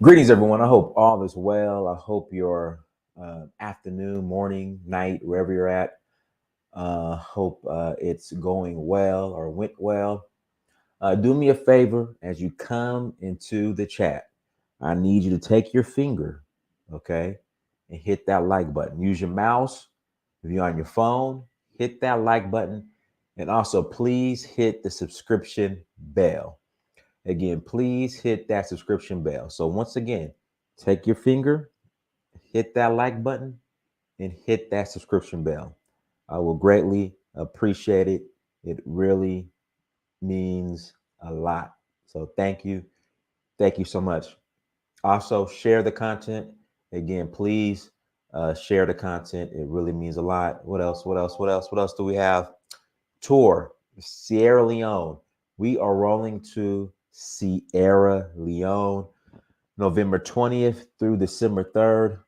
Greetings, everyone. I hope all is well. I hope your afternoon, morning, night, wherever you're at, hope it's going well or went well. Do me a favor as you come into the chat. I need you to take your finger, okay, and hit that like button. Use your mouse. If you're on your phone, hit that like button. And also, please hit the subscription bell. Again, please hit that subscription bell. So once again, take your finger, hit that like button, and hit that subscription bell. I will greatly appreciate it. It really means a lot. So thank you. Thank you so much. Also, share the content. Again, please share the content. It really means a lot. What else? What else? What else? What else do we have? Tour, Sierra Leone. We are rolling to Sierra Leone November 20th through December 3rd.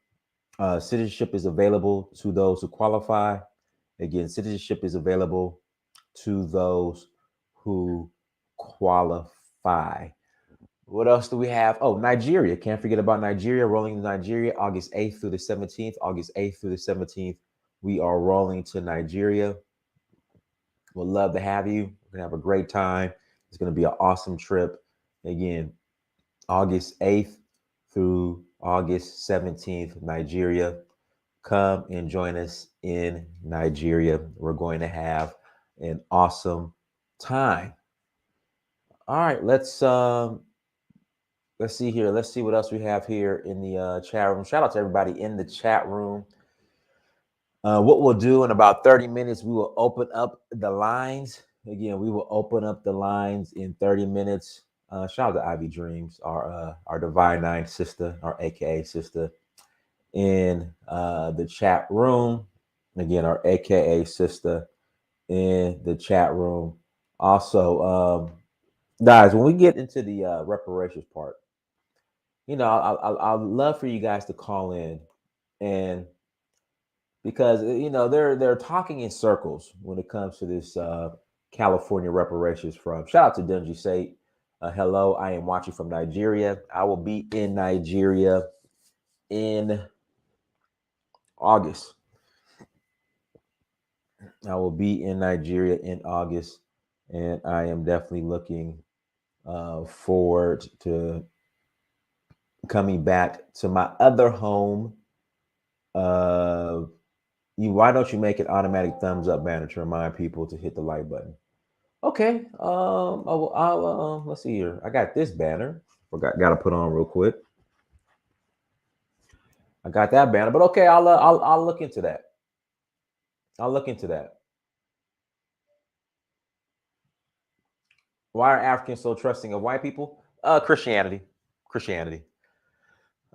Citizenship is available to those who qualify. Again, citizenship is available to those who qualify. What else do we have? Oh, Nigeria. Can't forget about Nigeria. Rolling to Nigeria August 8th through the 17th. August 8th through the 17th. We are rolling to Nigeria. We'd love to have you. We're going to have a great time. It's going to be an awesome trip. Again, August 8th through August 17th, Nigeria. Come and join us in Nigeria. We're going to have an awesome time. All right, let's see here. Let's see what else we have here in the chat room. Shout out to everybody in the chat room. What we'll do in about 30 minutes, we will open up the lines. Again, we will open up the lines in 30 minutes. Shout out to Ivy Dreams, our Divine Nine sister, our AKA sister, in the chat room. Again, our AKA sister in the chat room. Also, guys, when we get into the reparations part, I'd love for you guys to call in, and because they're talking in circles when it comes to this California reparations from. Shout out to Dungy Sate. Hello, I am watching from Nigeria. I will be in Nigeria in August. I will be in Nigeria in August, and I am definitely looking forward to coming back to my other home. Why don't you make an automatic thumbs up banner to remind people to hit the like button? Okay. Let's see here. I got this banner. Got to put on real quick. I got that banner, but okay, I'll look into that. I'll look into that. Why are Africans so trusting of white people? Christianity.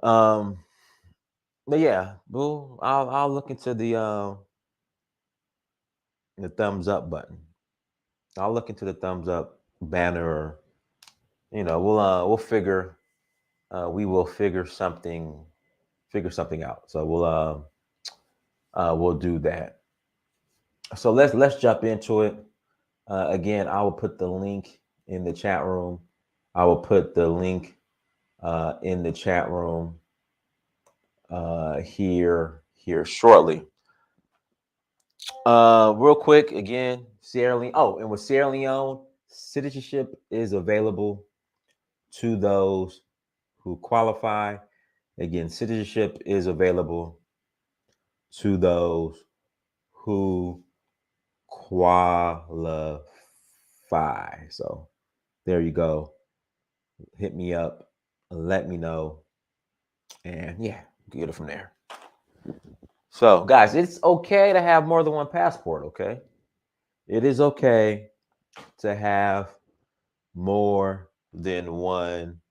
Um, but yeah, boo. I'll look into the thumbs up button. I'll look into the thumbs up banner. Or, we'll figure. We will figure something out. So we'll do that. So let's jump into it. Again, I will put the link in the chat room. I will put the link in the chat room here shortly. Real quick, again, Sierra Leone. Oh, and with Sierra Leone, citizenship is available to those who qualify. Again, citizenship is available to those who qualify. So there you go. Hit me up, let me know, and yeah, get it from there. So, guys, it's okay to have more than one passport, okay? It is okay to have more than one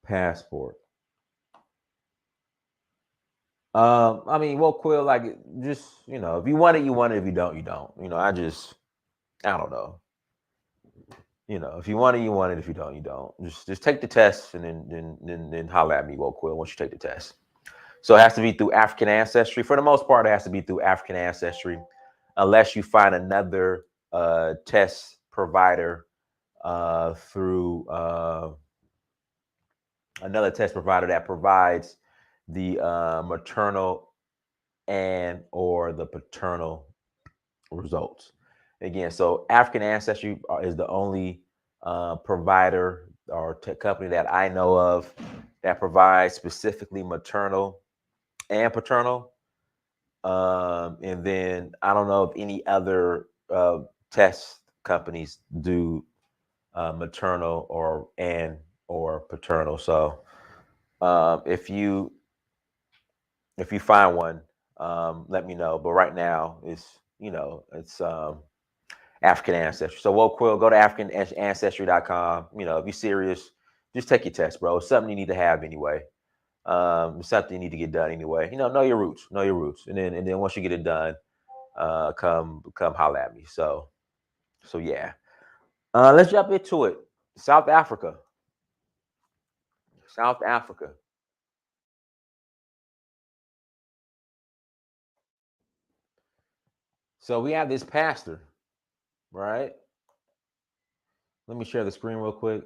passport. I mean, well, Quill, like, just, if you want it, you want it. If you don't, you don't. I don't know. If you want it, you want it. If you don't, you don't. Just take the test and then holler at me, well, Quill, once you take the test. So it has to be through African ancestry. For the most part, it has to be through African ancestry, unless you find another test provider through another test provider that provides the maternal and or the paternal results. Again, so African Ancestry is the only provider or company that I know of that provides specifically maternal and paternal. And then I don't know if any other test companies do maternal or paternal. So if you find one, let me know. But right now, it's African Ancestry. So, Quill, go to AfricanAncestry.com. If you're serious, just take your test, bro. It's something you need to have anyway. It's something you need to get done anyway. Know your roots. Know your roots. And then once you get it done, come holler at me. So yeah. Let's jump into it. South Africa. South Africa. So we have this pastor, right? Let me share the screen real quick.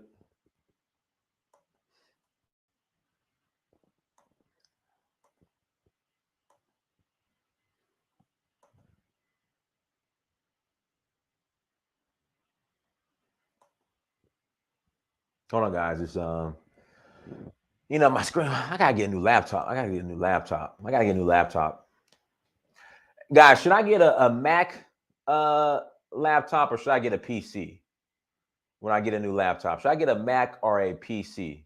Hold on, guys. It's my screen. I gotta get a new laptop. Guys, should I get a Mac laptop or should I get a PC when I get a new laptop? Should I get a Mac or a PC?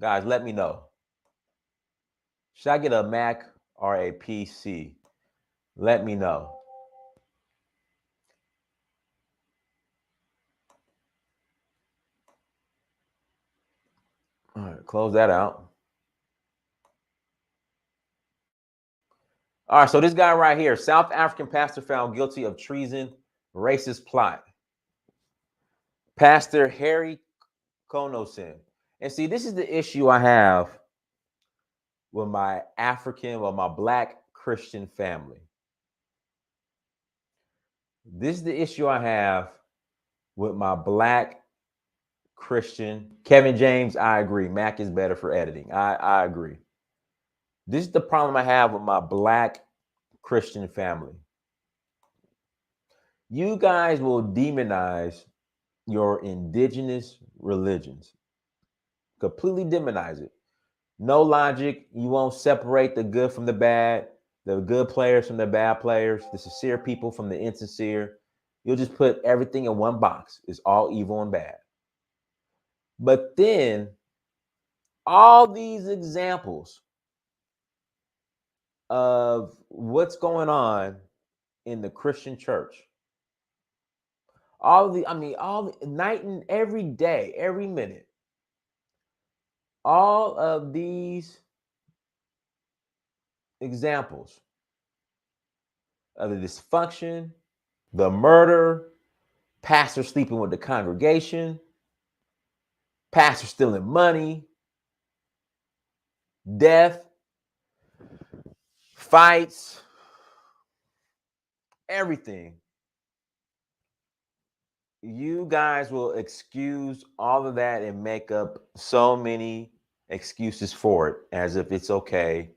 Guys, let me know. Should I get a Mac or a PC? Let me know. All right, close that out. All right, so this guy right here, South African pastor found guilty of treason, racist plot. Pastor Harry Konosin. And see, this is the issue I have with my Black Christian family. This is the issue I have with my Black Christian. Kevin James, I agree. Mac is better for editing. I agree. This is the problem I have with my Black Christian family. You guys will demonize your indigenous religions. Completely demonize it. No logic. You won't separate the good from the bad, the good players from the bad players, the sincere people from the insincere. You'll just put everything in one box. It's all evil and bad. But then all these examples of what's going on in the Christian church, all the night and every day, every minute, all of these examples of the dysfunction, the murder, pastor sleeping with the congregation, pastor stealing money, death, fights, everything. You guys will excuse all of that and make up so many excuses for it as if it's okay.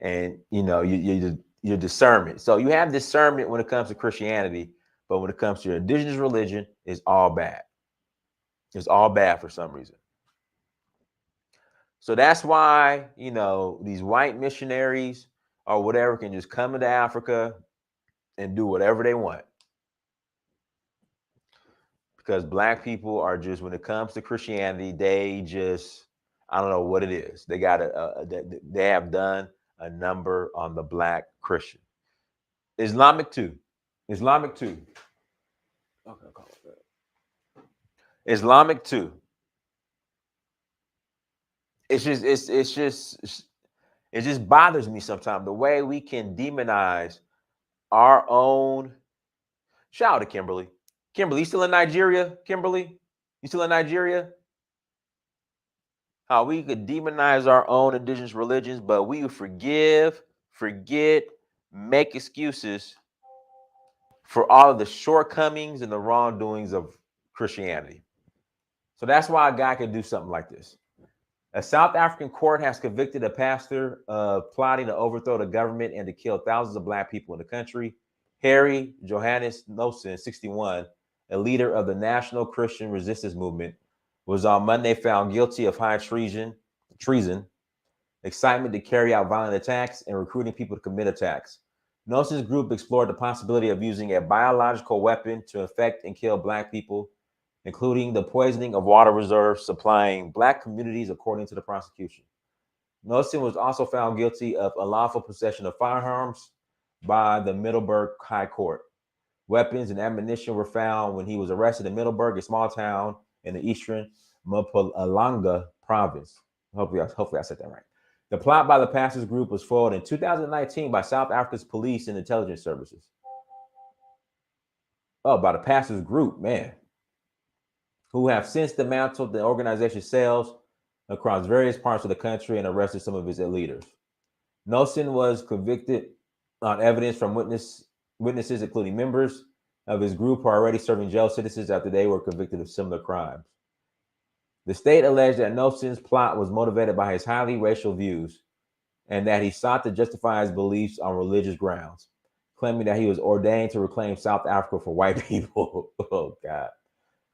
And your discernment. So you have discernment when it comes to Christianity, but when it comes to your indigenous religion, it's all bad. It's all bad for some reason. So that's why, these white missionaries or whatever can just come into Africa and do whatever they want. Because Black people are just, when it comes to Christianity, they just, I don't know what it is. They they have done a number on the Black Christian. Islamic too. Islamic too. Okay, I'll call it that. Islamic too. It just bothers me sometimes the way we can demonize our own. Shout out to Kimberly. Kimberly, you still in Nigeria? Kimberly, you still in Nigeria? How we could demonize our own indigenous religions, but we forgive, forget, make excuses for all of the shortcomings and the wrongdoings of Christianity. So that's why a guy could do something like this. A South African court has convicted a pastor of plotting to overthrow the government and to kill thousands of black people in the country. Harry Johannes Nosen, 61, a leader of the National Christian Resistance Movement, was on Monday found guilty of high treason, excitement to carry out violent attacks, and recruiting people to commit attacks. Nosen's group explored the possibility of using a biological weapon to infect and kill black people, including the poisoning of water reserves supplying black communities, according to the prosecution. Nosen was also found guilty of unlawful possession of firearms by the Middelburg High Court. Weapons and ammunition were found when he was arrested in Middelburg, a small town in the eastern Mpumalanga province. Hopefully I said that right. The plot by the pastor's group was foiled in 2019 by South Africa's police and intelligence services. Oh, by the pastor's group, man, who have since dismantled the organization's cells across various parts of the country and arrested some of its leaders. Nosen was convicted on evidence from witnesses, including members of his group who are already serving jail sentences after they were convicted of similar crimes. The state alleged that Nosen's plot was motivated by his highly racial views and that he sought to justify his beliefs on religious grounds, claiming that he was ordained to reclaim South Africa for white people. Oh, God.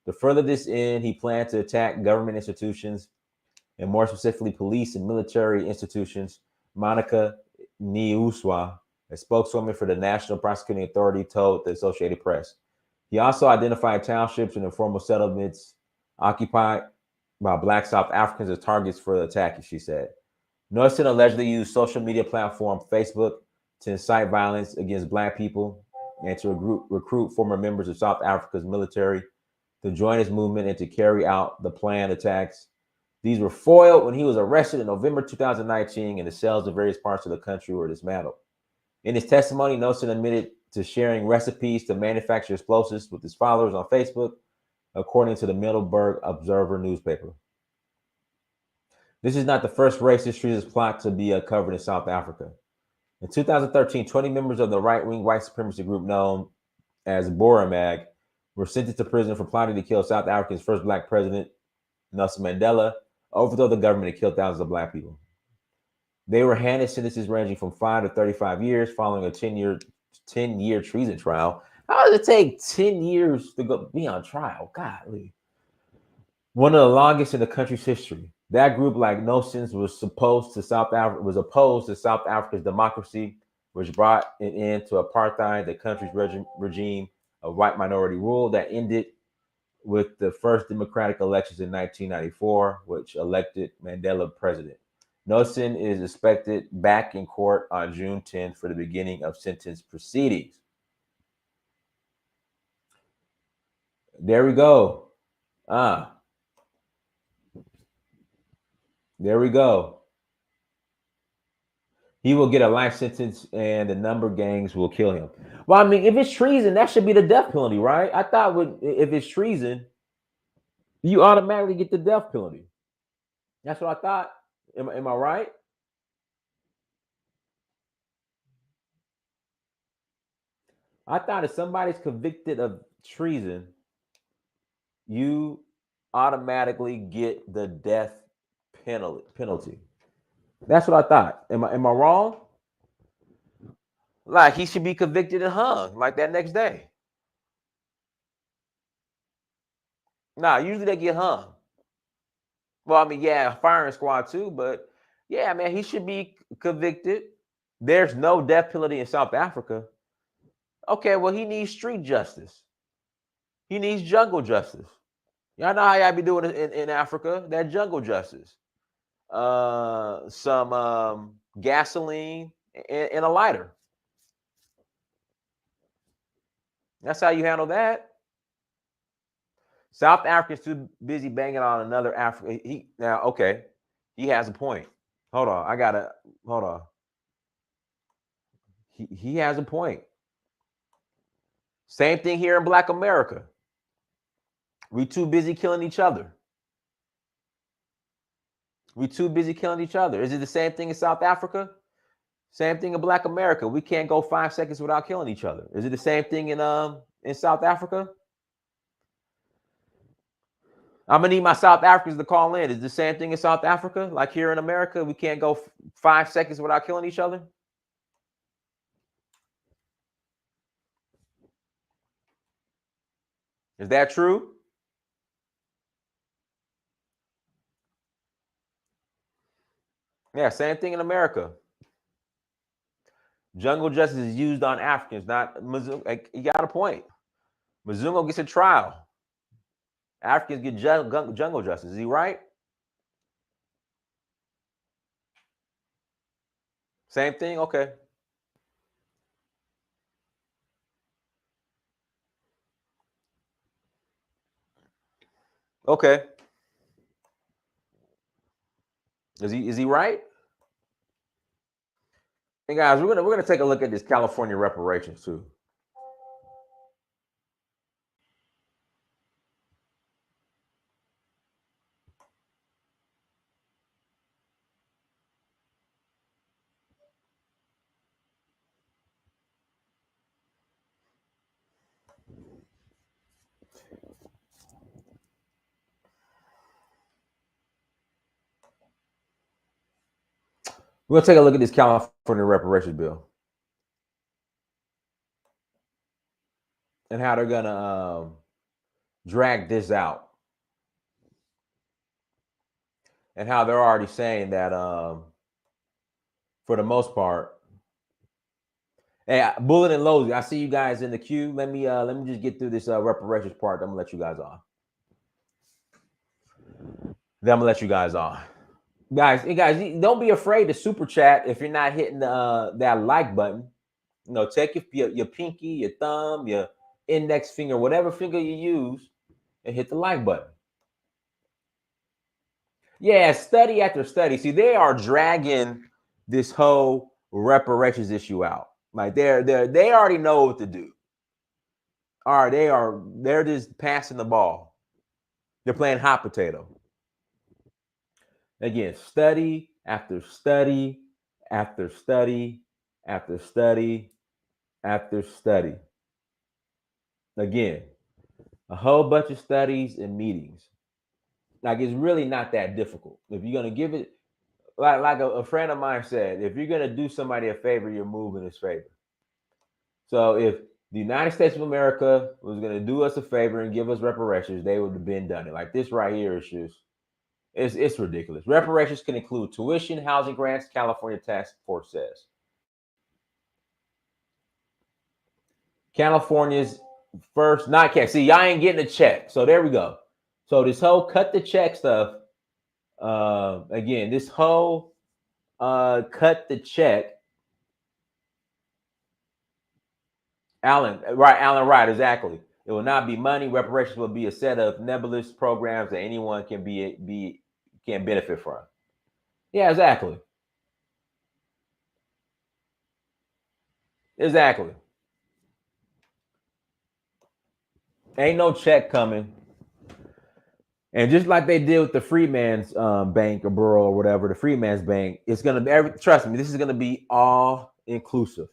To further this end, he planned to attack government institutions, and more specifically police and military institutions. Monica Niuswa, a spokeswoman for the National Prosecuting Authority, told the Associated Press. He also identified townships and informal settlements occupied by black South Africans as targets for the attack, she said. Nosen allegedly used social media platform Facebook to incite violence against black people and to recruit former members of South Africa's military to join his movement and to carry out the planned attacks. These were foiled when he was arrested in November 2019 and the cells of various parts of the country were dismantled. In his testimony, Nosen admitted to sharing recipes to manufacture explosives with his followers on Facebook, according to the Middelburg Observer newspaper. This is not the first racist treasonous plot to be uncovered in South Africa. In 2013, 20 members of the right-wing white supremacy group known as Boramag were sentenced to prison for plotting to kill South Africa's first black president, Nelson Mandela, overthrow the government and kill thousands of black people. They were handed sentences ranging from 5 to 35 years following a 10-year treason trial. How does it take 10 years to be on trial? Golly. One of the longest in the country's history. That group, like Nosen's, was opposed to South Africa's democracy, which brought an end to apartheid, the country's regime of white minority rule that ended with the first democratic elections in 1994, which elected Mandela president. Nosen is expected back in court on June 10th for the beginning of sentence proceedings. There we go. There we go. He will get a life sentence and the number gangs will kill him. Well, I mean, if it's treason, that should be the death penalty, right? I thought if it's treason, you automatically get the death penalty. That's what I thought. Am I right? I thought if somebody's convicted of treason, you automatically get the death penalty. That's what I thought. Am I wrong? Like he should be convicted and hung like that next day. Nah, usually they get hung. Well, I mean, yeah, firing squad too, but yeah, man, he should be convicted. There's no death penalty in South Africa. Okay, well, he needs street justice. He needs jungle justice. Y'all know how y'all be doing it in Africa, that jungle justice. Some gasoline and a lighter. That's how you handle that. South Africa's too busy banging on another African. He has a point. Hold on. He has a point. Same thing here in Black America. We too busy killing each other. Is it the same thing in South Africa? Same thing in Black America. We can't go 5 seconds without killing each other. Is it the same thing in South Africa? I'm gonna need my South Africans to call in. Is the same thing in South Africa? Like here in America, we can't go 5 seconds without killing each other? Is that true? Yeah, same thing in America. Jungle justice is used on Africans, not Mzungu. You got a point. Mzungu gets a trial. Africans get jungle justice. Is he right? Same thing? Okay. Okay. Is he right? Hey guys, we're gonna take a look at this California reparations too. We're gonna take a look at this California reparations bill and how they're gonna drag this out, and how they're already saying that for the most part. Hey, Bullet and Lozy, I see you guys in the queue. Let me just get through this reparations part. I'm gonna let you guys on. Then I'm gonna let you guys on. Guys, hey guys, don't be afraid to super chat if you're not hitting that like button. You know, take your pinky, your thumb, your index finger, whatever finger you use, and hit the like button. Yeah, study after study. See, they are dragging this whole reparations issue out. Like they already know what to do. All right, they're just passing the ball. They're playing hot potato. Again, study after study after study after study after study. Again, a whole bunch of studies and meetings. Like it's really not that difficult. If you're gonna give it, like a friend of mine said, if you're gonna do somebody a favor, you're moving his favor. So if the United States of America was gonna do us a favor and give us reparations, they would have been done it. Like this right here is just it's ridiculous. Reparations can include tuition, housing grants, California task force says. California's first, not cash. See, y'all ain't getting a check. So there we go. So this whole cut the check stuff, again, this whole cut the check. Alan, right, exactly. It will not be money. Reparations will be a set of nebulous programs that anyone can can benefit from. Yeah, exactly. Exactly. Ain't no check coming. And just like they did with the Freeman's Bank or Borough or whatever, the Freeman's Bank, it's gonna be. Trust me, this is gonna be all inclusive.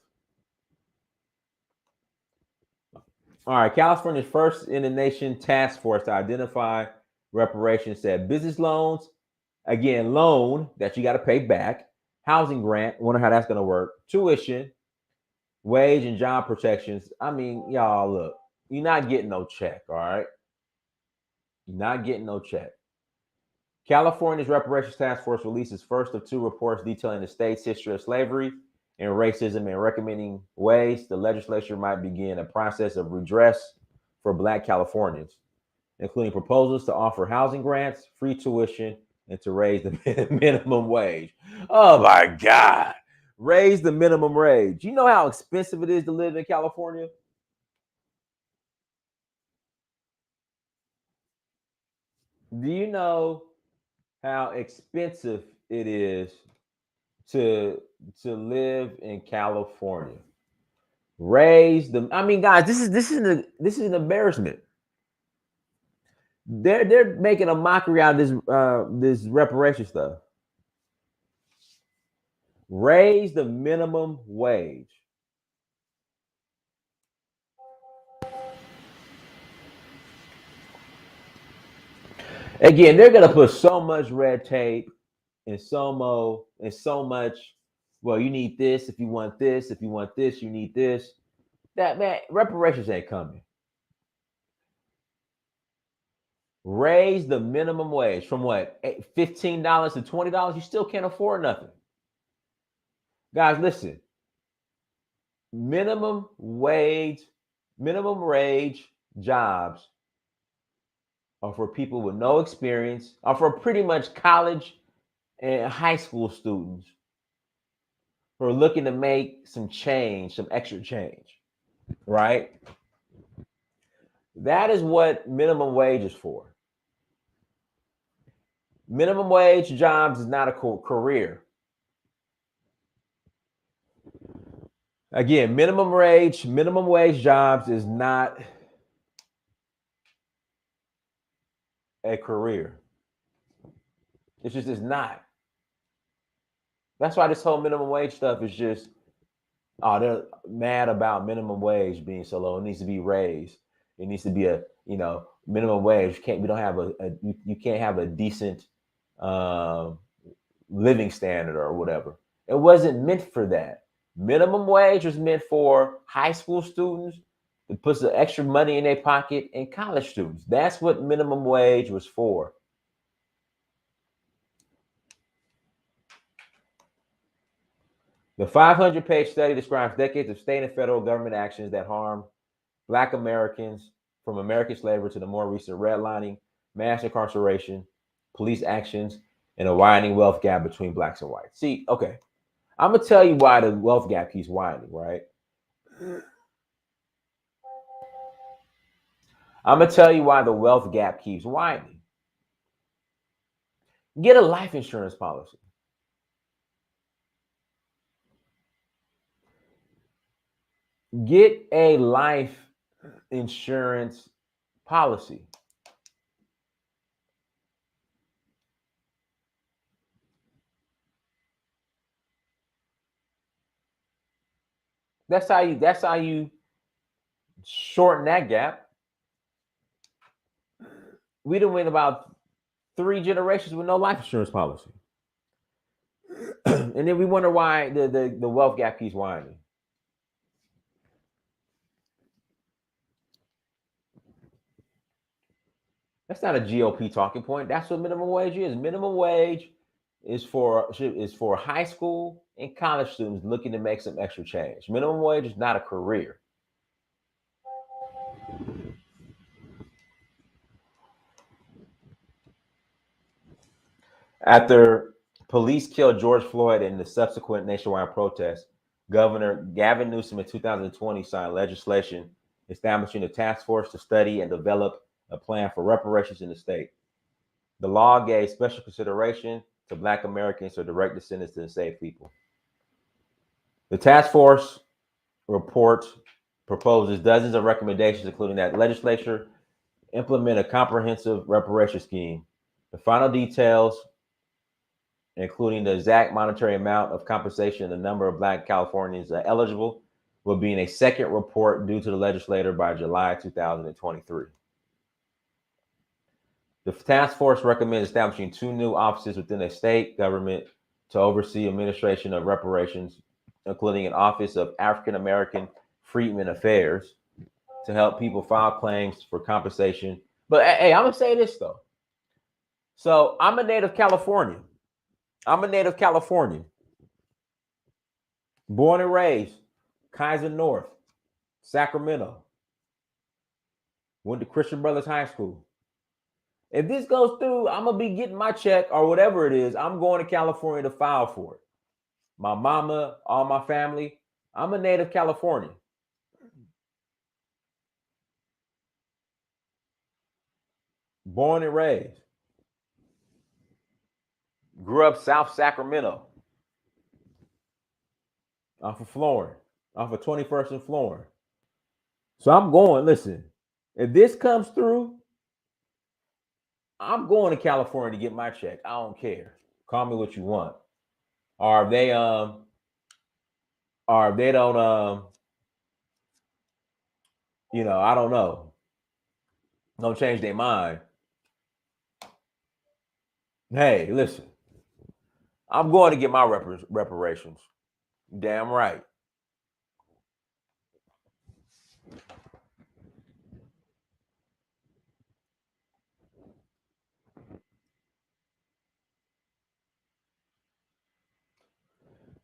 All right, California's first in the nation task force to identify reparations said business loans, again, loan that you got to pay back, housing grant. Wonder how that's gonna work. Tuition, wage and job protections. I mean, y'all look, you're not getting no check. All right, you're not getting no check. California's Reparations Task Force releases first of two reports detailing the state's history of slavery and racism and recommending ways the legislature might begin a process of redress for Black Californians, including proposals to offer housing grants, free tuition, and to raise the minimum wage. Oh my God. Raise the minimum wage. You know how expensive it is to live in California? Do you know how expensive it is to live in California? Raise the. I mean, guys, this is an embarrassment. They're making a mockery out of this reparation stuff. Raise the minimum wage. Again, they're gonna put so much red tape and so much. Well, you need this if you want this. If you want this, you need this. That man, reparations ain't coming. Raise the minimum wage from what, $15 to $20. You still can't afford nothing, guys. Listen, minimum wage, minimum wage jobs are for people with no experience, are for pretty much college and high school students who are looking to make some change, some extra change, right? That is what minimum wage is for. Minimum wage jobs is not a career. Again, minimum wage jobs is not a career. It's not. That's why this whole minimum wage stuff is just, oh, they're mad about minimum wage being so low. It needs to be raised. It needs to be a, minimum wage. We don't have you can't have a decent um, living standard or whatever. It wasn't meant for that. Minimum wage was meant for high school students to put some extra money in their pocket, and college students. That's what minimum wage was for. The 500-page study describes decades of state and federal government actions that harm Black Americans, from American slavery to the more recent redlining, mass incarceration, police actions, and a widening wealth gap between blacks and whites. See, okay, I'm gonna tell you why the wealth gap keeps widening, right? I'm gonna tell you why the wealth gap keeps widening. Get a life insurance policy. Get a life insurance policy. That's how you shorten that gap. We done went about 3 generations with no life insurance policy. And then we wonder why the wealth gap keeps widening. That's not a GOP talking point. That's what minimum wage is. Minimum wage is for high school and college students looking to make some extra change. Minimum wage is not a career. After police killed George Floyd in the subsequent nationwide protest, Governor Gavin Newsom in 2020 signed legislation establishing a task force to study and develop a plan for reparations in the state. The law gave special consideration to Black Americans or direct descendants of enslaved people. The task force report proposes dozens of recommendations, including that legislature implement a comprehensive reparation scheme. The final details, including the exact monetary amount of compensation and the number of Black Californians eligible, will be in a second report due to the legislature by July 2023. The task force recommends establishing 2 new offices within the state government to oversee administration of reparations, including an Office of African American Freedmen Affairs to help people file claims for compensation. But hey, I'm gonna say this though. So I'm a native Californian. Born and raised, Kaiser North, Sacramento. Went to Christian Brothers High School. If this goes through, I'm gonna be getting my check or whatever it is. I'm going to California to file for it. My mama, all my family. I'm a native Californian. Born and raised. Grew up South Sacramento. Off of Florence. Off of 21st and Florence. So I'm going, listen, if this comes through, I'm going to California to get my check. I don't care. Call me what you want. Or if they don't I don't know, don't change their mind. Hey, listen, I'm going to get my reparations. Damn right.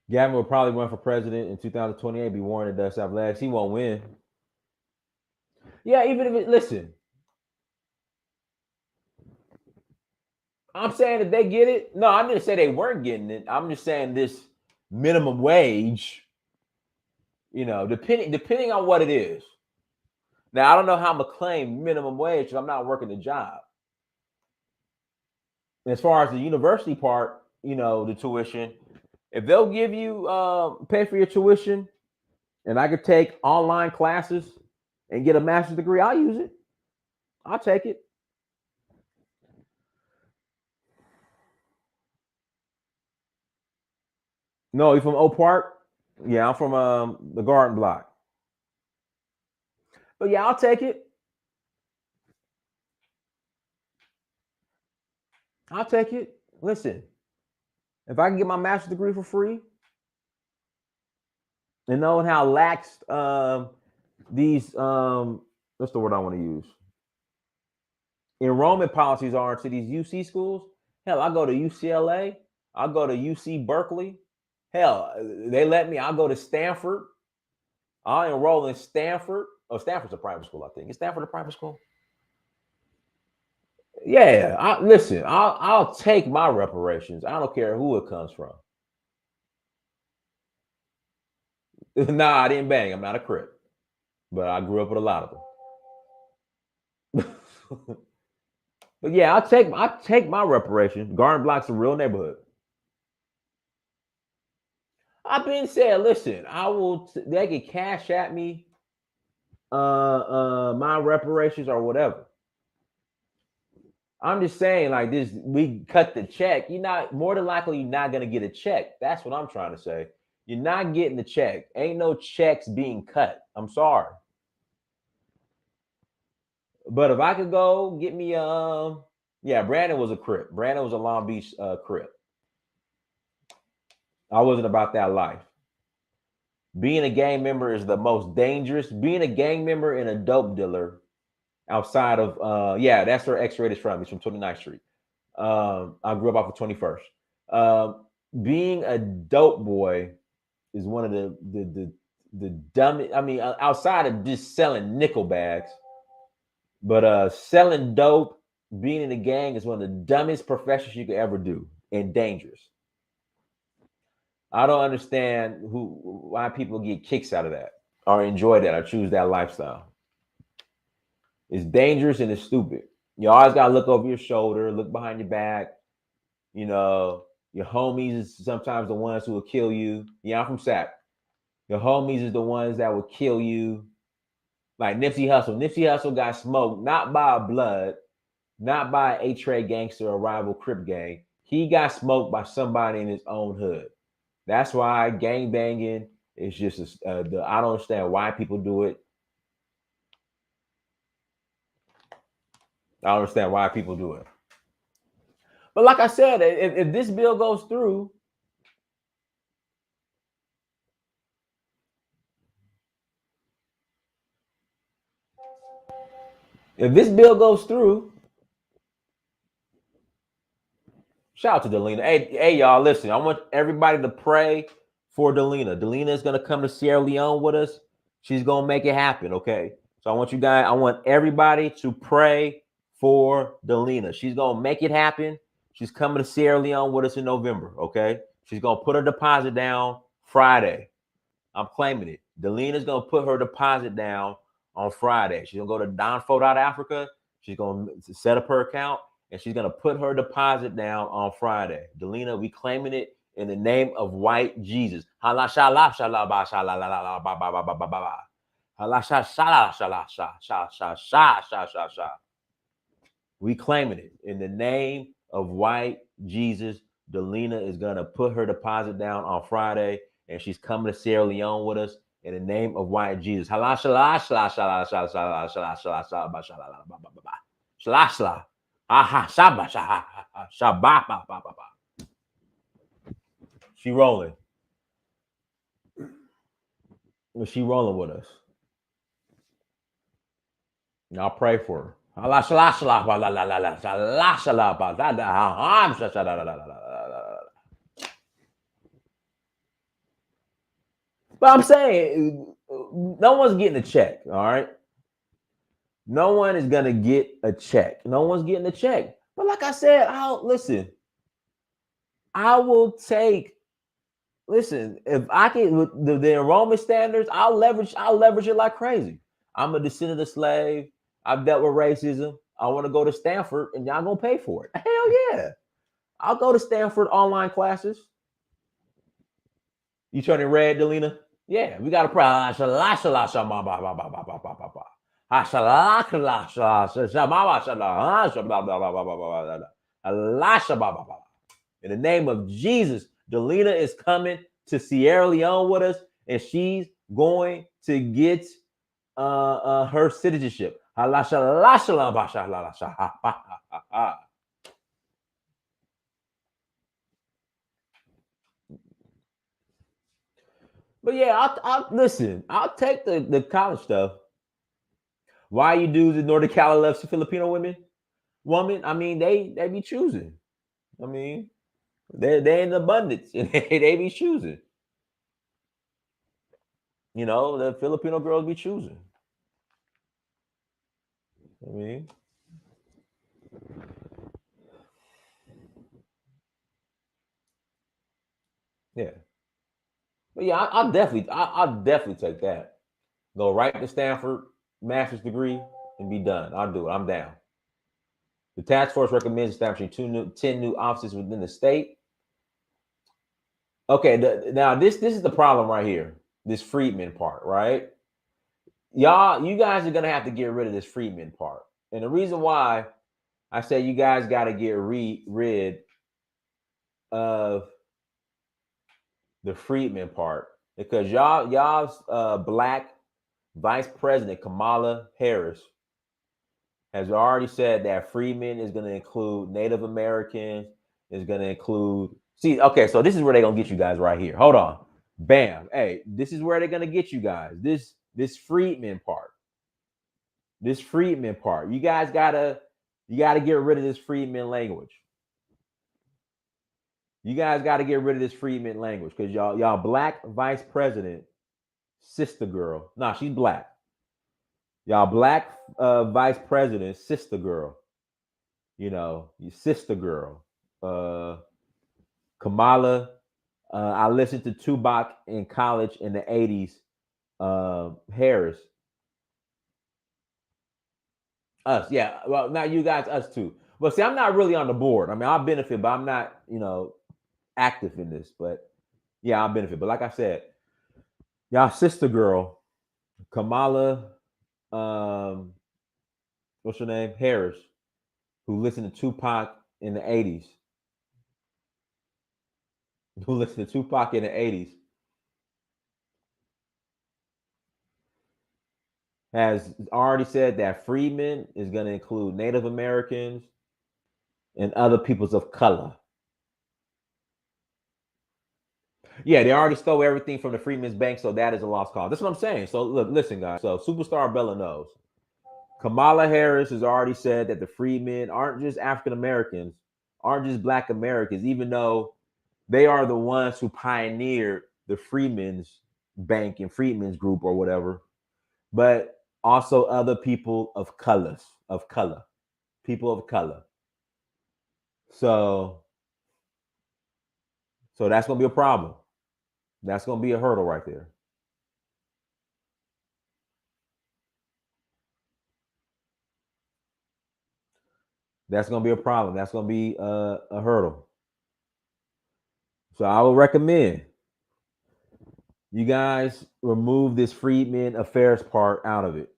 Gavin will probably run for president in 2028. Be warned, it does have legs. He won't win. Yeah, even if it. Listen, I'm saying that they get it. No, I didn't say they weren't getting it. I'm just saying this minimum wage. Depending on what it is. Now I don't know how I'm gonna claim minimum wage because I'm not working the job. As far as the university part, the tuition, if they'll give you pay for your tuition, and I could take online classes and get a master's degree, I'll use it. I'll take it. No, you from Oak Park? Yeah, I'm from the Garden Block. But yeah, I'll take it. I'll take it. Listen, if I can get my master's degree for free, and knowing how lax these what's the word I want to use? Enrollment policies are to these UC schools. Hell, I go to UCLA. I go to UC Berkeley. Hell, they let me. I'll go to Stanford. I'll enroll in Stanford. Oh, Stanford's a private school, I think. Is Stanford a private school? Yeah. Listen. I'll take my reparations. I don't care who it comes from. Nah, I didn't bang. I'm not a Crip, but I grew up with a lot of them. But yeah, I take my reparations. Garden Block's a real neighborhood. I've been saying, listen, they can cash at me my reparations or whatever. I'm just saying, like this, we cut the check. You're not more than likely you're not gonna get a check. That's what I'm trying to say. You're not getting the check. Ain't no checks being cut. I'm sorry. But if I could go get me yeah, Brandon was a Crip. Brandon was a Long Beach Crip. I wasn't about that life. Being a gang member is the most dangerous. Being a gang member and a dope dealer outside of yeah, that's where X-Rated is from. He's from 29th Street. I grew up off of 21st. Being a dope boy is one of the dumbest. I mean, outside of just selling nickel bags, but selling dope, being in a gang is one of the dumbest professions you could ever do and dangerous. I don't understand why people get kicks out of that or enjoy that or choose that lifestyle. It's dangerous and it's stupid. You always gotta look over your shoulder, look behind your back. You know, your homies is sometimes the ones who will kill you. Yeah, I'm from Sac. Your homies is the ones that will kill you. Like Nipsey Hussle. Nipsey Hussle got smoked not by a blood, not by a trade gangster or rival Crip gang. He got smoked by somebody in his own hood. That's why gang banging is just I don't understand why people do it. I don't understand why people do it. But like I said, if this bill goes through, if this bill goes through, shout out to Delina. Hey, y'all, listen. I want everybody to pray for Delina. Delina is gonna come to Sierra Leone with us. She's gonna make it happen. Okay. So I want everybody to pray for Delina. She's gonna make it happen. She's coming to Sierra Leone with us in November. Okay. She's gonna put her deposit down Friday. I'm claiming it. Delina's gonna put her deposit down on Friday. She's gonna go to Donfo out Africa. She's gonna set up her account and she's gonna put her deposit down on Friday. Delina, we claiming it in the name of white Jesus. Hala shala shala ba shala la la la ba ba ba ba ba ba. Hala shala shala shala sha sha sha sha sha sha sha. We claiming it in the name of white Jesus. Delina is gonna put her deposit down on Friday, and she's coming to Sierra Leone with us in the name of white Jesus. Hala shala shala shala shala shala shala shala shala ba shala la ba ba ba ba. Shala shala. Aha, shaba, shaba, shaba, ba, ba, ba, ba. She rolling. She rolling with us. Y'all pray for her. But I'm saying, no one's getting a check, all right? No one is gonna get a check. No one's getting a check. But like I said, I'll listen. I will take. Listen, if I can with the enrollment standards, I'll leverage. I'll leverage it like crazy. I'm a descendant of slave. I've dealt with racism. I want to go to Stanford, and y'all gonna pay for it. Hell yeah! I'll go to Stanford online classes. You turning red, Delina? Yeah, we got a problem. In the name of Jesus, Delina is coming to Sierra Leone with us, and she's going to get her citizenship. But yeah, I'll listen. I'll take the college stuff. Why you dudes in Northern Cali love Filipino woman? I mean, they be choosing. I mean, they're in abundance, and they be choosing. You know, the Filipino girls be choosing. I mean, yeah. But yeah, I'll definitely take that. Go right to Stanford, master's degree, and be done. I'll do it. I'm down. The task force recommends establishing 10 new offices within the state. Okay, now this is the problem right here. This Freedman part, right? You guys are gonna have to get rid of this Freedman part, and the reason why I say you guys got to get rid of the Freedman part because y'all's black vice president Kamala Harris has already said that Freedmen is going to include Native Americans, is going to include. See, okay, so this is where they're going to get you guys right here. Hold on. Bam. Hey, this is where they're going to get you guys. This Freedmen part. This Freedmen part. You guys gotta get rid of this Freedmen language. You guys got to get rid of this Freedmen language because y'all black vice president, sister girl. Nah, she's black. Y'all black vice president, sister girl. You know, your sister girl. Kamala. I listened to Tupac in college in the 80s. Harris. Us, yeah. Well, not you guys, us too. But see, I'm not really on the board. I mean, I'll benefit, but I'm not, active in this. But yeah, I'll benefit. But like I said, y'all sister girl, Kamala, what's her name? Harris, who listened to Tupac in the 80s. Who listened to Tupac in the 80s. Has already said that Freedmen is going to include Native Americans and other peoples of color. Yeah, they already stole everything from the Freedmen's Bank, so that is a lost cause. That's what I'm saying. So look, listen, guys. So Superstar Bella knows. Kamala Harris has already said that the Freedmen aren't just African Americans, aren't just Black Americans, even though they are the ones who pioneered the Freedmen's Bank and Freedmen's Group or whatever, but also other people of color, people of color. So that's gonna be a problem. That's gonna be a hurdle right there. That's gonna be a problem. That's gonna be a hurdle. So I would recommend you guys remove this Freedmen Affairs part out of it.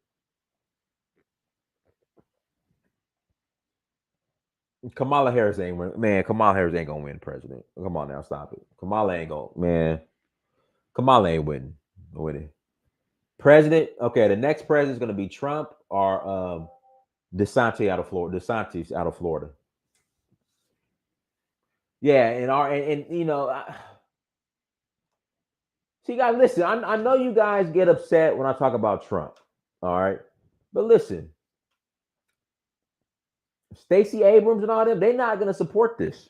Kamala Harris ain't man. Kamala Harris ain't gonna win president. Come on now, stop it. Kamala ain't gonna man. Kamala ain't winning. President. Okay, the next president is gonna be Trump or DeSantis out of Florida. DeSantis out of Florida. Yeah, and you know, see, guys, listen. I know you guys get upset when I talk about Trump. All right, but listen, Stacey Abrams and all them, they're not going to support this.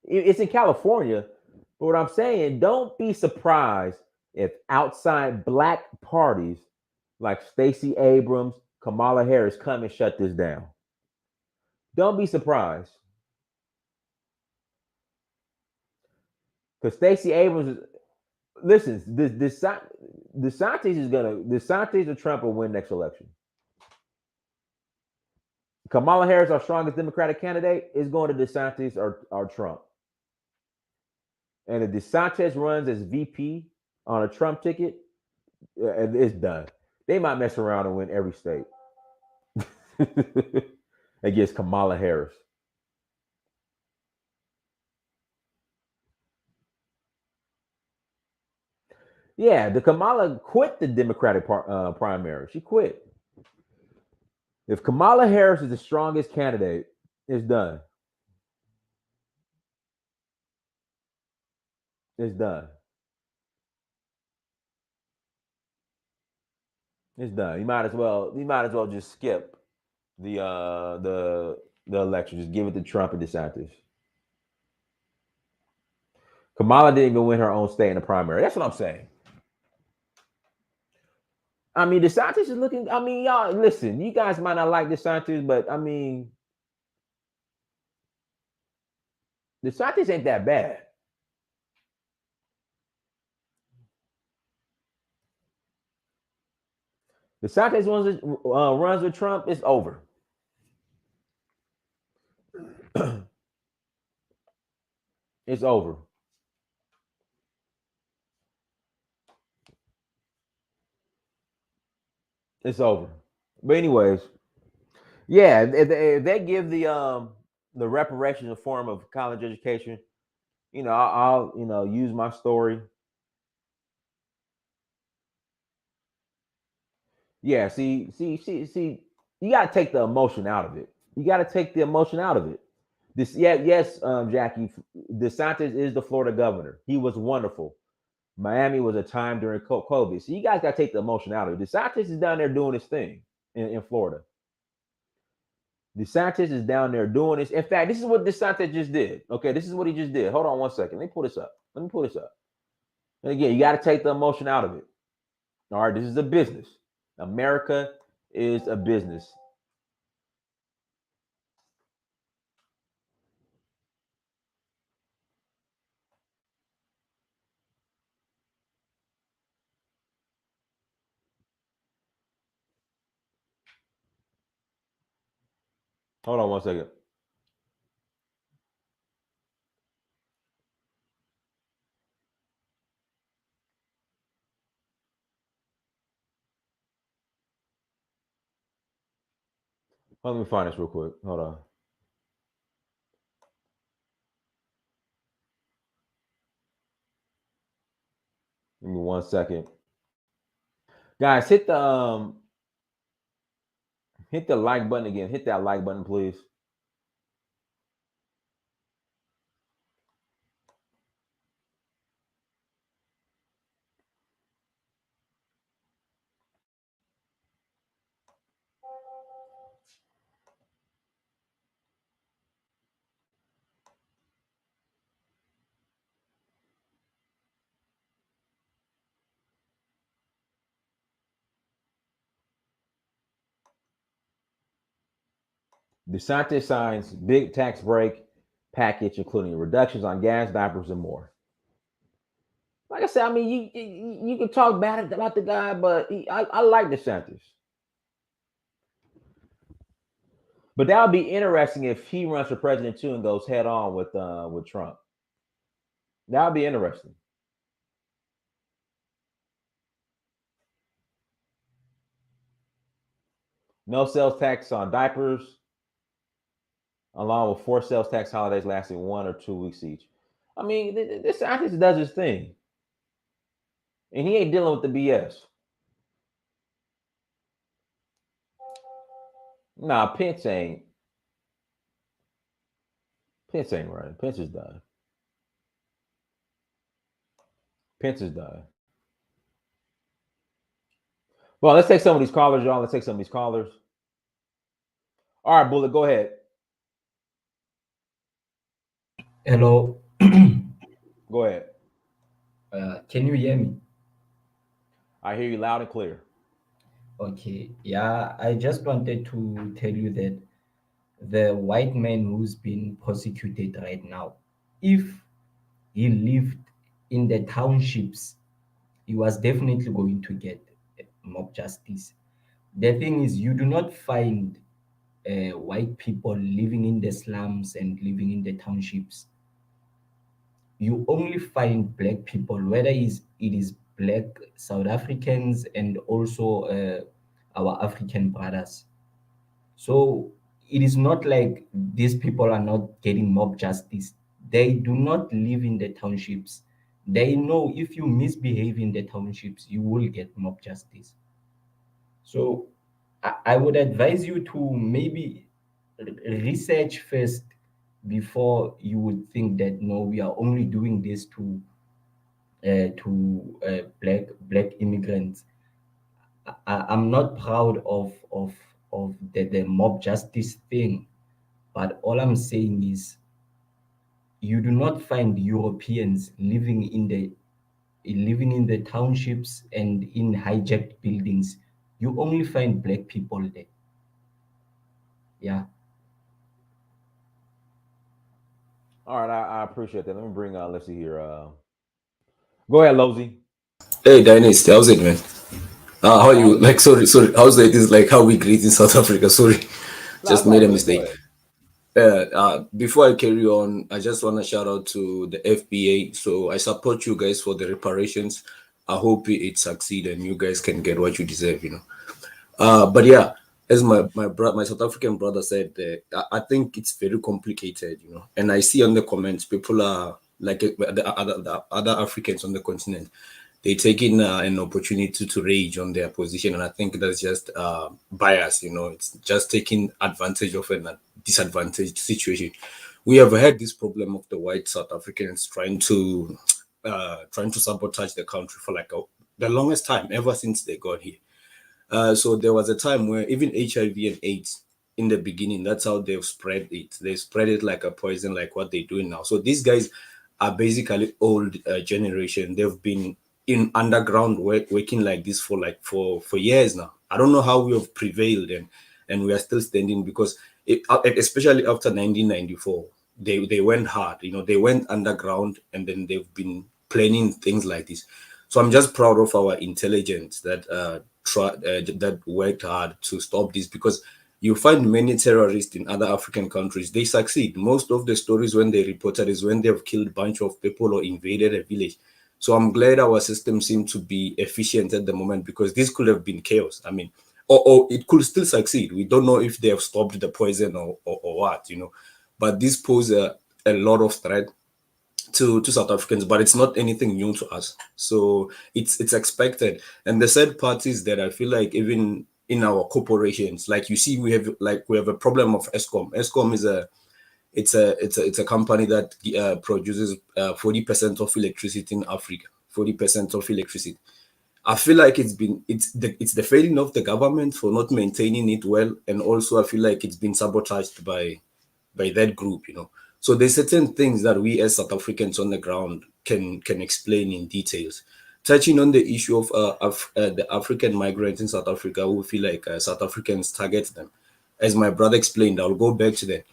It's in California, but what I'm saying, don't be surprised if outside black parties like Stacey Abrams, Kamala Harris come and shut this down. Don't be surprised. Because Stacey Abrams is, listen, DeSantis or Trump will win next election. Kamala Harris, our strongest Democratic candidate, is going to DeSantis or Trump. And if DeSantis runs as VP on a Trump ticket, it's done. They might mess around and win every state against Kamala Harris. Yeah, the Kamala quit the Democratic primary. She quit. If Kamala Harris is the strongest candidate, it's done. It's done. It's done. You might as well just skip the election. Just give it to Trump and DeSantis. Kamala didn't even win her own state in the primary. That's what I'm saying. I mean, DeSantis is looking. I mean, y'all listen. You guys might not like DeSantis, but I mean, DeSantis ain't that bad. DeSantis runs with Trump. It's over. It's over. It's over. But anyways, yeah, if they give the reparations a form of college education, you know, I'll use my story. Yeah, see, you gotta take the emotion out of it. You gotta take the emotion out of it. Yes, Jackie, DeSantis is the Florida governor. He was wonderful. Miami was a time during COVID. So you guys gotta take the emotion out of it. DeSantis is down there doing his thing in Florida. DeSantis is down there doing this. In fact, this is what DeSantis just did. Okay, this is what he just did. Hold on one second. Let me pull this up. And again, you got to take the emotion out of it. All right, this is a business. America is a business. Hold on one second. Let me find this real quick. Hold on. Give me 1 second. Guys, hit the like button again. Hit that like button, please. DeSantis signs big tax break package, including reductions on gas, diapers, and more. Like I said, I mean, you can talk bad about the guy, but I like DeSantis. But that would be interesting if he runs for president too and goes head on with Trump. That would be interesting. No sales tax on diapers, along with 4 sales tax holidays lasting 1 or 2 weeks each. I mean, this DeSantis does his thing, and he ain't dealing with the BS. Nah, Pence ain't running. Pence is done. Pence is done. Well, let's take some of these callers, y'all. Let's take some of these callers. All right, Bullet, go ahead. Hello, Go ahead. can you hear me? I hear you loud and clear. Okay, yeah, I just wanted to tell you that the white man who's been prosecuted right now, if he lived in the townships, he was definitely going to get mob justice. The thing is, you do not find white people living in the slums and living in the townships. You only find black people, whether it is black South Africans and also our African brothers. So it is not like these people are not getting mob justice. They do not live in the townships. They know if you misbehave in the townships, you will get mob justice. So I would advise you to maybe research first before you would think that no, we are only doing this to black immigrants. I'm not proud of the mob justice thing, but all I'm saying is you do not find Europeans living in the townships and in hijacked buildings. You only find black people there. Yeah. All right, I appreciate that. Let me bring let's see here. Go ahead, Lozy. Hey, Dynasty, how's it, man? How are Oh, you? I'm Like, sorry, how's it? Is like how we greet in South Africa. Sorry, no, just it's made all a good. Go mistake. ahead. Before I carry on, I just want to shout out to the FBA. So I support you guys for the reparations. I hope it succeed and you guys can get what you deserve. But yeah, as my South African brother said, I think it's very complicated. And I see on the comments people are like the other Africans on the continent. They take in an opportunity to rage on their position, and I think that's just bias. It's just taking advantage of a disadvantaged situation. We have had this problem of the white South Africans trying to sabotage the country for the longest time ever since they got here. So there was a time where even HIV and AIDS in the beginning, that's how they've spread it. They spread it like a poison, like what they're doing now. So these guys are basically old generation. They've been in underground working like this for years now. I don't know how we have prevailed and we are still standing because especially after 1994, they went hard. They went underground and then they've been planning things like this. So I'm just proud of our intelligence that worked hard to stop this because you find many terrorists in other African countries. They succeed. Most of the stories when they reported is when they've killed a bunch of people or invaded a village. So I'm glad our system seems to be efficient at the moment because this could have been chaos. I mean, or it could still succeed. We don't know if they have stopped the poison or what. But this poses a lot of threat to South Africans, but it's not anything new to us. So it's expected. And the sad part is that I feel like even in our corporations, like you see, we have a problem of ESCOM. ESCOM is a company that produces 40% of electricity in Africa. 40% of electricity. I feel like it's the failing of the government for not maintaining it well, and also I feel like it's been sabotaged by that group. So there's certain things that we as South Africans on the ground can explain in details. Touching on the issue of the African migrants in South Africa who feel like South Africans target them. As my brother explained, I'll go back to that.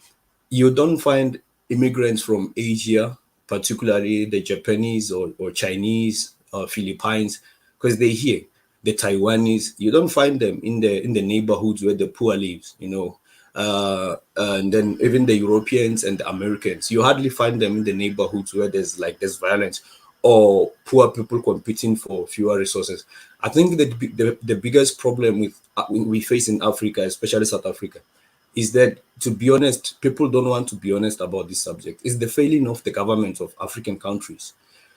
You don't find immigrants from Asia, particularly the Japanese or Chinese or Philippines, because they're here. The Taiwanese, you don't find them in the neighborhoods where the poor lives. And then even the Europeans and the Americans, you hardly find them in the neighborhoods where there's violence or poor people competing for fewer resources. I think that the biggest problem we face in Africa, especially South Africa, is that, to be honest, people don't want to be honest about this subject. It's the failing of the governments of African countries.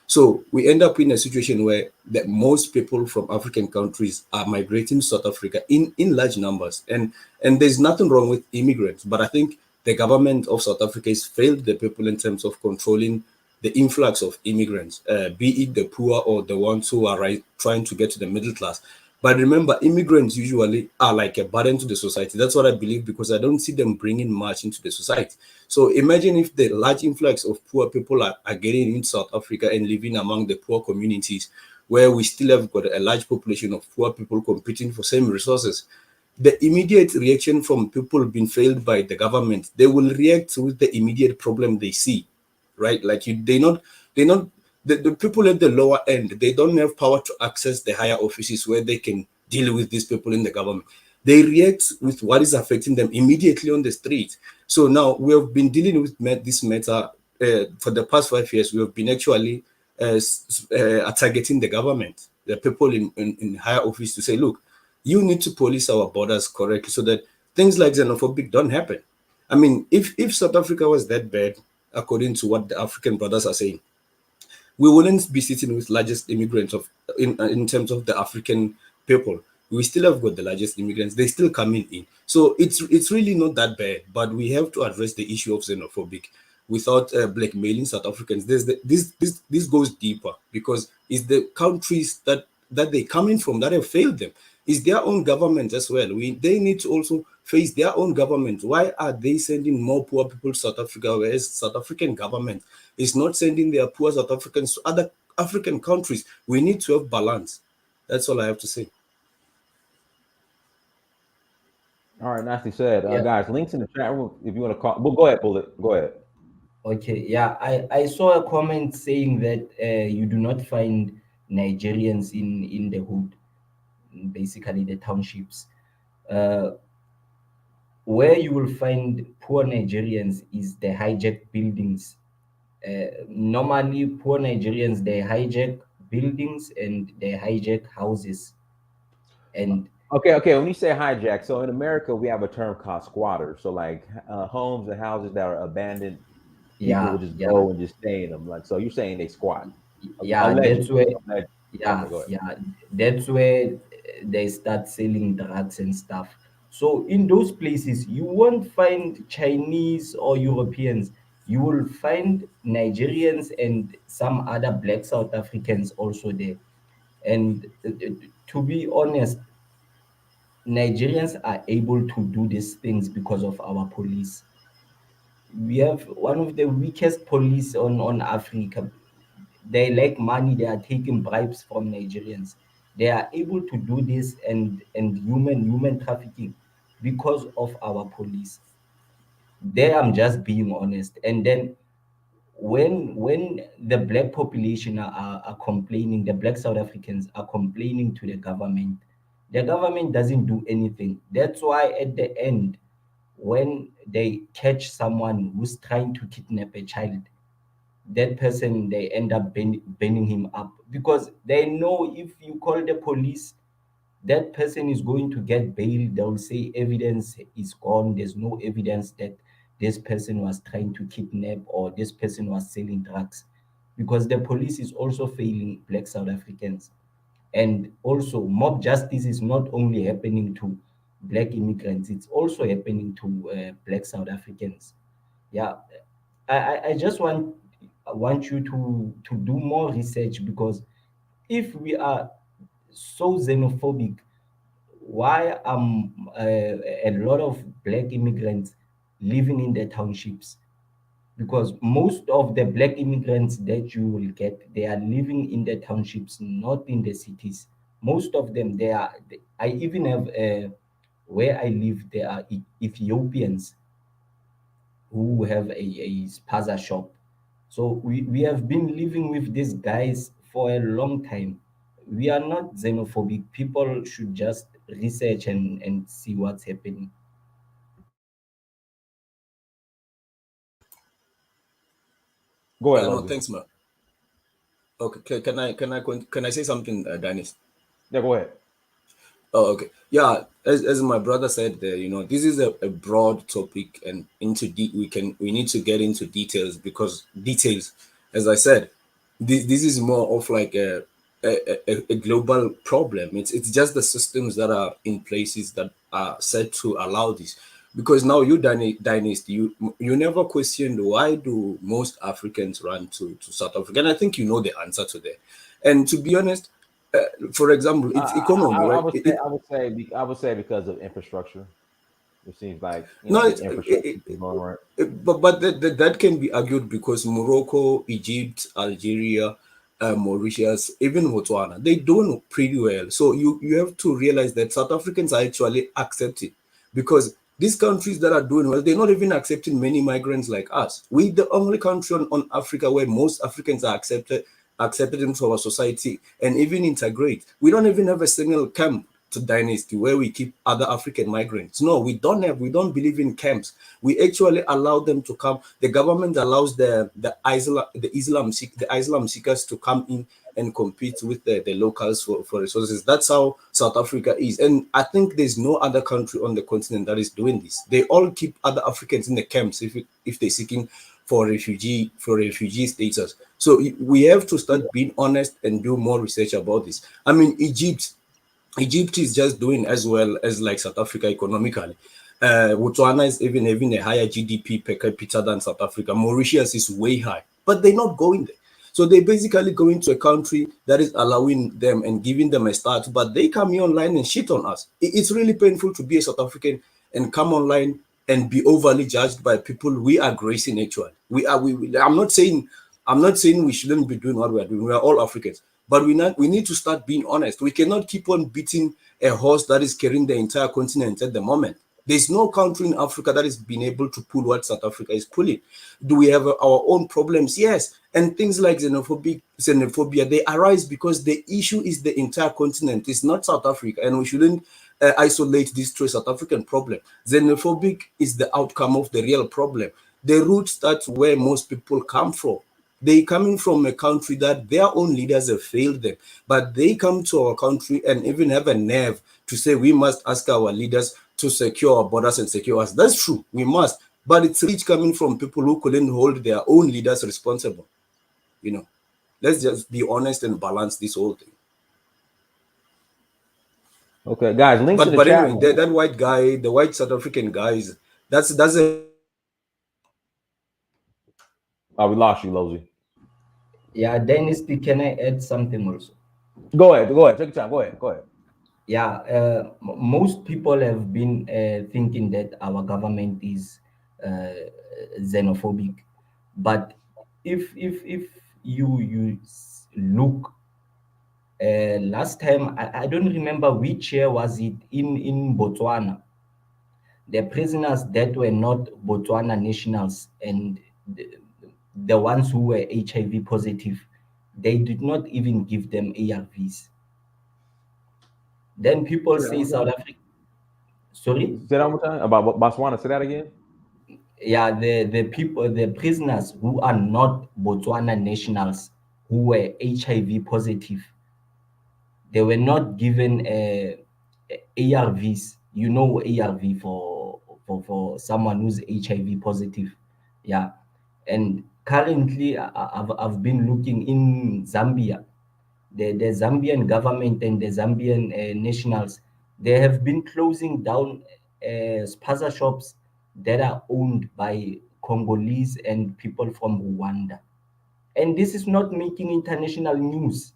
So we end up in a situation where that most people from African countries are migrating to South Africa in large numbers. And there's nothing wrong with immigrants, but I think the government of South Africa has failed the people in terms of controlling the influx of immigrants, be it the poor or the ones who are trying to get to the middle class. But remember, immigrants usually are like a burden to the society. That's what I believe, because I don't see them bringing much into the society. So imagine if the large influx of poor people are getting in South Africa and living among the poor communities, where we still have got a large population of poor people competing for same resources. The immediate reaction from people being failed by the government, they will react with the immediate problem they see, right? Like they not the people at the lower end, they don't have power to access the higher offices where they can deal with these people in the government. They react with what is affecting them immediately on the street. So now we have been dealing with this matter for the past 5 years. We have been actually targeting the government, the people in higher office, to say, look, you need to police our borders correctly so that things like xenophobic don't happen. I mean, if South Africa was that bad, according to what the African brothers are saying, we wouldn't be sitting with largest immigrants of in terms of the African people. We still have got the largest immigrants. They still coming in. So it's really not that bad. But we have to address the issue of xenophobic without blackmailing South Africans. This goes deeper, because it's the countries that they coming from that have failed them. It's their own government as well. They need to also face their own government. Why are they sending more poor people to South Africa, whereas South African government is not sending their poor South Africans to other African countries? We need to have balance. That's all I have to say. All right, nicely said, Yeah. guys. Links in the chat room if you want to call. Well, go ahead, Bullet. Go ahead. Okay. Yeah. I saw a comment saying that you do not find Nigerians in the hood, basically the townships. Uh, where you will find poor Nigerians is the hijacked buildings. Normally, poor Nigerians, they hijack buildings and they hijack houses. And Okay. When you say hijack, so in America we have a term called squatters. So like homes and houses that are abandoned, people yeah, would just yeah, go and just stay in them. Like, so you're saying they squat? yeah, that's Allegedly. where, Allegedly. yeah, Okay, go ahead. yeah, that's where they start selling drugs and stuff. So in those places, you won't find Chinese or Europeans. You will find Nigerians and some other black South Africans also there. And to be honest, Nigerians are able to do these things because of our police. We have one of the weakest police on Africa. They like money, they are taking bribes from Nigerians. They are able to do this and human trafficking because of our police. There I'm just being honest. And then when the black population are complaining, the black South Africans are complaining to the government doesn't do anything. That's why at the end, when they catch someone who's trying to kidnap a child, that person they end up burning him up, because they know if you call the police, that person is going to get bail. They'll say evidence is gone, there's no evidence that this person was trying to kidnap or this person was selling drugs, because the police is also failing black South Africans. And also, mob justice is not only happening to black immigrants, it's also happening to black South Africans. Yeah, I just want you to do more research, because if we are so xenophobic, why a lot of black immigrants living in the townships? Because most of the black immigrants that you will get, they are living in the townships, not in the cities. Most of them, I even have where I live, there are Ethiopians who have a spaza shop. So we have been living with these guys for a long time. We are not xenophobic. People should just research and see what's happening. Go ahead, No, Logan. thanks, man. Okay, can I say something, Dennis? Yeah, go ahead. Oh, okay. Yeah, as my brother said there, this is a broad topic, and we need to get into details, because details, as I said, this is more of like a global problem. It's just the systems that are in places that are set to allow this. Because now you dynasty, you never questioned why do most Africans run to South Africa, and I think you know the answer to that. And to be honest, for example, I, it's I, economy, I right? would say I would say because of infrastructure. It seems like No, the infrastructure is going right. but that can be argued because Morocco, Egypt, Algeria, Mauritius, even Botswana, they doing pretty well. So you have to realize that South Africans are actually accepted because these countries that are doing well, they're not even accepting many migrants like us. We the only country on Africa where most Africans are accepted into our society and even integrate. We don't even have a single camp to dynasty where we keep other African migrants. No, we don't believe in camps. We actually allow them to come. The government allows the Islam seekers to come in and compete with the locals for resources. That's how South Africa is. And I think there's no other country on the continent that is doing this. They all keep other Africans in the camps if they're seeking for refugee status. So we have to start being honest and do more research about this. I mean, Egypt is just doing as well as like South Africa economically. Botswana is even having a higher GDP per capita than South Africa. Mauritius is way high, but they're not going there. So they basically go into a country that is allowing them and giving them a start, but they come here online and shit on us. It's really painful to be a South African and come online and be overly judged by people we are gracing actually. I'm not saying we shouldn't be doing what we are doing. We are all Africans. But we need to start being honest. We cannot keep on beating a horse that is carrying the entire continent at the moment. There's no country in Africa that has been able to pull what South Africa is pulling. Do we have our own problems? Yes. And things like xenophobia, they arise because the issue is the entire continent. It's not South Africa. And we shouldn't isolate this to a South African problem. Xenophobic is the outcome of the real problem. The root starts where most people come from. They coming from a country that their own leaders have failed them, but they come to our country and even have a nerve to say we must ask our leaders to secure our borders and secure us. That's true, we must. But it's rich coming from people who couldn't hold their own leaders responsible. You know, let's just be honest and balance this whole thing. Okay, guys, links in But the but chat. anyway, that white guy, the white South African guys, that's a Oh, we lost you, Lozy. Yeah, Dynasty, can I add something also? Go ahead. Go ahead. Take your time. Go ahead. Go ahead. Yeah, most people have been thinking that our government is xenophobic, but if you look, last time I don't remember which year was it, in Botswana, the prisoners that were not Botswana nationals and the ones who were HIV positive, they did not even give them ARVs. Then people Say that say one South time. Africa. Sorry. Say that one more time about Botswana. Say that again. Yeah, the people, the prisoners who are not Botswana nationals, who were HIV positive, they were not given ARVs. You know, ARV for someone who's HIV positive. Yeah, and currently I've been looking in Zambia. The Zambian government and the Zambian nationals, they have been closing down spaza shops that are owned by Congolese and people from Rwanda. And this is not making international news.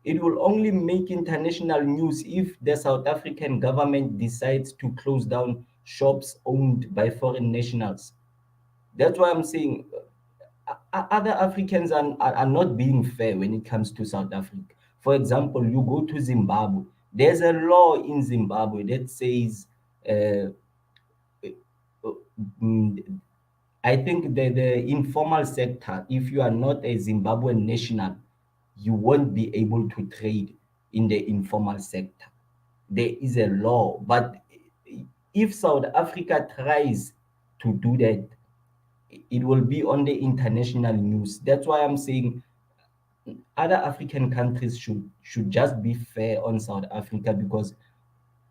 It will only make international news if the South African government decides to close down shops owned by foreign nationals. That's why I'm saying other Africans are not being fair when it comes to South Africa. For example, you go to Zimbabwe, there's a law in Zimbabwe that says, uh, mm, I think the informal sector, if you are not a Zimbabwean national, you won't be able to trade in the informal sector. There is a law, but if South Africa tries to do that, it will be on the international news. That's why I'm saying other African countries should just be fair on South Africa, because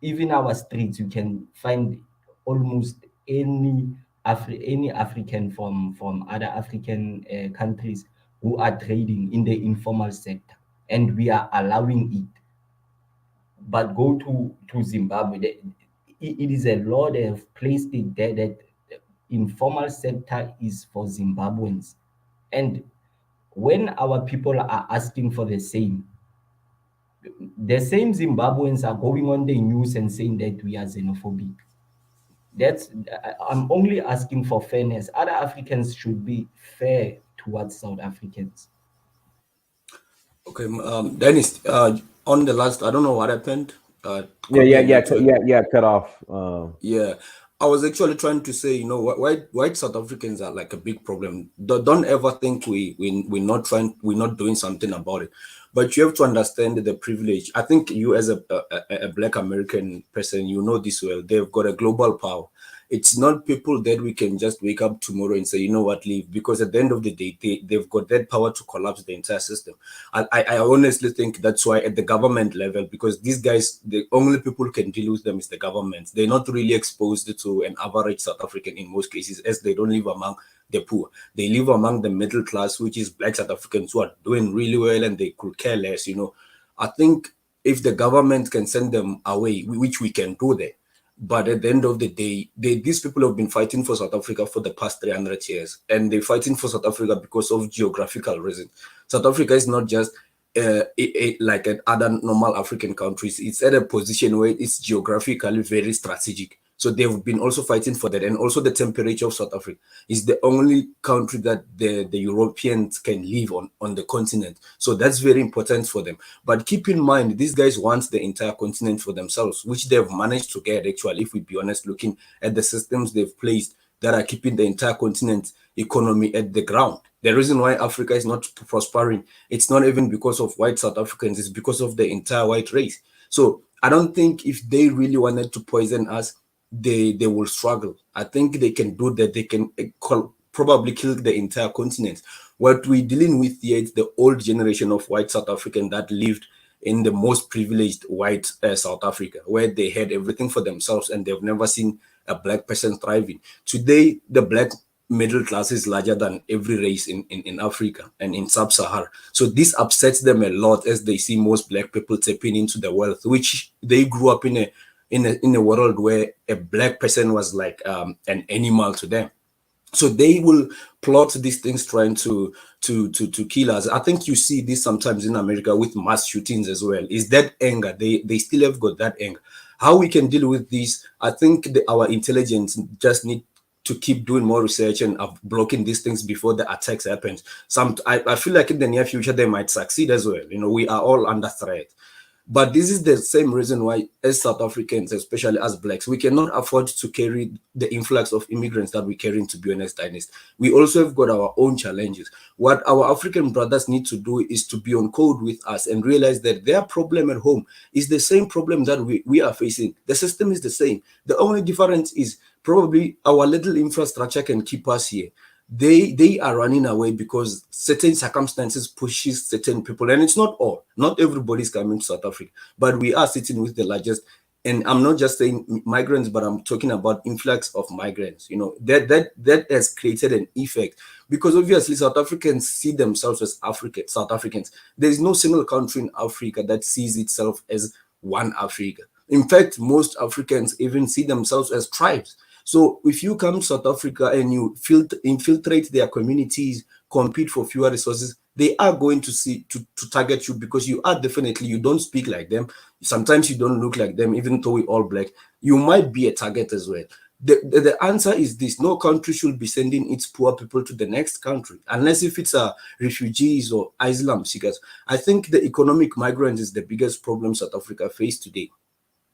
even our streets you can find almost any African from other African countries who are trading in the informal sector, and we are allowing it. But go to Zimbabwe, it is a law they have placed it there that informal sector is for Zimbabweans. And when our people are asking for the same Zimbabweans are going on the news and saying that we are xenophobic. That's I'm only asking for fairness. Other Africans should be fair towards South Africans. Okay, Dennis, on the last, I don't know what happened. Yeah, Could be yeah, a yeah, network. yeah. Cut off. Yeah, I was actually trying to say, white South Africans are like a big problem. Don't ever think we're not doing something about it. But you have to understand the privilege. I think you, as a Black American person, you know this well. They've got a global power. It's not people that we can just wake up tomorrow and say, you know what, leave. Because at the end of the day, they've got that power to collapse the entire system. I honestly think that's why at the government level, because these guys, the only people who can deal with them is the government. They're not really exposed to an average South African in most cases, as they don't live among the poor. They live among the middle class, which is Black South Africans who are doing really well and they could care less. I think if the government can send them away, which we can do that, but at the end of the day, these people have been fighting for South Africa for the past 300 years. And they're fighting for South Africa because of geographical reasons. South Africa is not just like at other normal African countries. It's at a position where it's geographically very strategic. So they've been also fighting for that. And also the temperature of South Africa is the only country that the Europeans can live on the continent. So that's very important for them. But keep in mind, these guys want the entire continent for themselves, which they've managed to get actually, if we be honest, looking at the systems they've placed that are keeping the entire continent economy at the ground. The reason why Africa is not prospering, it's not even because of white South Africans, it's because of the entire white race. So I don't think if they really wanted to poison us, they will struggle. I think they can do that. They can probably kill the entire continent. What we're dealing with here is the old generation of white South African that lived in the most privileged white South Africa, where they had everything for themselves and they've never seen a black person thriving. Today, the black middle class is larger than every race in Africa and in sub-Sahara. So this upsets them a lot as they see most black people tapping into the wealth, which they grew up in a world where a black person was like an animal to them. So they will plot these things trying to kill us. I think you see this sometimes in America with mass shootings as well. Is that anger? They still have got that anger. How we can deal with this? I think our intelligence just need to keep doing more research and blocking these things before the attacks happen. I feel like in the near future they might succeed as well. We are all under threat. But this is the same reason why, as South Africans, especially as blacks, we cannot afford to carry the influx of immigrants that we carry, to be honest, Ernest. We also have got our own challenges. What our African brothers need to do is to be on code with us and realize that their problem at home is the same problem that we are facing. The system is the same. The only difference is probably our little infrastructure can keep us here. They are running away because certain circumstances pushes certain people, and it's not all. Not everybody is coming to South Africa, but we are sitting with the largest. And I'm not just saying migrants, but I'm talking about influx of migrants. That has created an effect because obviously South Africans see themselves as South Africans. There is no single country in Africa that sees itself as one Africa. In fact, most Africans even see themselves as tribes. So if you come to South Africa and you infiltrate their communities, compete for fewer resources, they are going to target you because you don't speak like them. Sometimes you don't look like them, even though we're all black. You might be a target as well. The answer is this: no country should be sending its poor people to the next country, unless if it's refugees or asylum seekers. I think the economic migrants is the biggest problem South Africa face today.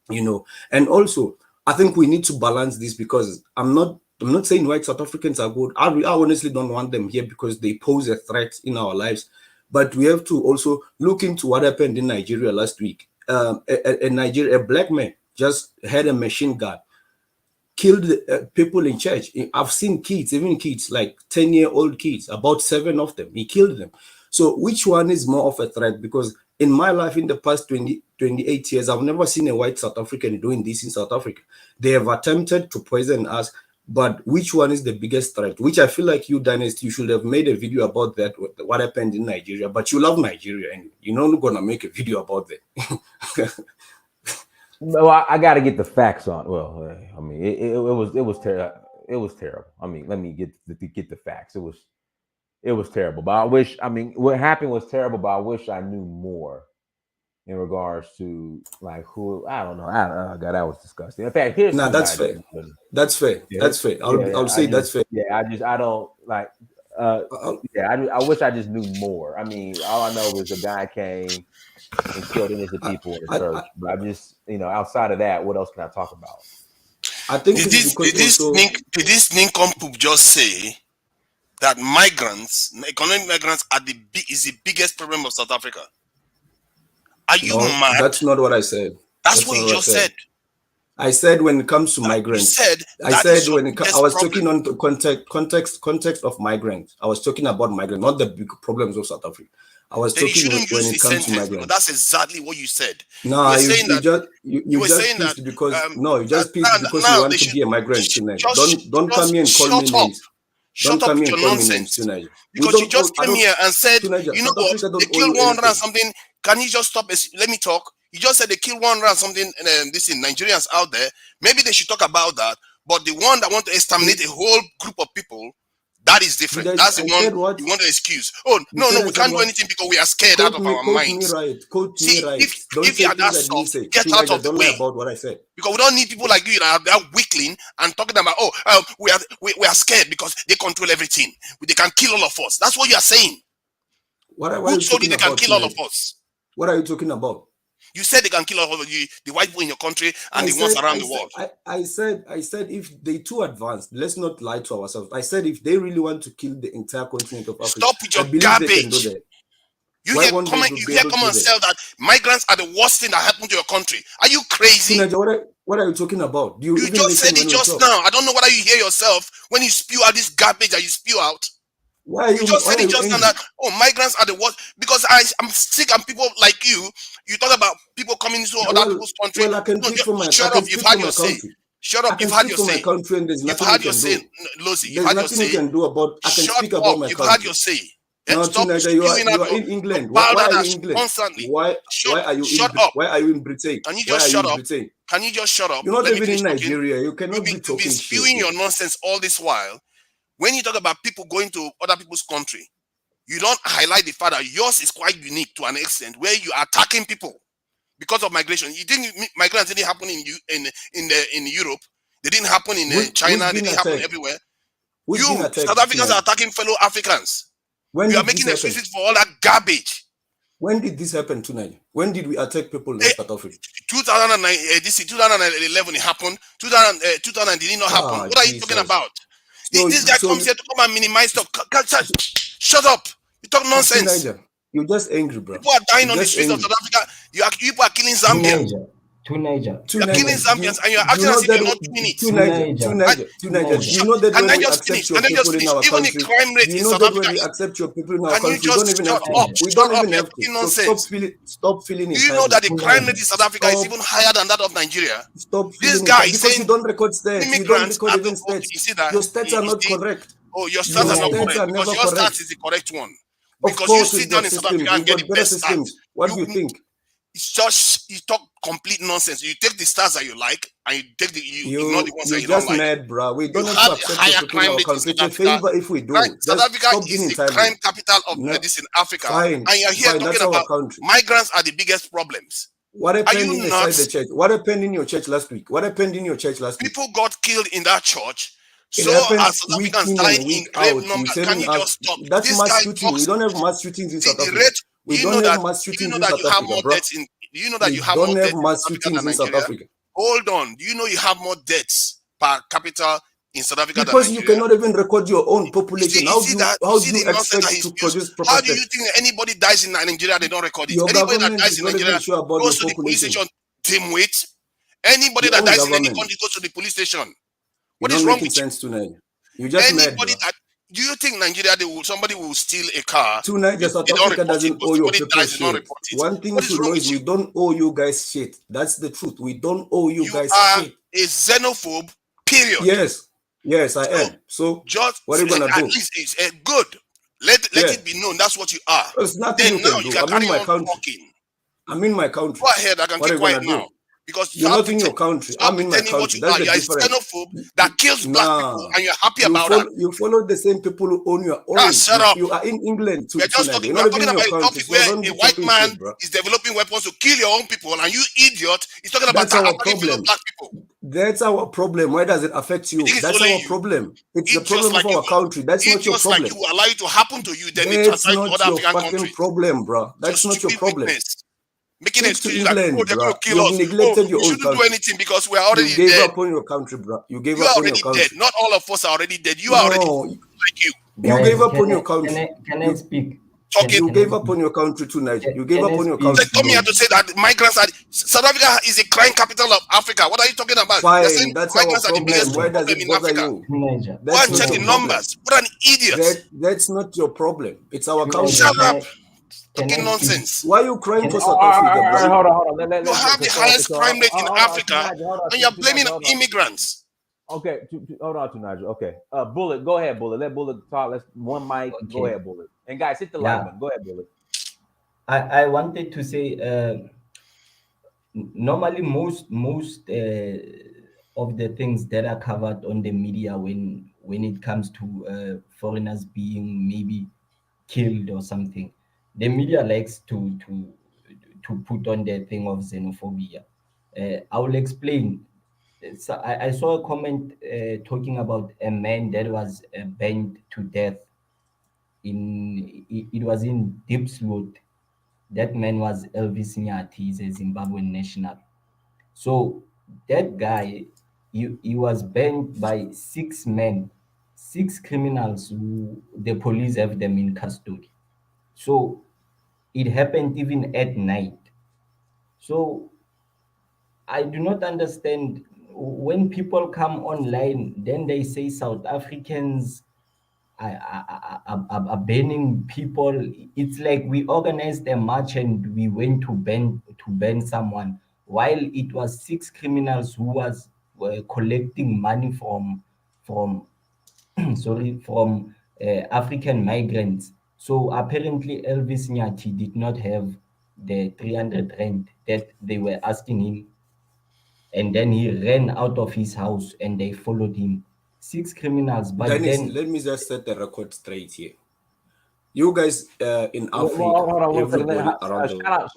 And also I think we need to balance this because I'm not saying white South Africans are good. I honestly don't want them here because they pose a threat in our lives. But we have to also look into what happened in Nigeria last week. A black man just had a machine gun, killed people in church. I've seen kids, even kids, like 10-year-old kids, about 7 of them. He killed them. So which one is more of a threat? Because in my life, in the past 28 years, I've never seen a white South African doing this in South Africa. They have attempted to poison us. But which one is the biggest threat? Which I feel like you, Dynasty, you should have made a video about that, what happened in Nigeria. But you love Nigeria, and you're not going to make a video about that. Well, I got to get the facts on. Well, I mean, it was terrible. It was terrible. I mean, let me get the facts. It was terrible. But I wish. I mean, what happened was terrible. But I wish I knew more in regards to like who. I don't know. God, that was disgusting. In fact, here's Nah, that's fair. That's fair. That's fair. I'll say that's fair. Yeah, I don't like. I wish I just knew more. I mean, all I know is a guy came and killed innocent people in the church. But I just, outside of that, what else can I talk about? I think did this nincompoop just say that economic migrants is the biggest problem of South Africa? Are you mad? That's not what I said. That's what you just said. I said when it comes to migrants. I was talking on the context of migrants. I was talking about migrants, not the big problems of South Africa. I was talking when it comes to migrants. That's exactly what you said. No, you just pissed because you just pissed because you want to be a migrant tonight. Don't come here and call me names. Shut up with your nonsense. Because you just came here and said, you know what, they killed 100 and something. Can you just stop? Let me talk. You just said they killed 100 and something. This in Nigerians out there. Maybe they should talk about that. But the one that want to exterminate a whole group of people, that is different. That's the one you want to excuse. Oh, no, we can't do anything because we are scared out of our minds. See, if you are that soft, get out of the way. About what I said. Because we don't need people like you that are weakling and talking about, we are scared because they control everything. They can kill all of us. That's what you are saying. Who told you they can kill all of us? What are you talking about? You said they can kill all of you, the white people in your country and the ones around the world. I said if they too advanced, let's not lie to ourselves. I said if they really want to kill the entire continent of Africa, stop with your garbage. You hear come and say that migrants are the worst thing that happened to your country. Are you crazy? What are you talking about? You just said it just now. I don't know whether you hear yourself when you spew out this garbage that you spew out. Why are you just said it just now that migrants are the worst because I'm sick and people like you talk about people coming into other people's country. Well, I can speak for my shut up, you've had your say. Shut up, you've had your say. You've had your say, Lozi. You've had your say. Can do about, I can speak about my country. You've had your say. No, teenager, you are in England. Why are you in England? Constantly. Why are you Why are you in Britain? Can you just shut up? Can you just shut up? You're not even in Nigeria. You cannot be talking shit. You've been spewing your nonsense all this while. When you talk about people going to other people's country, you don't highlight the fact that yours is quite unique to an extent where you are attacking people because of migration. You think migrants didn't happen in Europe? They didn't happen in China. They didn't happen everywhere. South Africans are attacking fellow Africans. You are making excuses for all that garbage. When did this happen tonight? When did we attack people in South Africa? 2009, 2011 it happened. 2009 did it not happen? What are you talking about? This guy comes here to come and minimize stuff. Shut up. You talk nonsense. You're just angry, bro. People are dying on the streets of South Africa. People are killing Zambians. You're killing Zambians and you're acting as if you're not doing it. You know that when we accept your people in our country, you know that when we accept your people in our country, we don't even have to. We don't even have to. Stop feeling it. Do you know that the crime rate in South Africa is even higher than that of Nigeria? Stop this guy is because saying you don't record stats. You don't record even stats. Your stats are not correct. Oh, your stats are not correct because your stats is the correct one. Because you sit down in South Africa and get the best stats. What do you think? It's just you talk complete nonsense. You take the stars that you like and you take you ignore the ones that you don't like. You're just mad, bro. We don't have to accept your people in our country. It's a favor if we do. Right. South Africa is the crime capital of this in Africa. And you're here talking about migrants are the biggest problems. What happened inside the church? What happened in your church last week? People got killed in that church. So as South Africans dying in grave numbers, can you just stop? That's mass shooting. We don't have mass shootings in South Africa. We don't have mass shootings in South Africa, bro. Do you know that you have more deaths mass shootings in South Africa? Hold on. Do you know you have more deaths per capita in South Africa because than you cannot even record your own population. How do you expect to produce proper? How do you think anybody dies in Nigeria they don't record it? Anybody that dies in Nigeria goes to the police station. Dimwit. Anybody that dies in any country goes to the police station. What is wrong with you? You just anybody that. Do you think Nigeria somebody will steal a car? Tonight, South Africa doesn't owe you people shit. One thing to know is we don't owe you guys shit. That's the truth. We don't owe you guys shit. You are a xenophobe, period. Yes. Yes, I am. So just what are you gonna at do? least it's good. Let it be known that's what you are. There's nothing Then you now can you do. can I'm in carry my on country. talking. I'm in my country. Go ahead, I can What keep are you quiet gonna now. do? Because You're not in your country. stop I'm in my pretending what country. you That's are. the You are a difference. xenophobe that kills black people, and you're happy about that. You follow the same people who own your orange. Shut up. You are in England too. We are just talking. You're We are not talking even in about your a country, topic so where don't a be white talking man shit, bro. is developing weapons to kill your own people, and you idiot is talking about That's our attacking fellow problem. black people. That's our problem. Why does it affect you? That's our problem. It's the problem of our country. That's not your problem. Like you allow it to happen to you, then they That's transfer it to not other your African fucking countries. problem, bro. That's not your problem. Making Stick to excuses like, England, they're bro. going to kill You've us. neglected your We own shouldn't do country. anything because we're already You gave dead. up on your country, bro. You gave You up are on your already country. dead. Not all of us are already dead. You are already like you. You gave up on your country. Can I speak? You gave up on your country too, Niger. You gave up on your country. They come here to say that migrants are South Africa is a crime capital of Africa. What are you talking about? Fine, that's our migrants are the biggest problem. Why does problem it in bother Africa. you? Go and check the numbers. What an idiot. That's not your problem. It's our country. Shut up. Talking nonsense. Why are you crying for South Africa, bro? Hold on. You have the highest crime rate in Africa, and you're blaming immigrants. Okay, hold on to Nigel. Okay, Bullet, go ahead, Bullet. Let Bullet talk. Let's one mic. Okay. Go ahead, Bullet. And guys, hit the like button. Go ahead, Bullet. I wanted to say, normally most of the things that are covered on the media when it comes to foreigners being maybe killed or something, the media likes to put on the thing of xenophobia. I will explain. So I saw a comment talking about a man that was burned to death. It was in Deep Slot. That man was Elvis Nyati. He's a Zimbabwean national. So that guy, he was burned by 6 men, 6 criminals who the police have them in custody. So it happened even at night. So I do not understand when people come online, then they say South Africans are banning people. It's like we organized a march and we went to ban someone, while it was 6 criminals who were collecting money from from African migrants. So apparently Elvis Nyati did not have the 300 rand that they were asking him, and then he ran out of his house and they followed him. 6 criminals, but Dennis, then let me just set the record straight here. You guys in Africa, hold on, everybody around the world.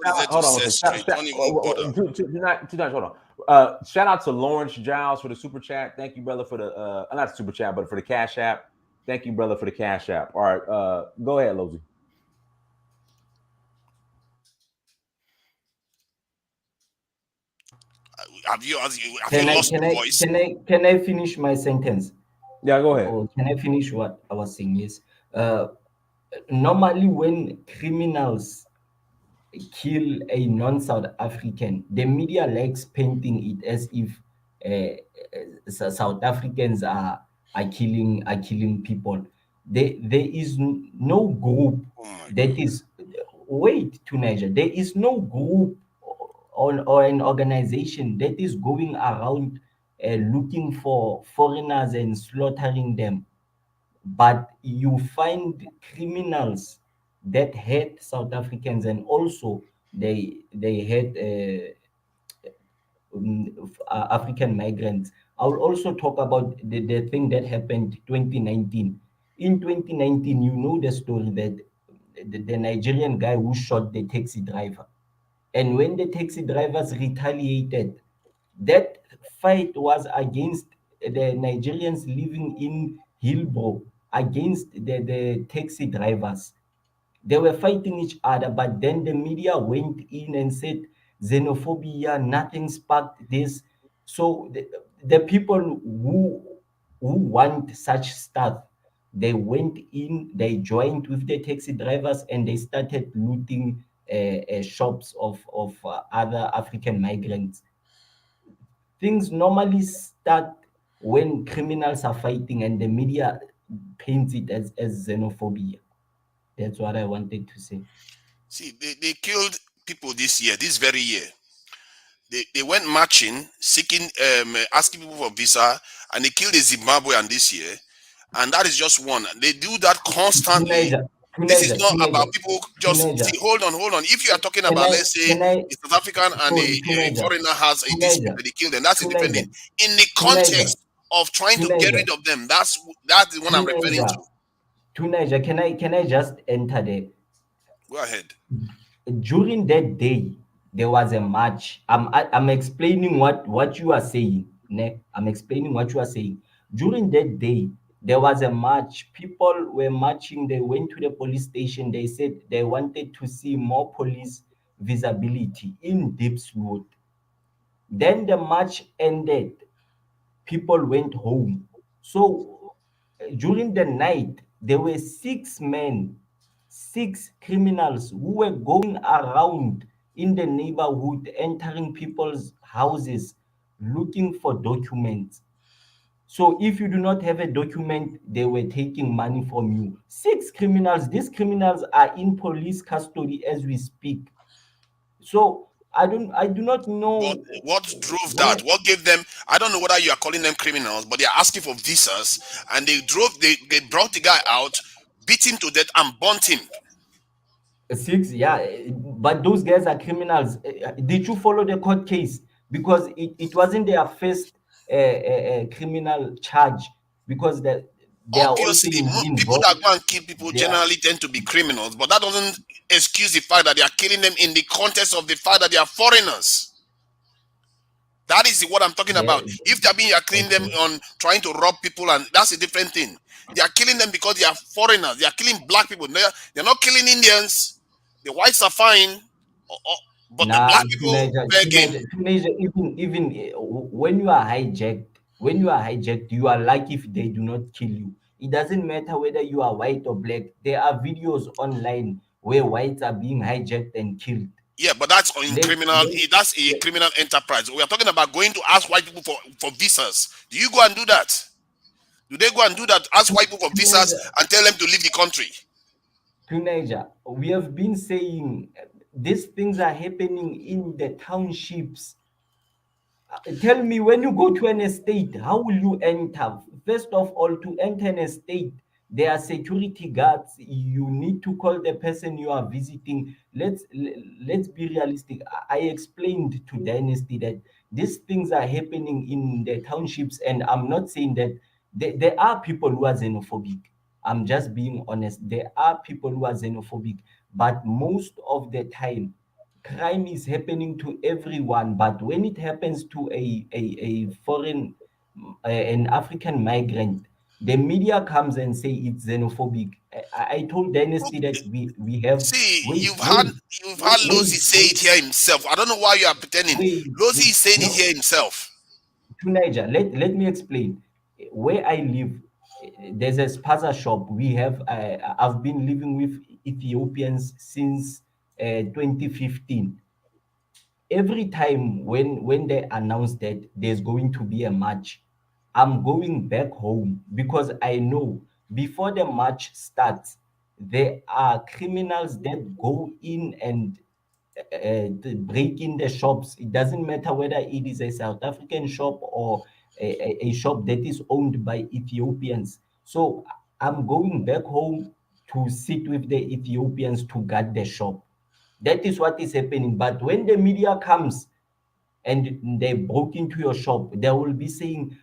Hold on. Shout out to Lawrence Giles for the super chat. Thank you, brother, for the not super chat, but for the Cash App. Thank you, brother, for the Cash App. All right, go ahead, Lozy. Can I finish my sentence? Yeah, go ahead. Or can I finish what I was saying? Yes. Normally, when criminals kill a non-South African, the media likes painting it as if South Africans are killing people. There is no group that is to Niger. There is no group or an organization that is going around looking for foreigners and slaughtering them. But you find criminals that hate South Africans, and also they hate African migrants. I will also talk about the thing that happened 2019. In 2019, you know the story that the Nigerian guy who shot the taxi driver. And when the taxi drivers retaliated, that fight was against the Nigerians living in Hillbrow, against the taxi drivers. They were fighting each other, but then the media went in and said xenophobia, nothing sparked this. So the people who want such stuff, they went in, they joined with the taxi drivers, and they started looting shops of other African migrants. Things normally start when criminals are fighting and the media paints it as xenophobia. That's what I wanted to say. See, they killed people this year, this very year. they went marching, seeking, asking people for visa, and they killed a Zimbabwean this year. And that is just one. They do that constantly. Teenager, This is teenager, not teenager, about people just teenager. see. Hold on, hold on. If you are talking Can about, I, let's say, can I, a South African and sorry, a teenager, foreigner has a dispute teenager, and they kill them, that's a different teenager, thing. In the teenager, context of trying to get teenager, rid of them, that's the one I'm referring teenager, to. teenager. Can I just enter there? Go ahead. During that day, there was a march. I'm explaining what you are saying. Ne? I'm explaining what you are saying. During that day, there was a march. People were marching. They went to the police station. They said they wanted to see more police visibility in Diepsloot. Then the march ended. People went home. So during the night, there were 6 men, 6 criminals who were going around in the neighborhood, entering people's houses, looking for documents. So if you do not have a document, they were taking money from you. 6 criminals. These criminals are in police custody as we speak. So I do not But know what drove where. that? What gave them? I don't know whether you are calling them criminals, but they are asking for visas, and they brought the guy out, beat him to death, and burnt him. 6, yeah, but those guys are criminals. Did you follow the court case? Because it wasn't their first criminal charge, because they are also Obviously, people involved. that go and kill people They are, generally tend to be criminals, but that doesn't excuse the fact that they are killing them in the context of the fact that they are foreigners. That is what I'm talking about. they If they're being, you're killing them okay. on trying to rob people, and that's a different thing. They are killing them because they are foreigners. They are killing black people. They're not killing Indians. The whites are fine, but the Nah, black people begging. teenager, even when you are hijacked, you are lucky if they do not kill you. It doesn't matter whether you are white or black. There are videos online where whites are being hijacked and killed. Yeah, but that's in Let, criminal. let, That's a criminal enterprise. We are talking about going to ask white people for visas. Do you go and do that? Do they go and do that? Ask white people for visas teenager, and tell them to leave the country? teenager, we have been saying these things are happening in the townships. Tell me, when you go to an estate, how will you enter? First of all, to enter an estate, there are security guards. You need to call the person you are visiting. Let's be realistic. I explained to Dynasty that these things are happening in the townships, and I'm not saying that there are people who are xenophobic. I'm just being honest. There are people who are xenophobic, but most of the time crime is happening to everyone, but when it happens to a foreign, an African migrant, the media comes and say it's xenophobic. I told Dynasty that we have, See, wait, you've had Lozi say it here himself. I don't know why you are pretending. Lozi is saying it no, here himself. teenager, let me explain. Where I live, there's a spaza shop. I've been living with Ethiopians since 2015. Every time when they announce that there's going to be a march, I'm going back home, because I know before the march starts, there are criminals that go in and break in the shops. It doesn't matter whether it is a South African shop or a shop that is owned by Ethiopians. So I'm going back home to sit with the Ethiopians to guard the shop. That is what is happening. But when the media comes and they broke into your shop, they will be saying,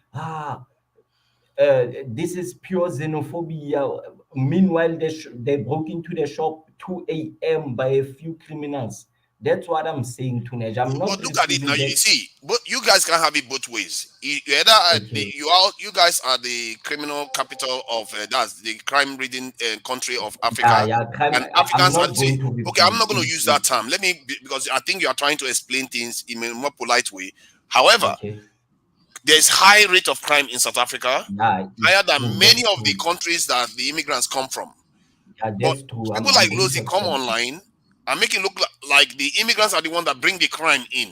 this is pure xenophobia. Meanwhile, they broke into the shop 2 a.m. by a few criminals. That's what I'm saying, Tunaj. I'm not But look at it now. receiving You that. see, but you guys can have it both ways. Either Okay. you guys are the criminal capital of that's the crime-ridden country of Yeah, Africa, yeah, crime. and I'm Africans are not the same. going to Okay, I'm not going to be. use that term. Let me because I think you are trying to explain things in a more polite way. However, Okay. there's high rate of crime in South Africa, Yeah, higher it's than true. many That's of the true. countries that the immigrants come from. Yeah, But that's true. people I'm like going to Lozi come accept. online and make it look like the immigrants are the one that bring the crime in.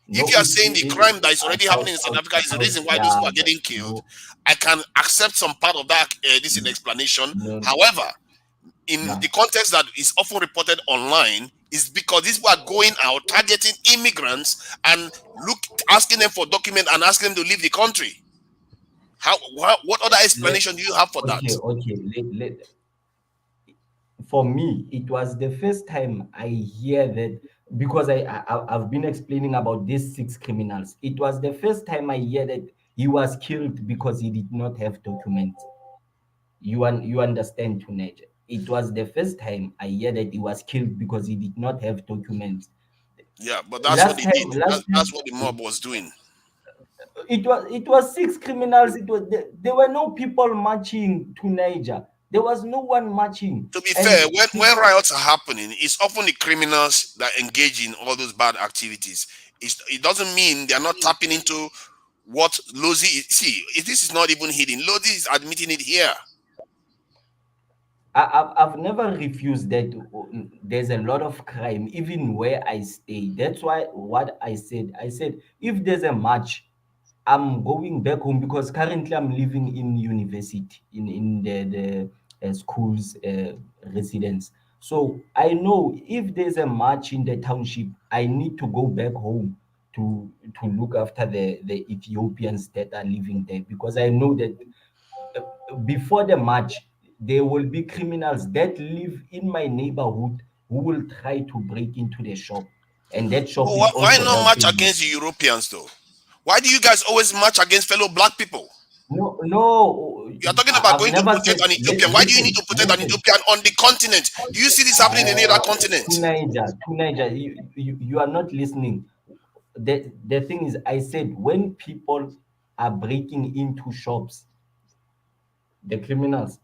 If No, you are saying the crime that is already South, happening in South South, Africa is the South, reason why those yeah, people are getting killed, no, I can accept some part of that this in explanation. no, However, in yeah. the context that is often reported online, is because these people are going out targeting immigrants and asking them for documents and asking them to leave the country. What other explanation do you have for that? Okay. For me, it was the first time I hear that, because I've been explaining about these 6 criminals. It was the first time I hear that he was killed because he did not have documents. You understand, Tunaj? It was the first time I hear that he was killed because he did not have documents. Yeah, but that's what they did. Last That's time, what the mob was doing. it was 6 criminals. There were no people marching to Niger. There was no one marching. To be fair, when riots are happening, it's often the criminals that engage in all those bad activities. It doesn't mean they are not tapping into what Lozi is. See, this is not even hidden. Lozi is admitting it here. I've never refused that there's a lot of crime, even where I stay. That's why what I said if there's a march, I'm going back home, because currently I'm living in university, in the school's residence. So I know if there's a march in the township, I need to go back home to look after the Ethiopians that are living there, because I know that before the march, there will be criminals that live in my neighborhood who will try to break into the shop, and that shop is Why also not march helping me. against the Europeans though? Why do you guys always march against fellow black people? No, You are talking about I've going to never protect said. an Ethiopian. Why do you need to protect an Listen. Ethiopian on the continent? Do you see this happening in any other continent? To Niger, you are not listening. The thing is, I said, when people are breaking into shops, the criminals,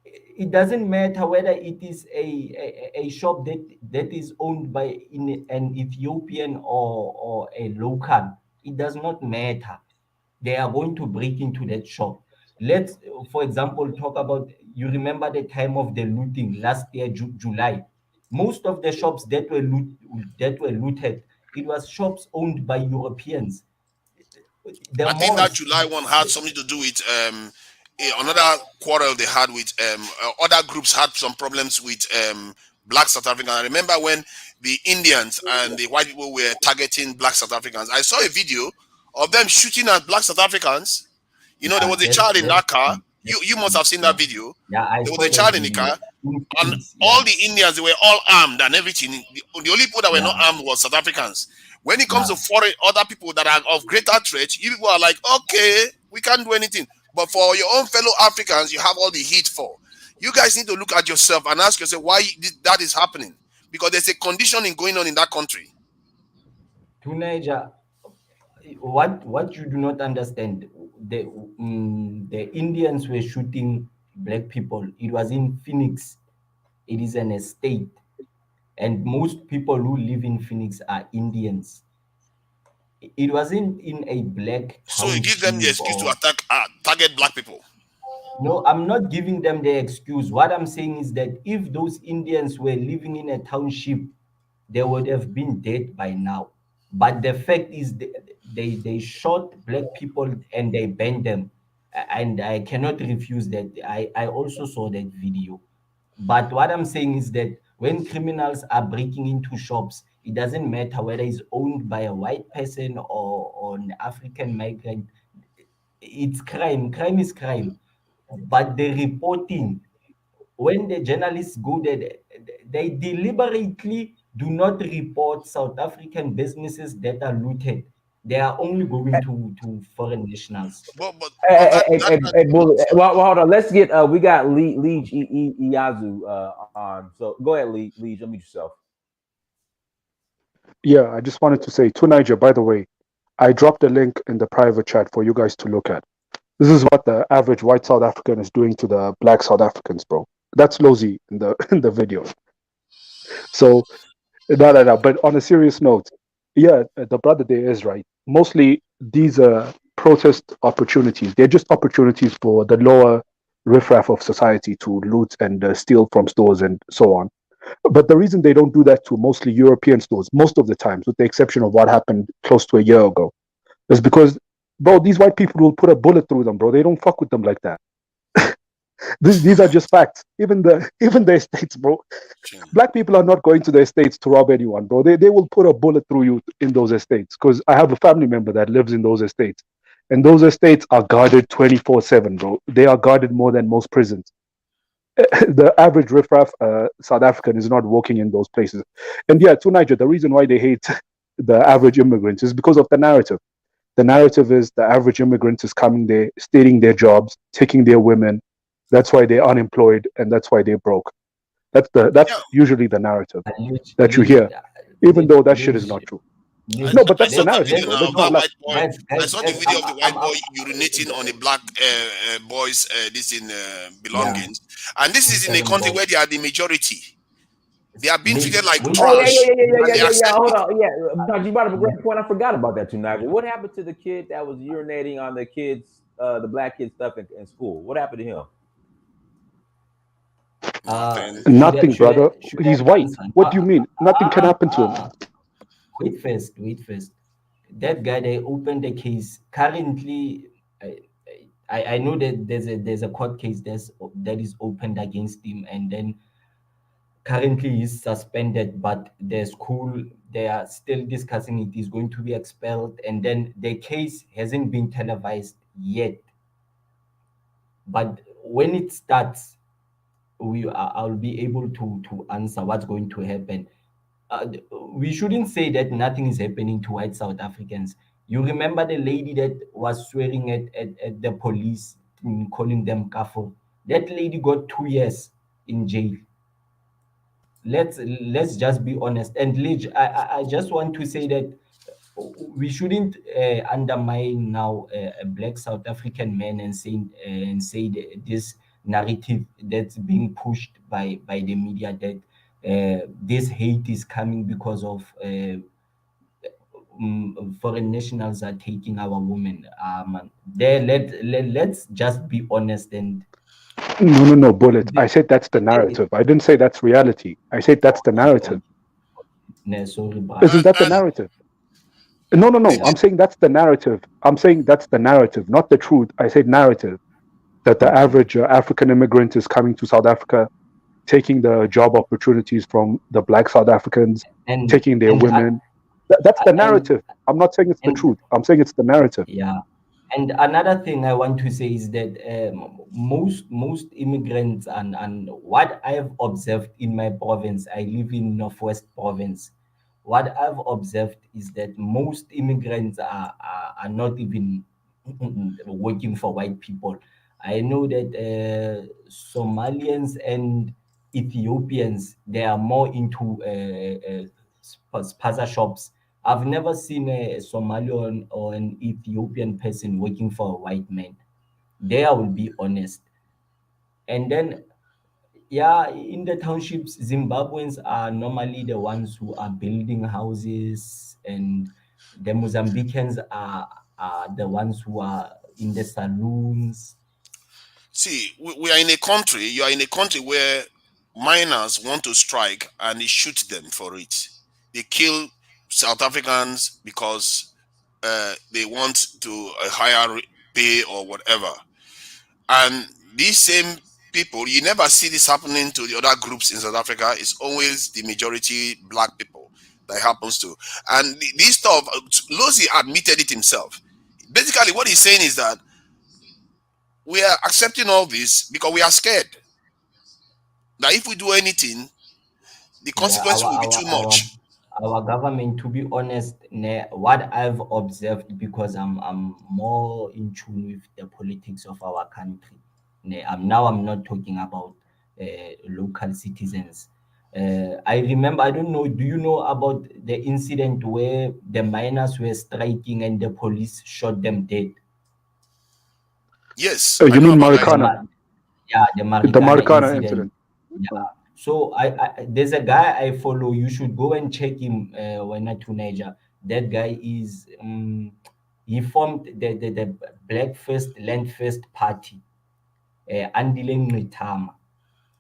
it doesn't matter whether it is a shop that is owned by an Ethiopian or a local. It does not matter. They are going to break into that shop. Let's, for example, talk about, you remember the time of the looting last year, July. Most of the shops that were looted, it was shops owned by Europeans. The I think that malls. July one had something to do with another quarrel they had with other groups had some problems with black South Africans. I remember when the Indians and the white people were targeting black South Africans. I saw a video of them shooting at black South Africans. You know, there Yeah, was a child in that car. You must have seen yeah. that video. Yeah, I There was saw a that child in the video. car, and all the Indians, they were all armed and everything. The only people that were not Yeah. armed was South Africans. When it comes Yeah. to foreign other people that are of greater threat, you people are like, okay, we can't do anything. But for your own fellow Africans, you have all the heat for. You guys need to look at yourself and ask yourself why that is happening. Because there's a conditioning going on in that country. To Niger, what you do not understand, the Indians were shooting black people. It was in Phoenix. It is an estate, and most people who live in Phoenix are Indians. It wasn't in a black So you give them the township excuse to or. target black people. No, I'm not giving them the excuse. What I'm saying is that if those Indians were living in a township, they would have been dead by now. But the fact is, they shot black people and they banned them. And I cannot refuse that. I also saw that video. But what I'm saying is that when criminals are breaking into shops, it doesn't matter whether it's owned by a white person or an African migrant. It's crime. Crime is crime. But the reporting, when the journalists go there, they deliberately do not report South African businesses that are looted. They are only going to foreign nationals. But Bullet. Well, hold on. Let's get. We got Lee Iyazu on. So go ahead, Lee. Unmute yourself. Yeah, I just wanted to say to Niger. By the way, I dropped a link in the private chat for you guys to look at. This is what the average white South African is doing to the black South Africans, bro. That's Lozi in the video. So no. But on a serious note, yeah, the brother there is right. Mostly these protest opportunities. They're just opportunities for the lower riffraff of society to loot and steal from stores and so on. But the reason they don't do that to mostly European stores, most of the times, with the exception of what happened close to a year ago, is because, bro, these white people will put a bullet through them, bro. They don't fuck with them like that. These are just facts. Even the estates, bro. Black people are not going to the estates to rob anyone, bro. They will put a bullet through you in those estates. Because I have a family member that lives in those estates, and those estates are guarded 24/7, bro. They are guarded more than most prisons. The average riffraff South African is not walking in those places. And yeah, to Niger, the reason why they hate the average immigrants is because of the narrative. The narrative is the average immigrant is coming there, stealing their jobs, taking their women. That's why they're unemployed, and that's why they're broke. That's Yeah, usually the narrative Lich, that you Lich, hear, even though that shit is Lich, not true. Lich, No, but I that's the saw the narrative, video let's bro. now Let's of not that lie. white boy. guys, I guys, saw the guys. video of the white boy urinating on a black boy's this in Yeah, belongings, and this is in a country Stellenbosch. where they are the majority. They are being treated Lich, like wait, Oh yeah, yeah, trash, yeah, yeah, yeah, and yeah, they yeah, yeah. accept Hold it. on, yeah. But you brought up a Lich, great point. I forgot about that too, Nigel. What happened to the kid that was urinating on the kids, the black kids stuff in school? What happened to him? Nothing. Nothing, brother. should He's I white. answer? What do you mean? Nothing can happen to him. Wait first, wait first. That guy, they opened the case. Currently, I, I know that there's a court case that is opened against him, and then currently he's suspended. But the school, they are still discussing it. He's going to be expelled, and then the case hasn't been televised yet. But when it starts, I'll be able to answer what's going to happen. We shouldn't say that nothing is happening to white South Africans. You remember the lady that was swearing at the police, calling them kafir? That lady got 2 years in jail. Let's just be honest. And Lidge, I just want to say that we shouldn't undermine now a black South African man and say this narrative that's being pushed by the media that this hate is coming because of foreign nationals are taking our women. There, let's just be honest and No, no, no, bullet. the, I said that's the the, narrative. I didn't say that's reality. I said that's the okay, narrative. okay. No, sorry, Isn't brother. that the And narrative? No, no, no. the, I'm saying that's the narrative. I'm saying that's the narrative, not the truth. I said narrative that the Okay. average African immigrant is coming to South Africa, taking the job opportunities from the black South Africans, And taking their and women. That's the and narrative. I'm not saying it's the and truth. I'm saying it's the narrative. yeah. And another thing I want to say is that most immigrants and what I've observed in my province, I live in Northwest Province. What I've observed is that most immigrants are not even working for white people. I know that Somalians and Ethiopians, they are more into spaza shops. I've never seen a Somali or an Ethiopian person working for a white man. There I will be honest. And then, yeah, in the townships, Zimbabweans are normally the ones who are building houses, and the Mozambicans are the ones who are in the saloons. see, we are in a country. You are in a country where miners want to strike, and they shoot them for it. They kill South Africans because they want to a higher pay or whatever. And these same people, you never see this happening to the other groups in South Africa. It's always the majority black people that happens to. And this stuff, Lozi admitted it himself. Basically, what he's saying is that we are accepting all this because we are scared that if we do anything, the Yeah, consequences will be too much. our government, to be honest, what I've observed, because I'm more in tune with the politics of our country. I'm not talking about local citizens. I remember, I don't know, do you know about the incident where the miners were striking and the police shot them dead? Yes, I You know mean about that. Marikana? Yeah, the The Marikana Marikana incident. incident. Yeah. So there's a guy I follow. You should go and check him when I to Niger. That guy is he formed the Black First Land First Party, Andile Ngqitama.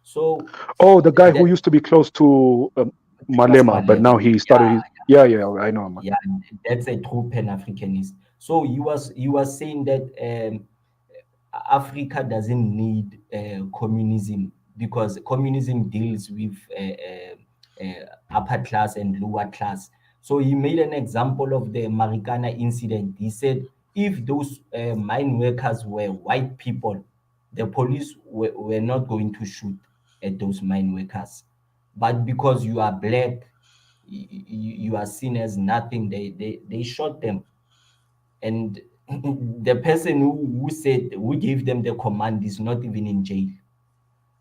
So Oh, the guy who that used to be close to Thomas Malema, but Malema. now he started Yeah, his. Yeah, yeah, I know him. yeah, that's a true Pan-Africanist. So he was saying that Africa doesn't need communism, because communism deals with upper class and lower class. So he made an example of the Marikana incident. He said if those mine workers were white people, the police were not going to shoot at those mine workers. But because you are black, you are seen as nothing. They shot them. And the person who gave them the command is not even in jail.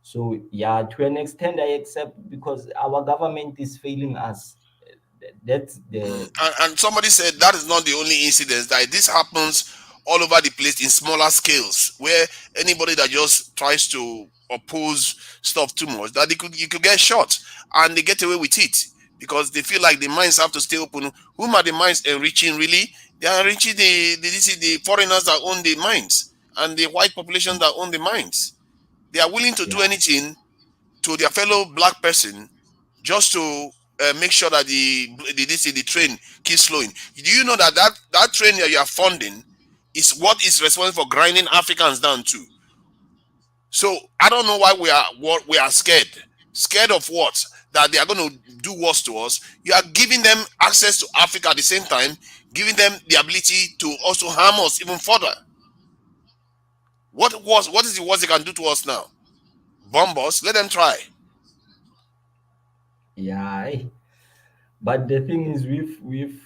So yeah, to an extent I accept, because our government is failing us. That's the And somebody said that is not the only incident, that this happens all over the place in smaller scales, where anybody that just tries to oppose stuff too much, that you could get shot, and they get away with it because they feel like the mines have to stay open. Whom are the mines enriching really? They are enriching the foreigners that own the mines and the white population that own the mines. They are willing to do yeah. anything to their fellow black person just to make sure that the train keeps flowing. Do you know that that train that you are funding is what is responsible for grinding Africans down too? So I don't know why we are scared. Scared of what? That they are going to do worse to us. You are giving them access to Africa at the same time, giving them the ability to also harm us even further. What is the worst they can do to us now? Bomb us? Let them try. Yeah. But the thing is, with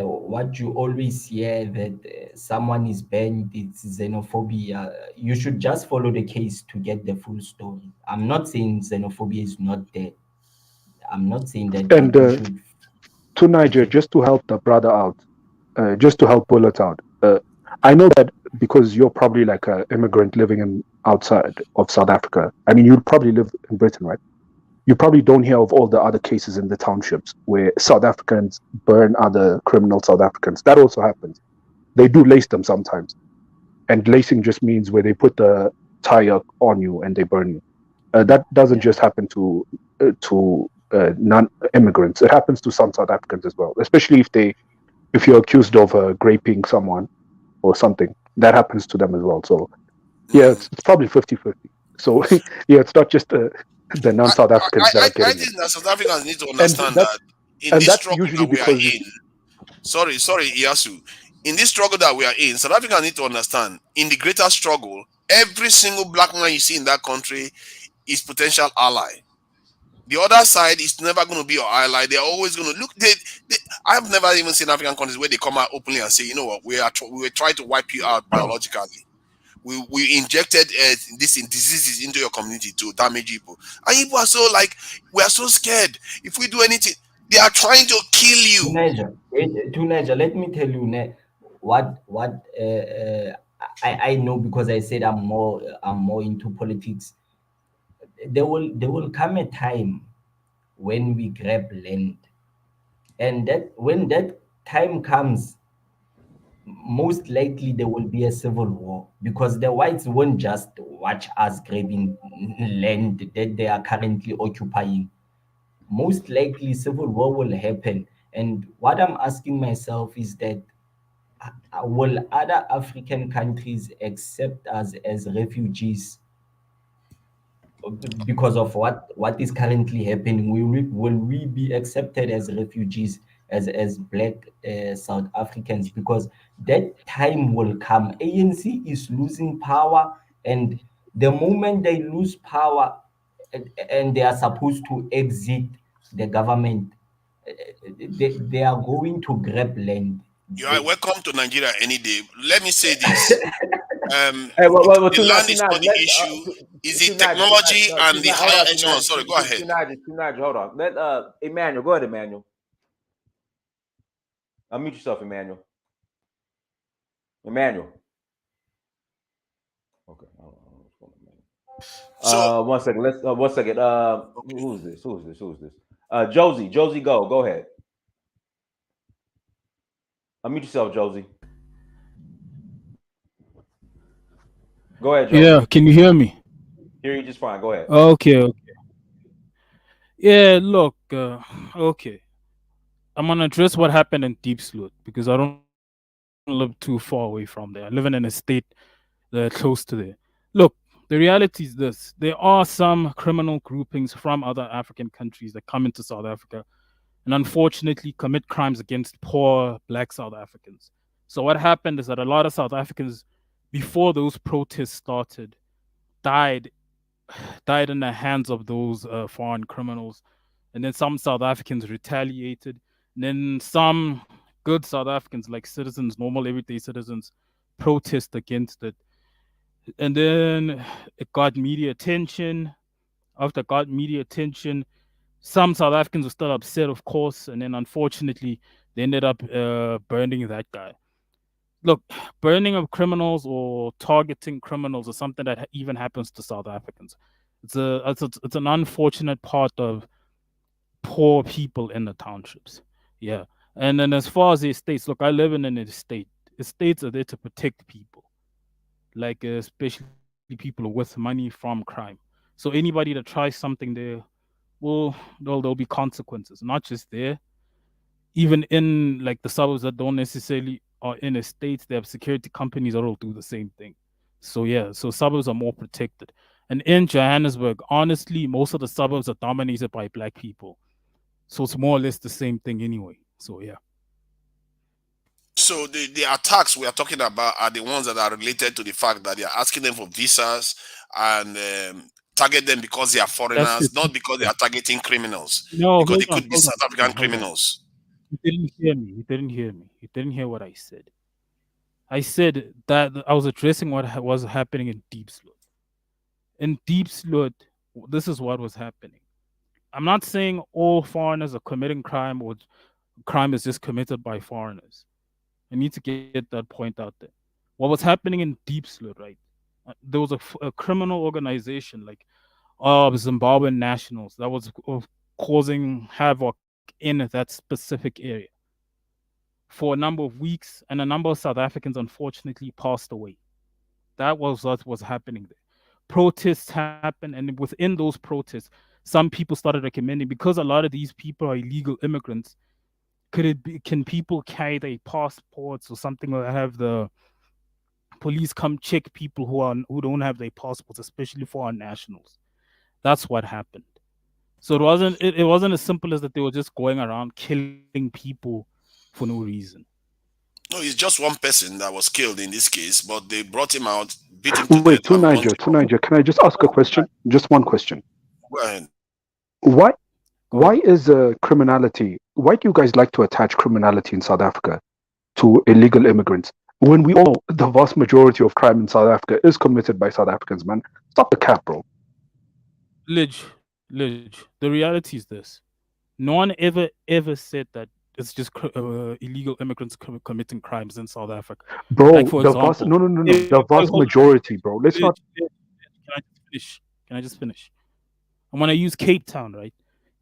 what you always hear, that someone is banned, it's xenophobia. You should just follow the case to get the full story. I'm not saying xenophobia is not there. I'm not saying that And people should. to Niger, Okay. just to help the brother out, just to help Bullet out. I know that because you're probably like an immigrant living in outside of South Africa. I mean, you probably live in Britain, right? You probably don't hear of all the other cases in the townships where South Africans burn other criminal South Africans. That also happens. They do lace them sometimes, and lacing just means where they put the tire on you and they burn you. That doesn't Yeah. just happen to non-immigrants. It happens to some South Africans as well, especially if you're accused of raping someone or something. That happens to them as well. So yeah, it's probably 50-50. So yeah, it's not just the non-South Africans that are I getting it, think that South Africans need to and understand that's that in and this that's struggle usually that we are because in, sorry, Iyasu, in this struggle that we are in, South Africans need to understand in the greater struggle, every single black man you see in that country is potential ally. The other side is never going to be your ally. They're always going to look. I've never even seen African countries where they come out openly and say, you know what, we were trying to wipe you out biologically. We injected this in diseases into your community to damage people, and people are so like, we are so scared. If we do anything, they are trying to kill you. Teenager, let me tell you what I know, because I said I'm more into politics. There will come a time when we grab land, and that when that time comes, most likely there will be a civil war, because the whites won't just watch us grabbing land that they are currently occupying. Most likely civil war will happen. And what I'm asking myself is that, will other African countries accept us as refugees because of what is currently happening? Will we be accepted as refugees, as black South Africans? Because that time will come. ANC is losing power, and the moment they lose power, and they are supposed to exit the government, they are going to grab land. You are welcome to Nigeria any day. Let me say this: Hey, the tonight, land is not the issue; it's the tonight, technology no, and the tonight. Hold higher on, echelon. tonight, Sorry, go ahead. tonight. Hold on. Let Emmanuel go ahead, Emmanuel. Unmute yourself, Emmanuel. Emmanuel. Okay. Hold on, what's going So on, 1 second. Let's 1 second. Who's this? Who's this? Josie. Josie, go ahead. Unmute yourself, Josie. Go ahead, Josie. Yeah, can you hear me? Hear you just fine. Go ahead. Okay. Yeah, look, okay. I'm gonna address what happened in Deep Sloot because I don't live too far away from there. I live in an estate They're close to there. Look, the reality is this: there are some criminal groupings from other African countries that come into South Africa and unfortunately commit crimes against poor black South Africans. So what happened is that a lot of South Africans, before those protests started, died died in the hands of those foreign criminals, and then some South Africans retaliated, and then some good South Africans, like citizens, normal everyday citizens, protest against it, and then it got media attention. After it got media attention, some South Africans were still upset, of course, and then unfortunately they ended up burning that guy. Look, burning of criminals or targeting criminals is something that even happens to South Africans. It's an unfortunate part of poor people in the townships. Yeah. And then as far as the estates, look, I live in an estate. Estates are there to protect people, like especially people with money from crime. So anybody that tries something there there'll be consequences, not just there, even in like the suburbs that don't necessarily are in estates, they have security companies that will do the same thing. So yeah, so suburbs are more protected. And in Johannesburg, honestly, most of the suburbs are dominated by black people. So it's more or less the same thing anyway. So yeah. So the attacks we are talking about are the ones that are related to the fact that they are asking them for visas and target them because they are foreigners, not because they are targeting criminals, No, because hold they on, could be hold on, South African hold on. criminals. You didn't hear me. You didn't hear me. You didn't hear what I said. I said that I was addressing what was happening in Deep Sloot. In Deep Sloot, this is what was happening. I'm not saying all foreigners are committing crime or crime is just committed by foreigners. I need to get that point out there. What was happening in Deep Sloot, right? There was a criminal organization like Zimbabwean nationals that was causing havoc in that specific area for a number of weeks, and a number of South Africans unfortunately passed away. That was what was happening there. Protests happened, and within those protests, some people started recommending, because a lot of these people are illegal immigrants, can people carry their passports or something, or have the police come check people who don't have their passports, especially foreign nationals. That's what happened. So it wasn't as simple as that they were just going around killing people for no reason. No, it's just one person that was killed in this case, but they brought him out, beat him to Wait, death, to and blunt Niger, him to up. Niger, can I just ask a question? Just one question. Go ahead. Why Go ahead. why is criminality? Why do you guys like to attach criminality in South Africa to illegal immigrants when we all know the vast majority of crime in South Africa is committed by South Africans, man? Stop the cap, bro. Lidge, the reality is this. No one ever said that it's just illegal immigrants committing crimes in South Africa. Like, Bro, for the vast example, no no no no the vast hold on, majority, bro. Let's Lidge, not. can I just finish? Can I just finish? I'm gonna use Cape Town, right?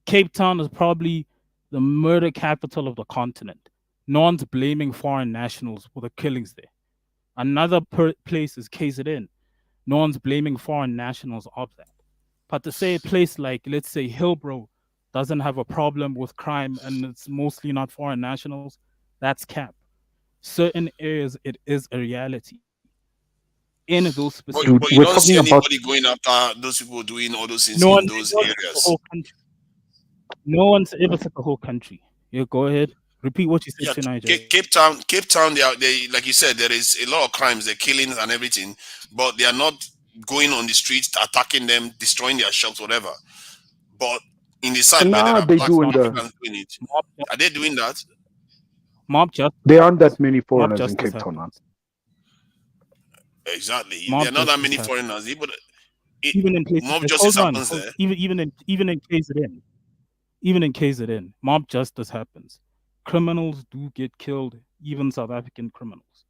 Cape Town is probably the murder capital of the continent. No one's blaming foreign nationals for the killings there. Another place is KZN. No one's blaming foreign nationals of that. But to say a place like, let's say, Hillbrow doesn't have a problem with crime and it's mostly not foreign nationals, that's cap. Certain areas, it is a reality. In those specific Dude, But you we're don't areas, see talking about. anybody going after those people doing all those things no one, in no those one said the areas. whole country. No one's ever said the whole country. Yeah, go ahead. Repeat what you said Yeah, to Niger. Cape Town, they like you said, there is a lot of crimes, the killings and everything, but they are not going on the streets, attacking them, destroying their shops, whatever. But in the side where there Nah, are they black do in South the. Africans doing it, Mob, are they doing that? mob justice There aren't that happens. many Mob foreigners in justice Cape Town, man. happens. Exactly. There Mob are not that justice many happens. foreigners. Even in places Mob like, justice hold on, happens there. even in KZN, even in KZN, mob justice happens. Criminals do get killed, even South African criminals.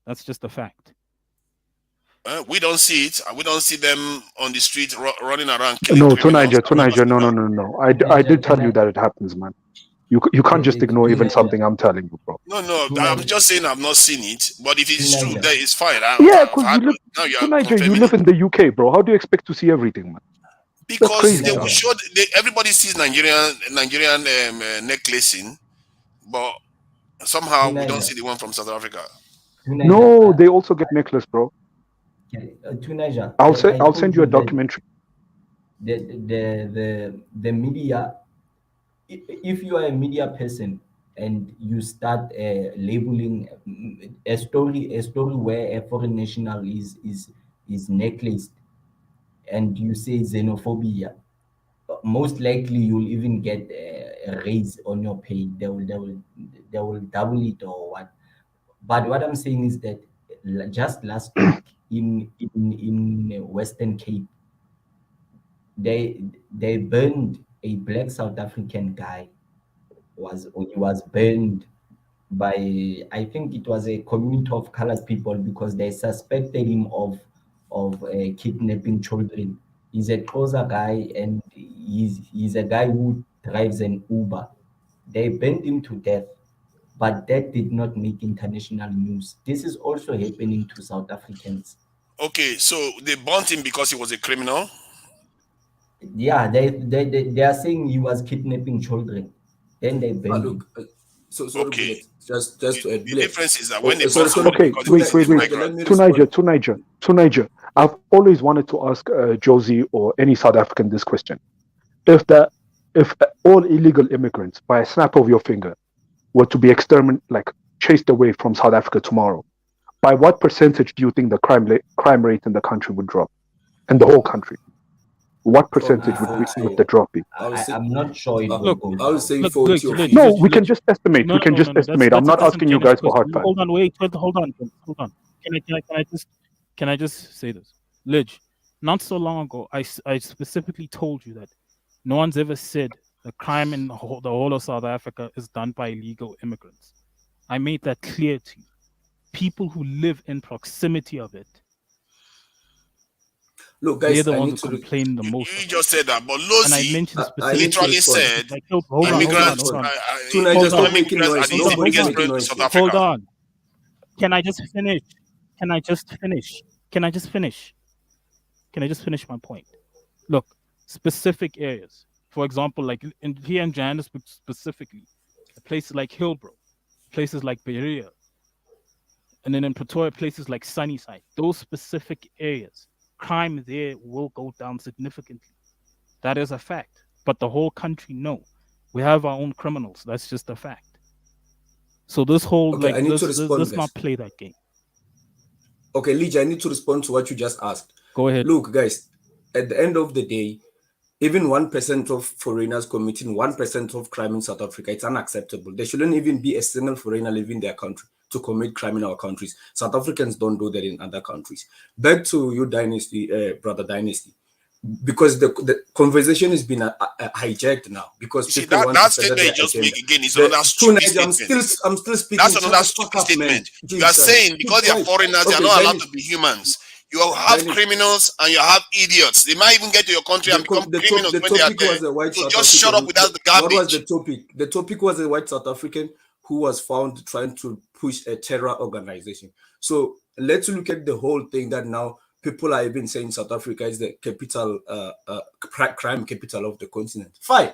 That's just a fact. We don't see it. We don't see them on the street running around killing No, to criminals. Niger, to I've never Niger. seen No, no, that. no, no. I Niger, did tell can you I? that it happens, man. You can't just ignore To even Niger, something I'm telling you, bro. No, no. to I'm Niger, just saying I've not seen it. But if to it's true, Niger. then it's fine. Yeah, I've because you had. live Now you to are Niger, you confirming live it. in the UK, bro. How do you expect to see everything, man? That's Because crazy, they bro. will Niger, show everybody sees Nigerian necklacing, but to somehow we don't Niger, see the one from South Africa. to Niger. No, they also get necklace, bro. Okay, Tunaja, I'll send you a documentary. The media, if you are a media person and you start labeling a story where a foreign national is necklaced, and you say xenophobia, most likely you'll even get a raise on your pay. They will double it or what. But what I'm saying is that just last week in Western Cape, they burned a black South African guy. He was burned by, I think it was a community of colored people, because they suspected him of kidnapping children. He's a Xhosa guy, and he's a guy who drives an Uber. They burned him to death, but that did not make international news. This is also happening to South Africans. Okay, so they burnt him because he was a criminal. Yeah, they are saying he was kidnapping children. Then they burned him. So Okay. just to add, The difference is that when they sorry, burnt him, Okay, because wait. To Niger. I've always wanted to ask Josie or any South African this question: if all illegal immigrants, by a snap of your finger, were to be chased away from South Africa tomorrow, by what percentage do you think the crime rate in the country would drop, in the whole country? What percentage would the drop be? I'm not sure it will go. I would say 40 or 50. No, we can just estimate. We can just estimate. I'm not asking you guys for hard facts. Hold on, hold on. Can I just say this? Lidge, not so long ago, I specifically told you that no one's ever said the crime in the whole of South Africa is done by illegal immigrants. I made that clear to you. People who live in proximity of it, look, guys, they're the ones who complain the most. You just said that, but and I mentioned Lozi literally said immigrants are the biggest problem in South Africa. Hold on. Can I just finish my point? Look, specific areas. For example, like here in Johannesburg specifically, places like Hillbrow, places like Berea, and then in Pretoria, places like Sunnyside. Those specific areas, crime there will go down significantly. That is a fact. But the whole country, no. We have our own criminals. That's just a fact. So this whole, let's not play that game. Okay, Lige, I need to respond to what you just asked. Go ahead. Look, guys, at the end of the day, even 1% of foreigners committing 1% of crime in South Africa, it's unacceptable. There shouldn't even be a single foreigner living in their country to commit crime in our countries. South Africans don't do that in other countries. Back to you, Dynasty, brother Dynasty, because the conversation has been hijacked now. Because you see, that statement you just make again is another stupid statement. I'm still speaking. That's another stupid statement. You are saying because they are foreigners, they are not allowed to be humans. You have criminals and you have idiots. They might even get to your country and become criminals when they are there. So just shut up without the garbage. What was the topic? The topic was a white South African who was found trying to push a terror organization. So let's look at the whole thing that now people are even saying South Africa is the capital, crime capital of the continent. Fine.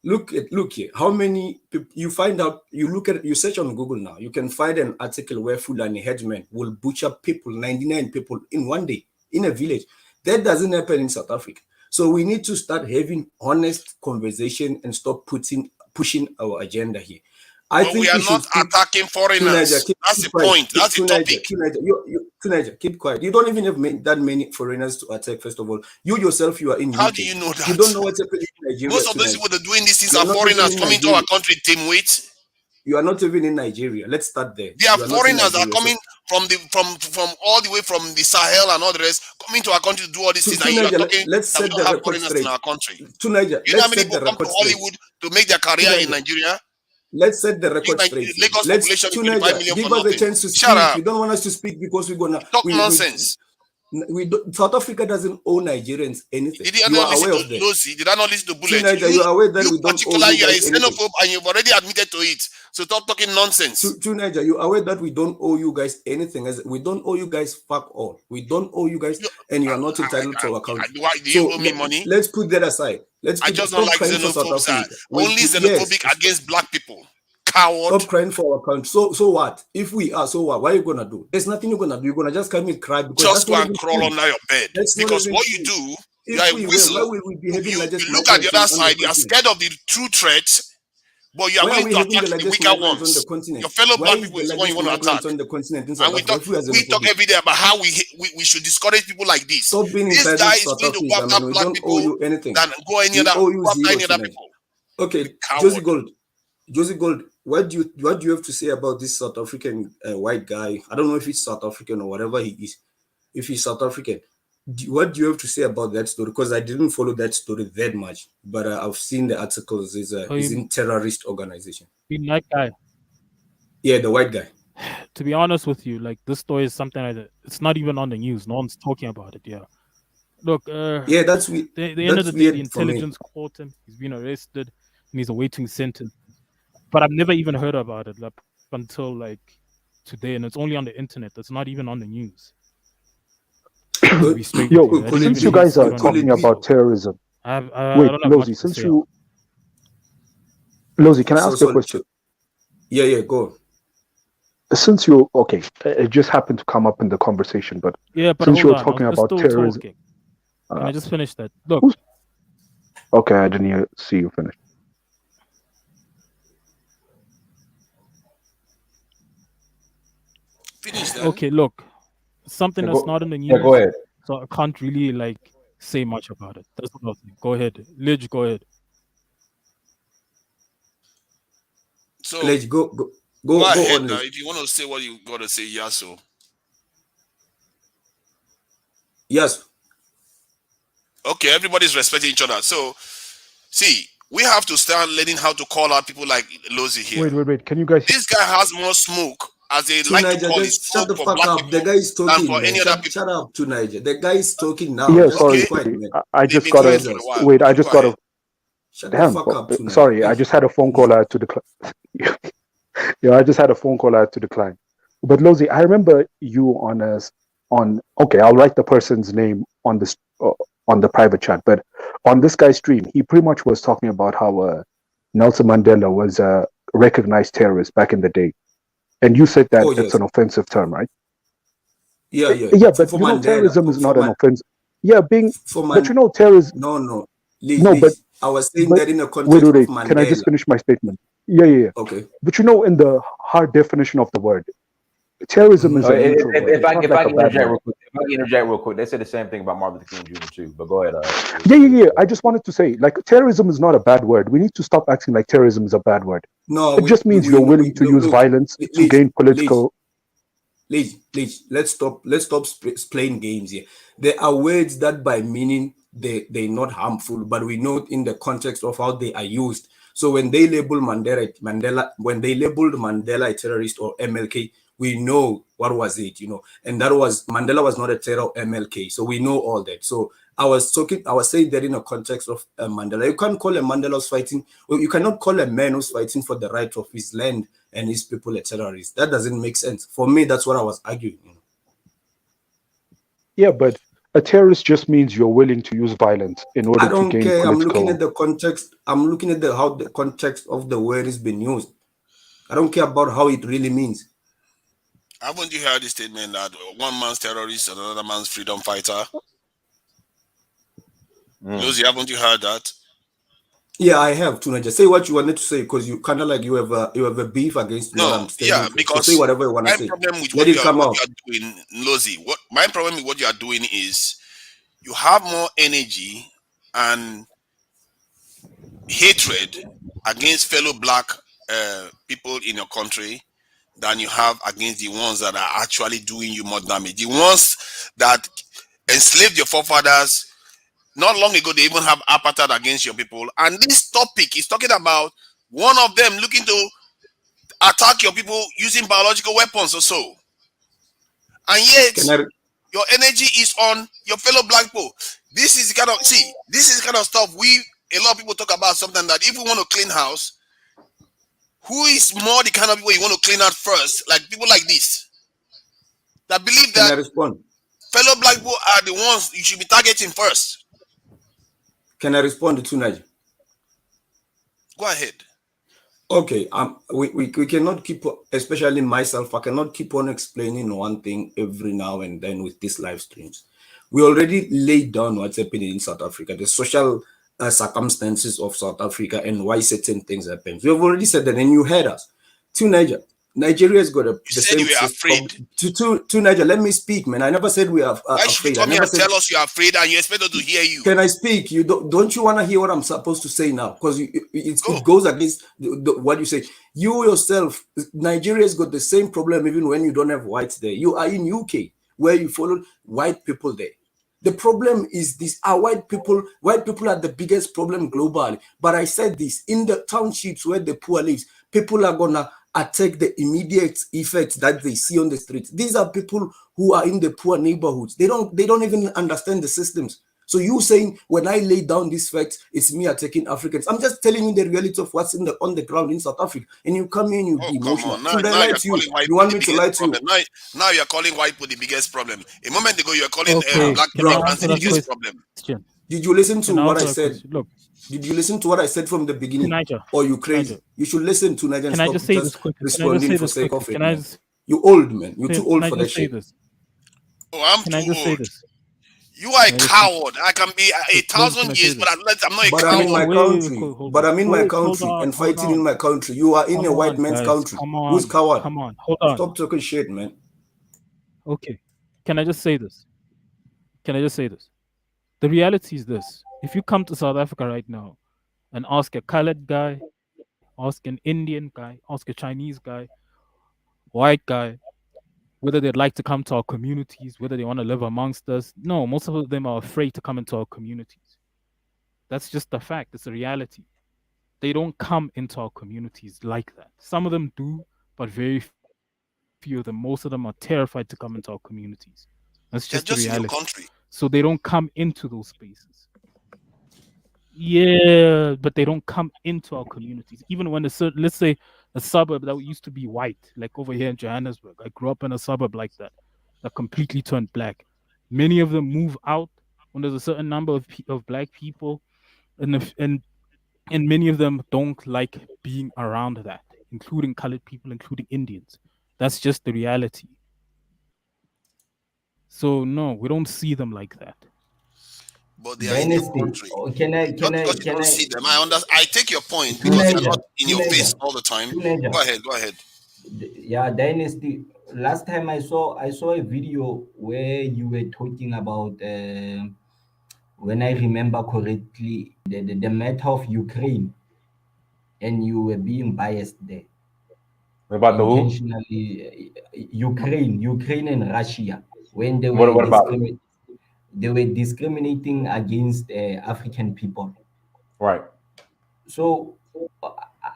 Look here. How many people you find out? You search on Google now. You can find an article where Fulani headsmen will butcher people, 99 people in one day in a village. That doesn't happen in South Africa. So we need to start having honest conversation and stop pushing our agenda here. I think we are not attacking foreigners. That's the point. That's the topic. Tunaja, keep quiet. You don't even have that many foreigners to attack, first of all. You yourself, you are in How UK. do you know that? You don't know what's happening in Nigeria. Most of those people that are doing these things are foreigners coming to our country, Timwit. You are not even in Nigeria. Let's start there. They are foreigners that are coming from all the way from the Sahel and all the rest, coming to our country to do all these things. And you are talking let's set the record straight in our country. Tunaja, you know how many people come to Hollywood to make their career in Nigeria? Let's set the record straight. Lagos population is 25 million. Give us a chance to speak. You don't want us to speak because we're gonna talk nonsense. South Africa doesn't owe Nigerians anything. Did you not listen to Lozi? Did I not listen to Bullet? You are aware that we don't owe you are a xenophobe and you've already admitted to it. So stop talking nonsense. Tunaja, you are aware that we don't owe you guys anything. We don't owe you guys fuck all. We don't owe you guys, and you are not entitled to our country. Do you owe me money? Let's put that aside. I just don't like xenophobes. Only xenophobic against black people. Coward. Stop crying for our country. So what? If we are, so what? What are you gonna do? There's nothing you're gonna do. You're gonna just come and cry because Just that's go not and even crawl true. under your bed. That's not Because even what true. you do, you If are a we were, whistle. why will we be having largest You look at the other migrants on side, you are continent? scared of the true threats, but you are Why are willing we to having attack the the largest weaker migrants on the ones. continent? Your fellow Why black is people the is the one you largest want to migrants attack. on the continent in And South we Africa? talk, If we as a we talk republic, every day about how we should discourage people like this. stop being This entitled guy to is South going to go Africa, after man. We black don't owe people you anything. than go any We other owe you go after zero any other tonight. people. Okay, Coward. Josie Gold, what do you have to say about this South African white guy? I don't know if he's South African or whatever he is. If he's South African, what do you have to say about that story? Because I didn't follow that story that much, but I've seen the articles. He's in terrorist organization. That guy. Yeah, the white guy. To be honest with you, like this story is something like that. It's not even on the news. No one's talking about it. Yeah. Look. Yeah, that's weird. The end of the day, the intelligence caught him. He's been arrested, and he's awaiting sentence. But I've never even heard about it up until like today, and it's only on the internet. It's not even on the news. Yo, since you guys are talking about terrorism, wait, Lozi, since you, Lozi, can I ask you a question? Yeah, go. Since you, okay, it just happened to come up in the conversation, but since you were talking about terrorism, can I just finish that? Look. Okay, I didn't see you finish. Okay, look, something that's not in the news. Yeah, go ahead. So I can't really like say much about it. That's what I was saying. Go ahead, Lidge. Go ahead. So Lidge, go ahead on. now. If you want to say what you got to say, Yaso. Yes. Okay, everybody's respecting each other. So, see, we have to start learning how to call out people like Lozi here. Wait. Can you guys? This guy has more smoke, as they like to call it, shut the fuck up. The guy is talking. For any other people. Shut up, to Niger. The guy is talking now. Yeah, sorry. I just got to wait. I just got to. Damn. The fuck up, sorry, I just had a phone call I had to decline. Yeah, I just had a phone call I had to decline. But Lozi, I remember you on. Okay, I'll write the person's name on this on the private chat. But on this guy's stream, he pretty much was talking about how Nelson Mandela was a recognized terrorist back in the day. And you said that it's an offensive term, right? Yeah. Yeah, but you know, terrorism is not an offense. Yeah, but you know, terrorism. No. But I was saying that in a context of Mandela. Can I just finish my statement? Yeah. Okay. But you know, in the hard definition of the word, terrorism is a neutral word. If I can interject real quick, they said the same thing about Martin Luther King Jr. too. But go ahead. Yeah. I just wanted to say, like, terrorism is not a bad word. We need to stop acting like terrorism is a bad word. No, it just means you're willing to use violence to gain political. Let's stop playing games here. There are words that by meaning they're not harmful, but we know in the context of how they are used. So when they label when they labeled Mandela a terrorist or MLK, we know what was it, and that was Mandela was not a terror MLK. So we know all that. So I was saying that in a context of Mandela. You can't call a Mandela who's fighting, or you cannot call a man who's fighting for the right of his land and his people a terrorist. That doesn't make sense. For me, that's what I was arguing. Yeah, but a terrorist just means you're willing to use violence in order to gain political. I don't care. I'm looking at the context. I'm looking at how the context of the word is being used. I don't care about how it really means. Haven't you heard the statement that one man's terrorist and another man's freedom fighter? Lozi, haven't you heard that? Yeah, I have, Tunaja. Say what you wanted to say, because you kind of like you have a beef against me. No, yeah, because so say whatever you want to say. Problem with what you are doing, Lozi. My problem with what you are doing is you have more energy and hatred against fellow black people in your country than you have against the ones that are actually doing you more damage. The ones that enslaved your forefathers. Not long ago, they even have apartheid against your people. And this topic is talking about one of them looking to attack your people using biological weapons or so. And yet, your energy is on your fellow black people. This is the kind of stuff a lot of people talk about something that if we want to clean house, who is more the kind of people you want to clean out first? Like people like this that believe that fellow black people are the ones you should be targeting first. Can I respond to Naji? Go ahead. Okay, we cannot keep, especially myself, I cannot keep on explaining one thing every now and then with these live streams. We already laid down what's happening in South Africa, the social circumstances of South Africa, and why certain things happen. We have already said that, and you heard us. To Niger, Nigeria's got You the said same you were system. afraid. To Niger, let me speak, man. I never said we are Why should you afraid. I come here never and said. tell us you're afraid and you expect us to hear you? Can I speak? You don't you want to hear what I'm supposed to say now? Because it goes against what you say. You yourself, Nigeria's got the same problem even when you don't have whites there. You are in UK where you follow white people there. The problem is this: are white people. White people are the biggest problem globally. But I said this: in the townships where the poor lives, people are gonna attack the immediate effects that they see on the streets. These are people who are in the poor neighborhoods. They don't even understand the systems. So you saying when I lay down these facts, it's me attacking Africans. I'm just telling you the reality of what's on the ground in South Africa. And you come in, you Oh, be come emotional. on. Now, Should I now lie you're to you? calling white You people want the me to biggest lie to you? problem. Now you're calling white people the biggest problem. A moment ago, you're calling Okay, black can I immigrants answer the that biggest question? problem. Did you listen to Can I what I answer that said? question? Look, Did you listen to what I said from the beginning? Niger, Or you crazy? Niger, You should listen to Niger and can I stop just say just this quickly? Can I just responding say for this sake quickly? of it, man. You old, man. You're too old Can I for that just say shit. this? Oh, I'm Can too I just say old. this? You are a Can I just say, coward. I can be can I 1,000 say years, but this? I'm not a But I'm in my coward. country. Hold But on. I'm in my Hold country on, and hold fighting in on. my country. You are in Come a white on, man's guys. country. Come Who's on. coward? Come on. Hold on. Stop talking shit, man. Okay. Can I just say this? Can I just say this? The reality is this. If you come to South Africa right now and ask a colored guy, ask an Indian guy, ask a Chinese guy, white guy, whether they'd like to come to our communities, whether they want to live amongst us, no, most of them are afraid to come into our communities. That's just the fact. It's a reality. They don't come into our communities like that. Some of them do, but very few of them. Most of them are terrified to come into our communities. That's just the They're reality. just in your So country. they don't come into those spaces. Yeah, but they don't come into our communities. Even when let's say a suburb that used to be white, like over here in Johannesburg. I grew up in a suburb like that completely turned black. Many of them move out when there's a certain number of black people, and many of them don't like being around that, including colored people, including Indians. That's just the reality. So no, we don't see them like that. But they are in your Dynasty. country. Oh, Not because you can don't I, see them. I take your point because they're teenager, not in your face all the time. teenager. Go ahead, go ahead. Yeah, Dynasty. Last time I saw a video where you were talking about, when I remember correctly, the matter of Ukraine, and you were being biased there About the who? intentionally. Ukraine and Russia, when What about it? they were discriminating against African people. Right. So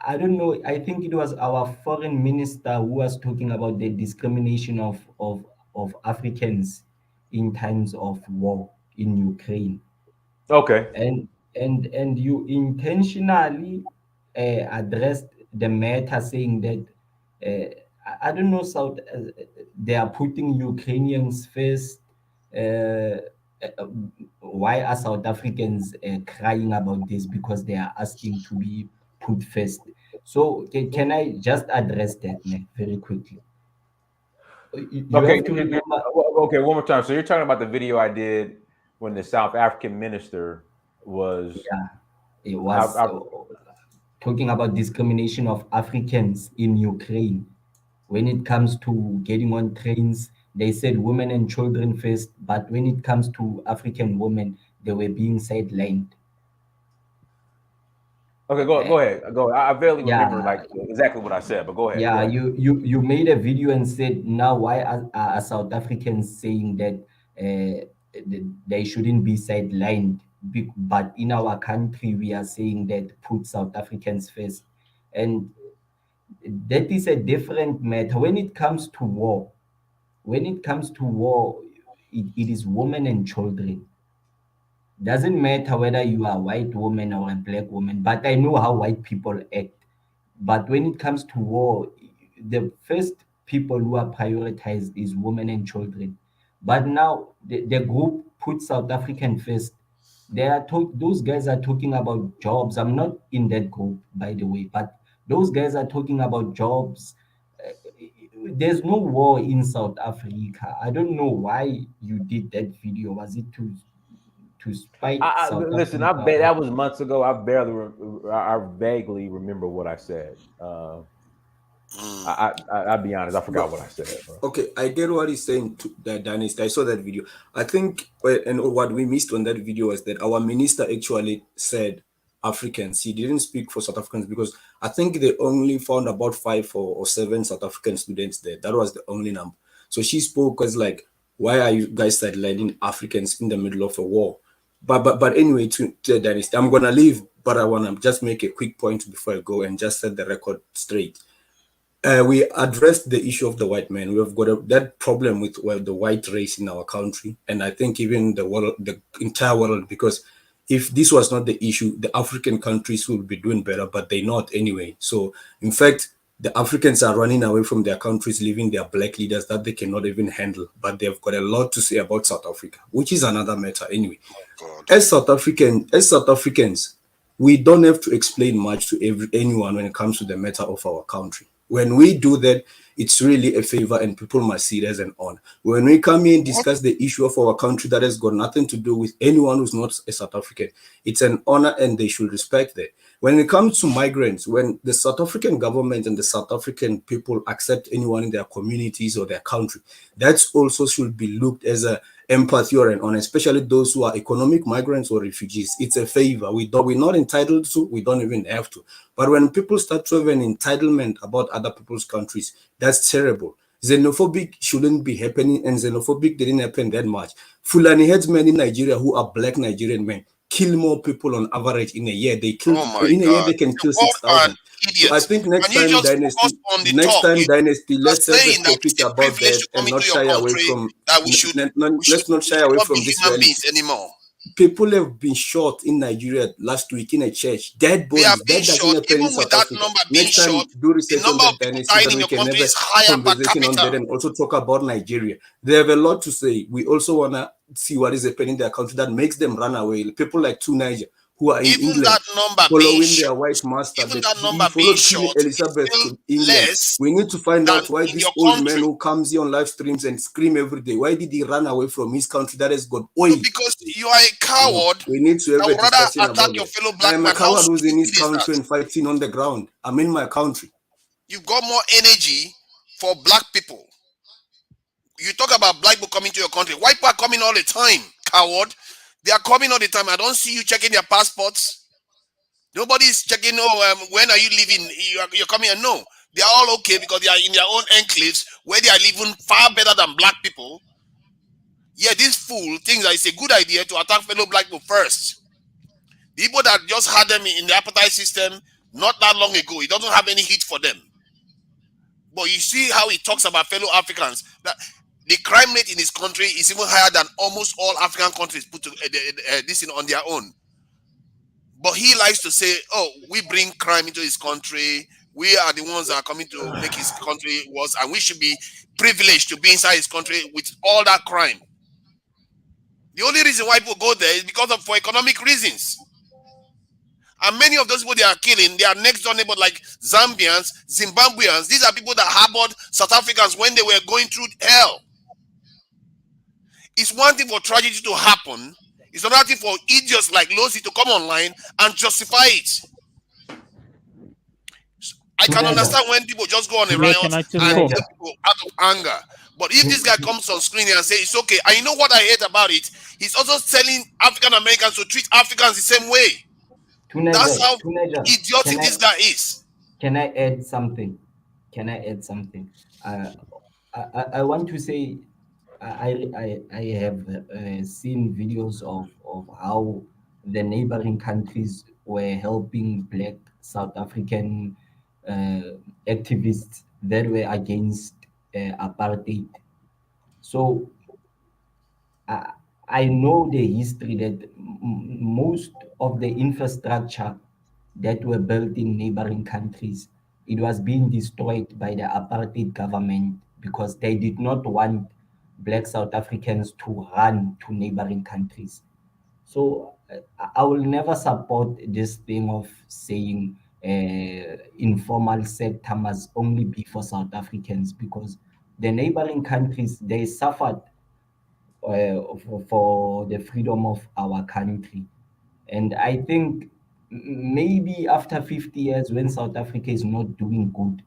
I don't know. I think it was our foreign minister who was talking about the discrimination of Africans in times of war in Ukraine, Okay. and you intentionally addressed the matter, saying that I don't know, South they are putting Ukrainians first. Uh, uh, why are South Africans crying about this? Because they are asking to be put first. So can I just address that, man, very quickly? You Okay. have to remember, Okay. One more time. So you're talking about the video I did when the South African minister was. yeah, it I, was I, talking about discrimination of Africans in Ukraine. When it comes to getting on trains, they said women and children first, but when it comes to African women, they were being sidelined. okay. Go Eh, ahead. Go. I barely remember yeah, like exactly what I said, but go ahead. Go yeah. ahead. You made a video and said, now why are South Africans saying that they shouldn't be sidelined? But in our country, we are saying that put South Africans first, and that is a different matter. When it comes to war, it is women and children. Doesn't matter whether you are a white woman or a black woman, but I know how white people act. But when it comes to war, the first people who are prioritized is women and children. But now the group puts South African first. Those guys are talking about jobs. I'm not in that group, by the way, but Those guys are talking about jobs. There's no war in South Africa. I don't know why you did that video. Was it to spite South Listen, I Africa? bet Or that was months ago. I vaguely remember what I said. Mm. I'll be honest, I But forgot what I said, bro. okay, I get what he's saying to the Dynasty. I saw that video. I think, and what we missed on that video was that our minister actually said Africans. He didn't speak for South Africans because I think they only found about 5 or 7 South African students there. That was the only number. So she spoke as like, why are you guys sidelining Africans in the middle of a war? But anyway, to the Dynasty, I'm gonna leave, but I wanna just make a quick point before I go and just set the record straight. We addressed the issue of the white man. We've got that problem with the white race in our country, and I think even the world, the entire world, because if this was not the issue, the African countries would be doing better, but they're not anyway. So, in fact, the Africans are running away from their countries, leaving their black leaders that they cannot even handle. But they've got a lot to say about South Africa, which is another matter anyway. God. As South Africans, we don't have to explain much to anyone when it comes to the matter of our country. When we do that, it's really a favor and people must see it as an honor. When we come here and What? discuss the issue of our country that has got nothing to do with anyone who's not a South African, it's an honor and they should respect that. When it comes to migrants, when the South African government and the South African people accept anyone in their communities or their country, that also should be looked as a empathy or an honor, especially those who are economic migrants or refugees. It's a favor. We're not entitled to, we don't even have to. But when people start to have an entitlement about other people's countries, that's terrible. Xenophobic shouldn't be happening, and xenophobic didn't happen that much. Fulani headsmen in Nigeria who are black Nigerian men kill more people on average in a year. They kill Oh my in a year God. they can kill What an 6,000. So I idiot. think Can you just focus on the next talk? time You Dynasty, are let's have a saying that topic it's a about privilege that to come and into not your shy away country, from that we let's not shy should away not be from this human reality. beings anymore. People have been shot in Nigeria last week in a church. Dead They are bodies. being That doesn't shot. happen in Even with South that Africa. number being Next shot, time, do the research on number that of people Dynasty, dying then in we your can country have a is higher per conversation on that capita. and also talk about Nigeria. They have a lot to say. We also want to see what is happening in their country that makes them run away. People like Niger who are in Even England that number being following shot, their white master. even That that he number being followed Queen shot is Elizabeth still to England. less We need to find than out why in this your old man country. who comes here on live streams and scream every day, why did he run away from his country that has got No, oil? because you are a coward We need to have that a would rather discussion attack about your that. fellow I black am a man. How coward who's in his stupid is country that? and fighting on the ground. I'm in my country. You've got more energy for black people. You talk about black people coming to your country. White people are coming all the time, coward. They are coming all the time. I don't see you checking their passports. Nobody's checking, oh, when are you leaving? You're coming here. No. They are all okay because they are in their own enclaves where they are living far better than black people. Yeah, this fool thinks that it's a good idea to attack fellow black people first. The people that just had them in the appetite system not that long ago, it doesn't have any heat for them. But you see how he talks about fellow Africans. That the crime rate in his country is even higher than almost all African countries put this in on their own. But he likes to say, "Oh, we bring crime into his country. We are the ones that are coming to make his country worse, and we should be privileged to be inside his country with all that crime." The only reason why people go there is because of for economic reasons. And many of those people they are killing, they are next door neighbors like Zambians, Zimbabweans. These are people that harbored South Africans when they were going through hell. It's one thing for tragedy to happen. It's another thing for idiots like Losi to come online and justify it. I can Tunaja, understand when people just go on a Yeah, can riot I just and talk? kill Tunaja, people out of anger. But if this guy comes on screen and say it's okay, and you know what I hate about it? He's also telling African Americans to treat Africans the same way. That's how Can idiotic this guy is. I add something? Can I add something? Uh, I want to say I have seen videos of how the neighboring countries were helping black South African activists that were against apartheid. So I, I know the history that most of the infrastructure that were built in neighboring countries, it was being destroyed by the apartheid government because they did not want black South Africans to run to neighboring countries. So I will never support this thing of saying informal sector must only be for South Africans, because the neighboring countries, they suffered for the freedom of our country. And I think maybe after 50 years, when South Africa is not doing good,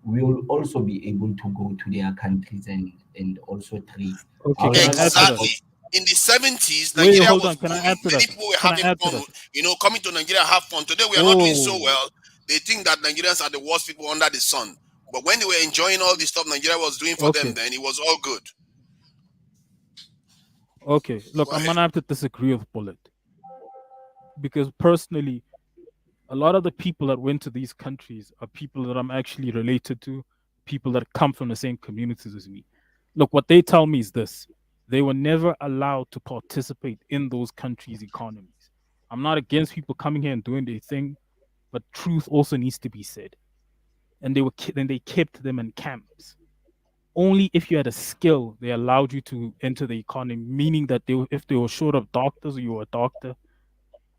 we will also be able to go to their countries and also trade. Okay, I will can I not add to that? Exactly. support. In the 70s, Wait, Nigeria hold was on. Can I booming. add to Many that? people were Can I having add to fun, that? coming to Nigeria and have fun. Today we are not doing so Whoa. well. They think that Nigerians are the worst people under the sun. But when they were enjoying all the stuff Nigeria was doing for them, Okay. then it was all good. Okay. Look, Go I'm ahead. gonna have to disagree with Bullet because personally, a lot of the people that went to these countries are people that I'm actually related to, people that come from the same communities as me. Look, what they tell me is this: they were never allowed to participate in those countries' economies. I'm not against people coming here and doing their thing, but truth also needs to be said. And then they kept them in camps. Only if you had a skill, they allowed you to enter the economy. Meaning that if they were short of doctors, or you were a doctor,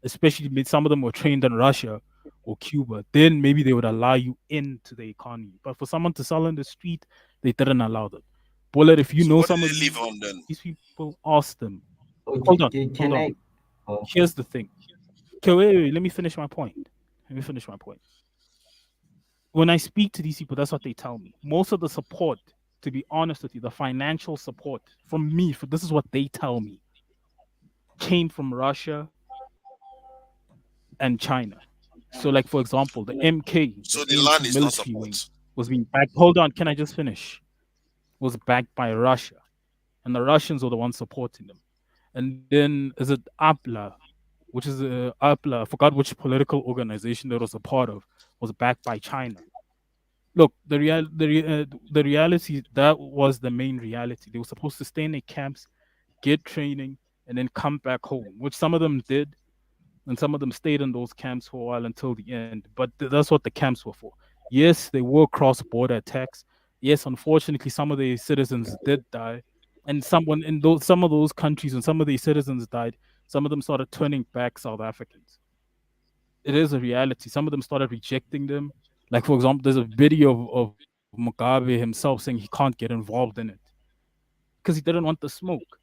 especially some of them were trained in Russia or Cuba, then maybe they would allow you into the economy. But for someone to sell in the street, they didn't allow that. Bullet, if you So know what did some of they live these on then? people, ask them. Okay, Hold on, hold can on. I? Here's the thing. Okay, wait, let me finish my point. Let me finish my point. When I speak to these people, that's what they tell me. Most of the support, to be honest with you, the financial support from me, for this is what they tell me, came from Russia and China. So, like for example, the MK, So the the land ANC is not military wing, support. was being backed. Hold on, can I just finish? Was backed by Russia, and the Russians were the ones supporting them. And then is it APLA, which is APLA? I forgot which political organization that was a part of, was backed by China. Look, the reality, that was the main reality. They were supposed to stay in their camps, get training, and then come back home, which some of them did, and some of them stayed in those camps for a while until the end. But that's what the camps were for. Yes, they were cross-border attacks. Yes, unfortunately, some of the citizens did die, and someone in those some of those countries, when some of these citizens died, some of them started turning back South Africans. It is a reality. Some of them started rejecting them. Like for example, there's a video of Mugabe himself saying he can't get involved in it because he didn't want the smoke.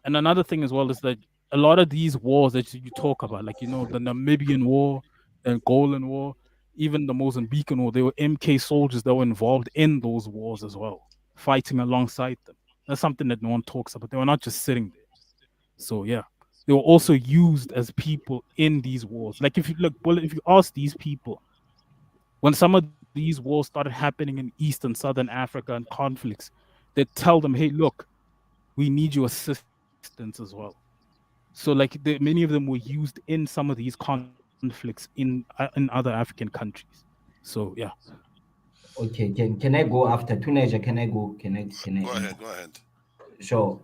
And another thing as well is that a lot of these wars that you talk about, like the Namibian War, and Angolan War, even the Mozambican War, they were MK soldiers that were involved in those wars as well, fighting alongside them. That's something that no one talks about. They were not just sitting there. So yeah, they were also used as people in these wars. Like if you look, Bullet, if you ask these people, when some of these wars started happening in East and Southern Africa and conflicts, they tell them, "Hey, look, we need your assistance as well." So like many of them were used in some of these conflicts in other African countries. So yeah. Okay, can I go after teenager? Can I go? Can I Go ahead, enter? go ahead. Sure.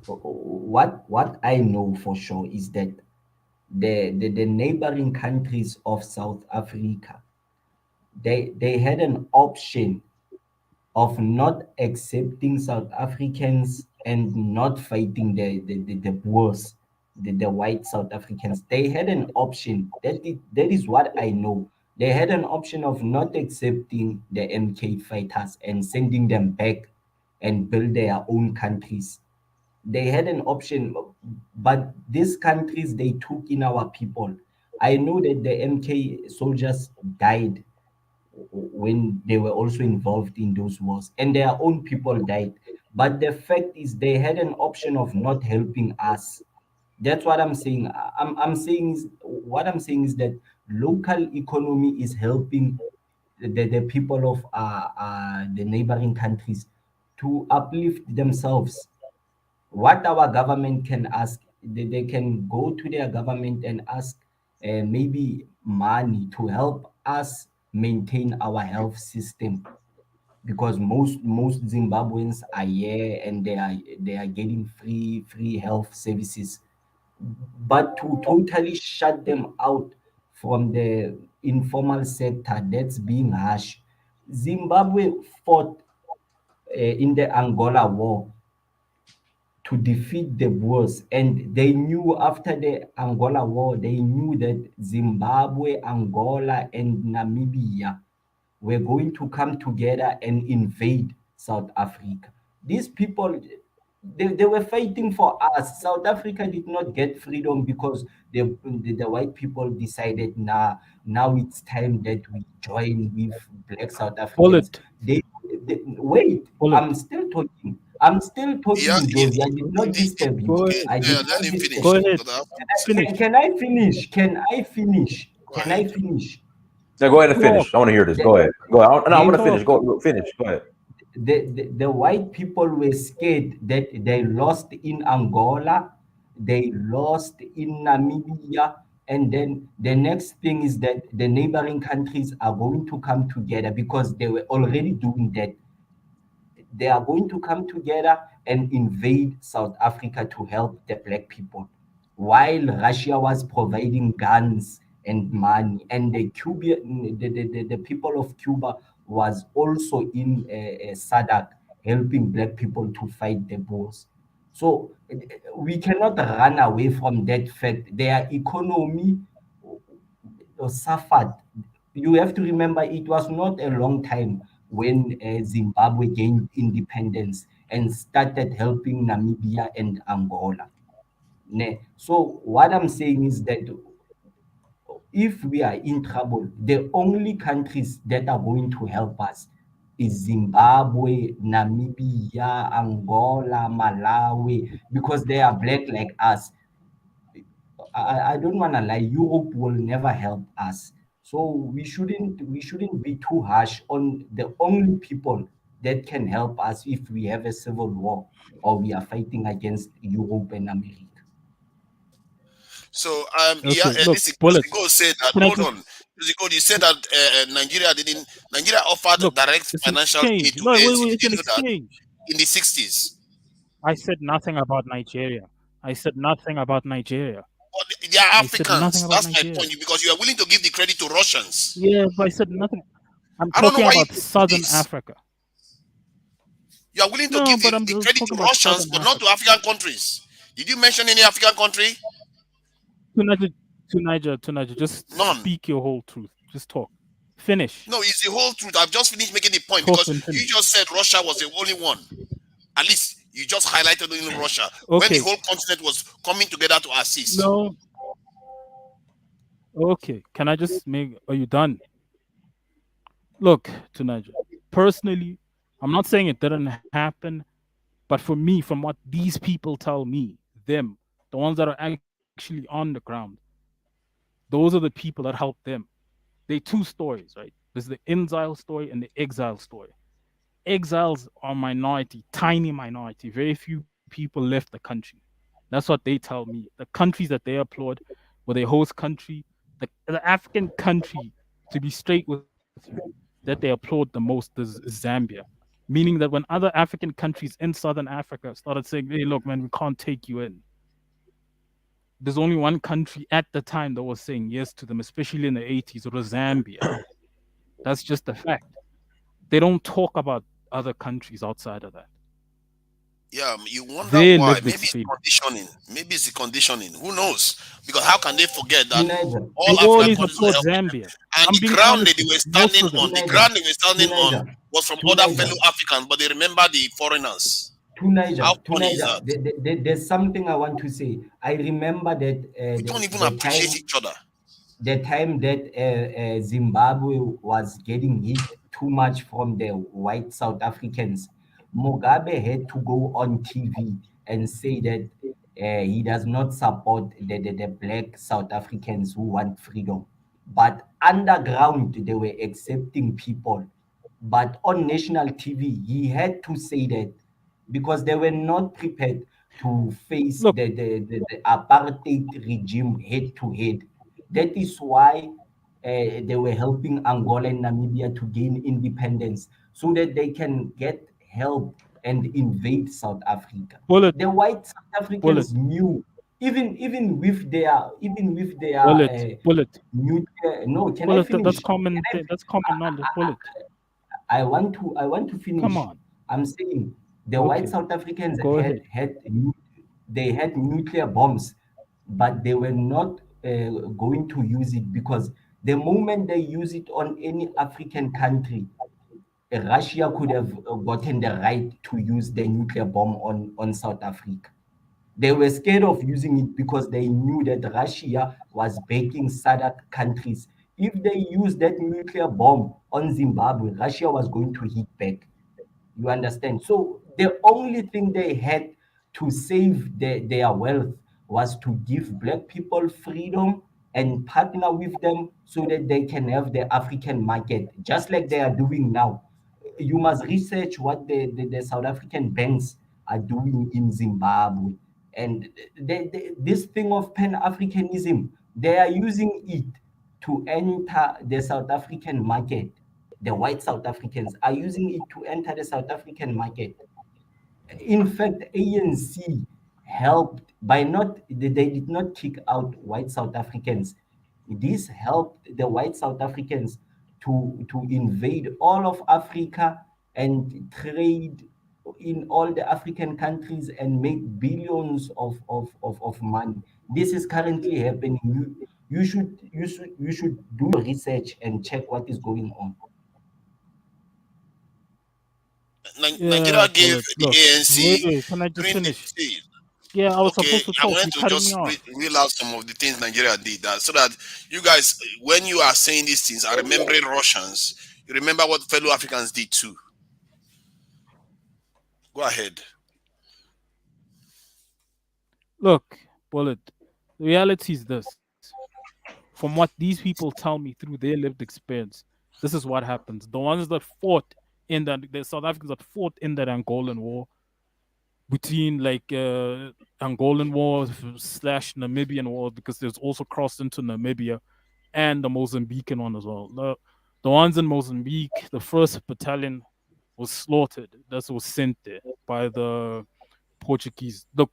What I know for sure is that the neighboring countries of South Africa, they had an option of not accepting South Africans and not fighting the Boers, the white South Africans. They had an option. That is what I know. They had an option of not accepting the MK fighters and sending them back and build their own countries. They had an option, but these countries, they took in our people. I know that the MK soldiers died when they were also involved in those wars, and their own people died. But the fact is, they had an option of not helping us. That's what I'm saying. I'm saying is that local economy is helping the people of the neighboring countries to uplift themselves. What our government can ask, they can go to their government and ask maybe money to help us maintain our health system, because most Zimbabweans are here and they are getting free health services. But to totally shut them out from the informal sector, that's being harsh. Zimbabwe fought in the Angola war to defeat the Boers, and they knew after the Angola War, they knew that Zimbabwe, Angola, and Namibia were going to come together and invade South Africa. These people, they were fighting for us. South Africa did not get freedom because the white people decided, nah, now it's time that we join with black South Africans. Bullet. Wait, Bullet. I'm still talking. I'm still Yeah, talking, Josie. I did not disturb you. Go okay, ahead. I yeah, did let not him disturb finish. Go you. ahead. Finish. Can I finish? Can I finish? Go Can ahead. I finish? Now go ahead and finish. Talk. I want to hear this. Go ahead. Go ahead. No, I'm They going to finish. Go finish. Go ahead. the white people were scared that they lost in Angola, they lost in Namibia, and then the next thing is that the neighboring countries are going to come together because they were already doing that. They are going to come together and invade South Africa to help the black people, while Russia was providing guns and money, and the people of Cuba was also in SADC helping black people to fight the Boers. So we cannot run away from that fact. Their economy suffered. You have to remember it was not a long time when Zimbabwe gained independence and started helping Namibia and Angola. So what I'm saying is that if we are in trouble, the only countries that are going to help us is Zimbabwe, Namibia, Angola, Malawi, because they are black like us. I don't want to lie, Europe will never help us. So we shouldn't be too harsh on the only people that can help us if we have a civil war or we are fighting against Europe and America. So yeah, Okay. Look, this Bullet. go said that. Can I Hold just on, you said that Nigeria offered look? direct It's an financial aid exchange. to No, ANC. wait. It's Did an you know that exchange. in the 60s? I said nothing about Nigeria. I said nothing about Nigeria. But they are I said nothing Africans. about That's my Nigeria. point. Because you are willing to give the credit to Russians. Yeah, but I said nothing. I'm I don't know talking why you about do Southern this. Africa. You are willing to No, give but I'm the just credit talking to about Russians, Southern but not to Africa. African countries. Did you mention any African country? To Niger, just None. speak your whole truth. Just talk. Finish. No, it's the whole truth. I've just finished making the point Talk because and you finish. just said Russia was the only one. At least you just highlighted only Russia when the Okay. whole continent was coming together to assist. No. Okay. Can I just make? Are you done? Look, to Niger. Personally, I'm not saying it didn't happen, but for me, from what these people tell me, them, the ones that are actually on the ground, those are the people that help them. They two stories, right? There's the exile story and the exile story. Exiles are minority, tiny minority. Very few people left the country. That's what they tell me. The countries that they applaud were their host country, the African country, to be straight with you, that they applaud the most is Zambia. Meaning that when other African countries in Southern Africa started saying, hey, look, man, we can't take you in, there's only one country at the time that was saying yes to them, especially in the 80s. It was Zambia. That's just a fact. They don't talk about other countries outside of that. Yeah, you wonder Their why. lived Maybe it's experience. conditioning. Maybe it's the conditioning. Who knows? Because how can they forget that Teenager, all They African always countries were applaud helping them? Zambia. And I'm the being ground honest that they with were you. Most standing of them. on, the teenager, ground they were standing on teenager, was from other teenager, fellow Africans, but they remember the foreigners. teenager, How funny is teenager. that? There's something I want to say. I remember that We don't even the appreciate time each other. Zimbabwe was getting hit too much from the white South Africans, Mugabe had to go on TV and say that he does not support the black South Africans who want freedom. But underground, they were accepting people. But on national TV, he had to say that because they were not prepared to face Look, the apartheid regime head to head. That is why they were helping Angola and Namibia to gain independence so that they can get help and invade South Africa. bullet, The white South bullet, Africans knew, even with their bullet. nuclear. No, can I Bullet, that's finish? common. That's common knowledge. Bullet. I want to Come finish. on. I'm saying the white Okay. South Africans Go ahead. had they had nuclear bombs, but they were not going to use it, because the moment they use it on any African country, Russia could have gotten the right to use the nuclear bomb on South Africa. They were scared of using it because they knew that Russia was backing SADC countries. If they used that nuclear bomb on Zimbabwe, Russia was going to hit back. You understand? So the only thing they had to save their wealth was to give black people freedom and partner with them so that they can have the African market, just like they are doing now. You must research what the South African banks are doing in Zimbabwe. And this thing of Pan-Africanism, they are using it to enter the South African market. The white South Africans are using it to enter the South African market. In fact, ANC helped by not, they did not kick out white South Africans. This helped the white South Africans to invade all of Africa and trade in all the African countries and make billions of money. This is currently happening. You should do research and check what is going on. Nigeria Yeah, gave bullet. the Look, ANC wait, can I just during the finish? see, Yeah, I was okay, supposed to I talk. wanted You to cutting me just off. reel out some of the things Nigeria did, that so that you guys, when you are saying these things, are remembering Russians, you remember what fellow Africans did too. Go ahead. Look, bullet. The reality is this: from what these people tell me through their lived experience, this is what happens. The ones that fought in the South Africans that fought in that Angolan war, between like Angolan war slash Namibian war, because there's also crossed into Namibia, and the Mozambican one as well. The ones in Mozambique, the first battalion was slaughtered. That was sent there by the Portuguese. Look,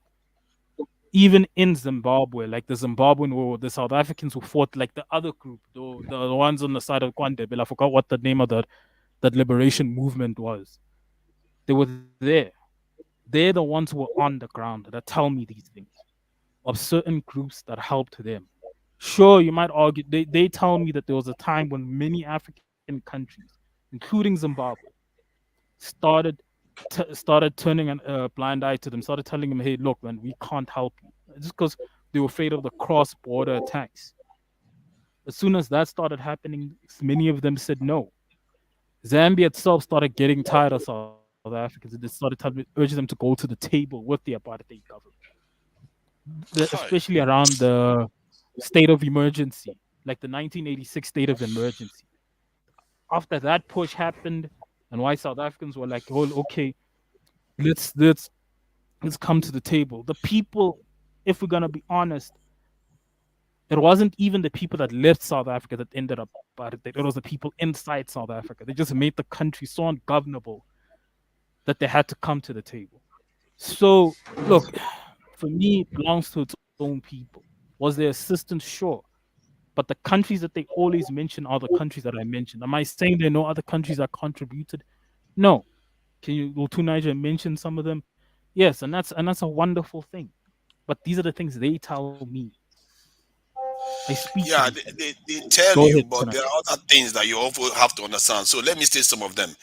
even in Zimbabwe, like the Zimbabwean war, the South Africans who fought, like the other group, the ones on the side of Kwandebele, I forgot what the name of that liberation movement was. They were there. They're the ones who were on the ground that tell me these things of certain groups that helped them. Sure, you might argue, they tell me that there was a time when many African countries, including Zimbabwe, started started turning a blind eye to them, started telling them, hey, look, man, we can't help you. Just because they were afraid of the cross-border attacks. As soon as that started happening, many of them said no. Zambia itself started getting tired of South Africans, and they started urging them to go to the table with the apartheid government, Hi. especially around the state of emergency, like the 1986 state of emergency. After that push happened, and why South Africans were like, "Oh, okay, let's let's let's come to the table." The people, if we're gonna be honest, it wasn't even the people that left South Africa that ended up apartheid. It was the people inside South Africa. They just made the country so ungovernable that they had to come to the table. So, look, for me, it belongs to its own people. Was there assistance? Sure. But the countries that they always mention are the countries that I mentioned. Am I saying there are no other countries that contributed? No. Will Two Niger mention some of them? Yes, and that's a wonderful thing. But these are the things they tell me. I speak to Yeah, these they, things. they, they tell Go you, ahead, but Tuna. there are other things that you also have to understand. So let me state some of them.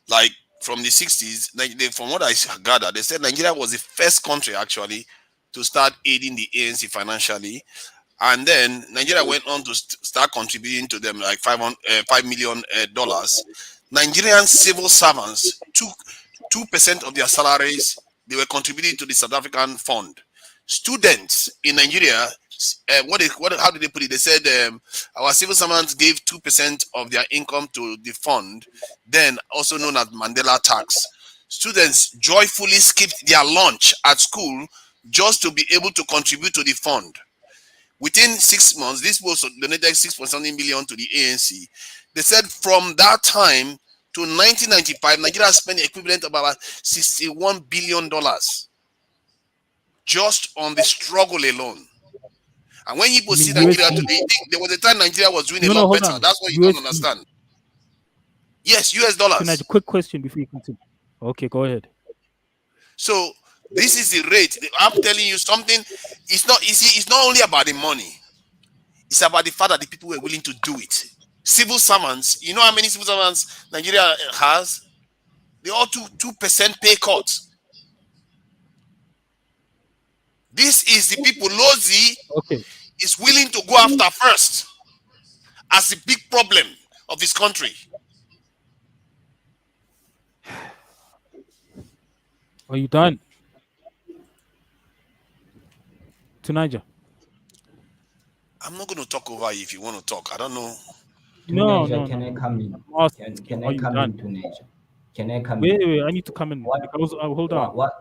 Like from the 60s, like from what I gathered, they said Nigeria was the first country actually to start aiding the ANC financially. And then Nigeria went on to start contributing to them like $5 million. Nigerian civil servants took 2% of their salaries. They were contributing to the South African fund. Students in Nigeria, how did they put it? They said our civil servants gave 2% of their income to the fund, then also known as Mandela tax. Students joyfully skipped their lunch at school just to be able to contribute to the fund. Within 6 months, this was donated 6 point something million to the ANC. They said from that time to 1995, Nigeria spent the equivalent of about $61 billion just on the struggle alone. And when people You see mean Nigeria USD? today, think there was a time Nigeria was doing a No, lot hold better. on. That's what you don't USD. understand. Yes, US Tuna, dollars. quick question before you continue. Okay, go ahead. So This is the rate. I'm telling you something. It's not easy. It's not only about the money. It's about the fact that the people were willing to do it. Civil servants. You know how many civil servants Nigeria has? They all 2% pay cuts. This is the people Lozi is willing to go after first as the big problem of this country. Are you done? To Niger. I'm not going to talk over you if you want to talk. I don't know. No, Can I come in? Can Are I you come done? in to nature? Can I come Wait, in? I need to come in. What? Because, hold on. What?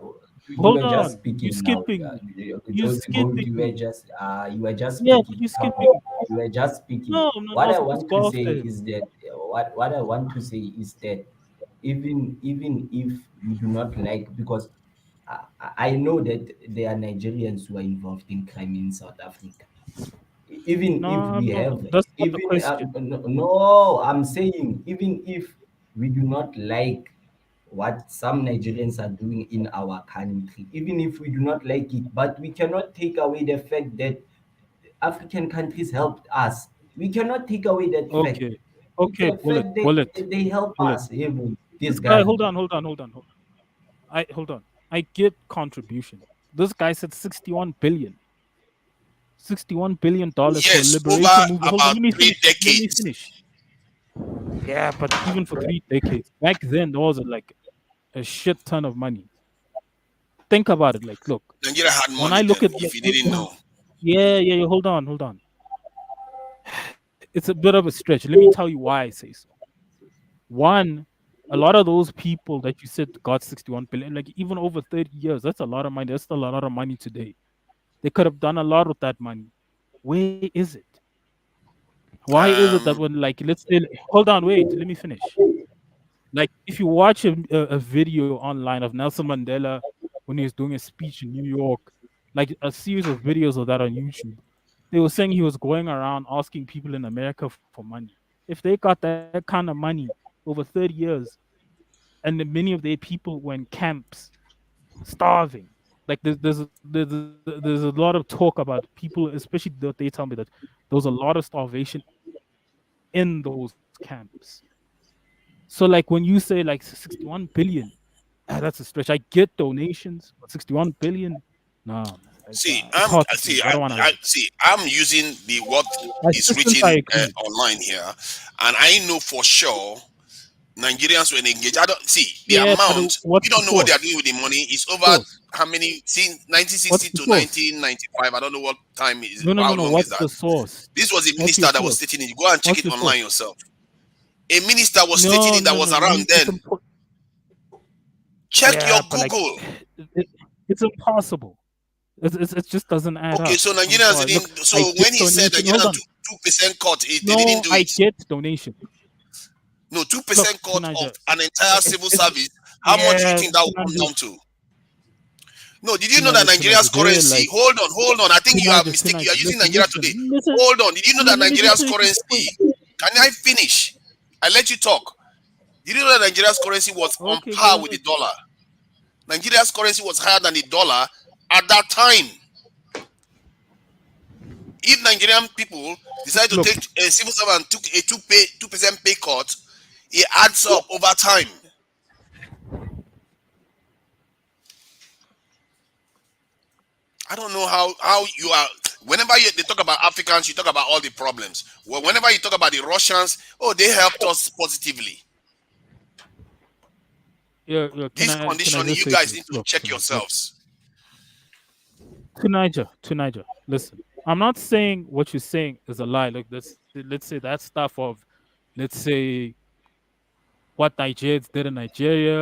You Hold were just on. speaking You're now. skipping. You're You're skipping. you were just Yeah, speaking. you're skipping. You were just speaking. No, I'm What not I supposed to want go to after say him. is that what I want to say is that even if we do not like, because I know that there are Nigerians who are involved in crime in South Africa. Even if No, we no, have, that's not the even question. no, I'm saying even if we do not like what some Nigerians are doing in our country, even if we do not like it, but we cannot take away the fact that African countries helped us. We cannot take away that fact. Okay. It's Okay, a fact that they help bullet. us, even This these guy, guys. hold on. Hold on. I get contribution. This guy said 61 billion. $61 for a Yes, over liberation movement. Hold on, about let me 3 finish. Let me decades. finish. Yeah, but even for 3 decades. Back then there was like a shit ton of money. Think about it. Like, look, Nigeria had when money I then, look at if you didn't know. yeah, hold on. It's a bit of a stretch. Let me tell you why I say so. One, a lot of those people that you said got 61 billion, like even over 30 years, that's a lot of money. That's still a lot of money today. They could have done a lot with that money. Where is it? Why is it that Um, when, like, let's say, hold on, wait, let me finish. Like, if you watch a video online of Nelson Mandela when he was doing a speech in New York, like a series of videos of that on YouTube, they were saying he was going around asking people in America for money. If they got that kind of money over 30 years, and many of their people were in camps starving, like there's a lot of talk about people, especially that they tell me that there was a lot of starvation in those camps. So like when you say like 61 billion, that's a stretch. I get donations, but 61 billion, nah, man, see, it's hard to believe. I don't want to I lie. see. I'm using the what is Assistance, I written agree. online here, and I know for sure Nigerians were engaged. I don't see the Yeah, but amount. what's We the don't know what they are source? doing with the money. It's over Source. how many? Since What's 1960 the to source? 1995. I don't know what time is. No, no, How no, no. long is What's that? the source? This was a What's your minister that was source? stating it. Go and check What's it your online source? yourself. A minister was stating No, it that no, was no. around then. Check your Yeah, but like, Google. it's impossible. It just doesn't add Okay, up. so I'm Nigerians sorry. Look, didn't. So I get when he said donation. Hold Nigerians on. 2% cut, they didn't No, do I it. get donation. No, Look, 2% cut of Tunaja, an entire it's civil it's service. How much do you yeah, think that will come Tunaja, down to? No, did you know that Nigeria's They're currency? like Hold on. I think you are mistaken. You Tunaja. are using Nigeria Listen, today. listen. Hold on. Did you know that Let me just Nigeria's finish my point. currency? Can I finish? I let you talk. Did you know that Nigeria's currency was on Okay, go par with ahead. the dollar? Nigeria's currency was higher than the dollar at that time. If Nigerian people decide to Look, take a civil servant took a 2% pay cut, it adds up over time. I don't know how you are. Whenever they talk about Africans, you talk about all the problems. Well, whenever you talk about the Russians, oh, they helped us positively. yeah. This Can I condition, just you say guys this? need to Look, check Tunaja, look, yourselves. Tunaja. Listen, I'm not saying what you're saying is a lie. Look, let's say that stuff of, let's say, what Nigerians did in Nigeria,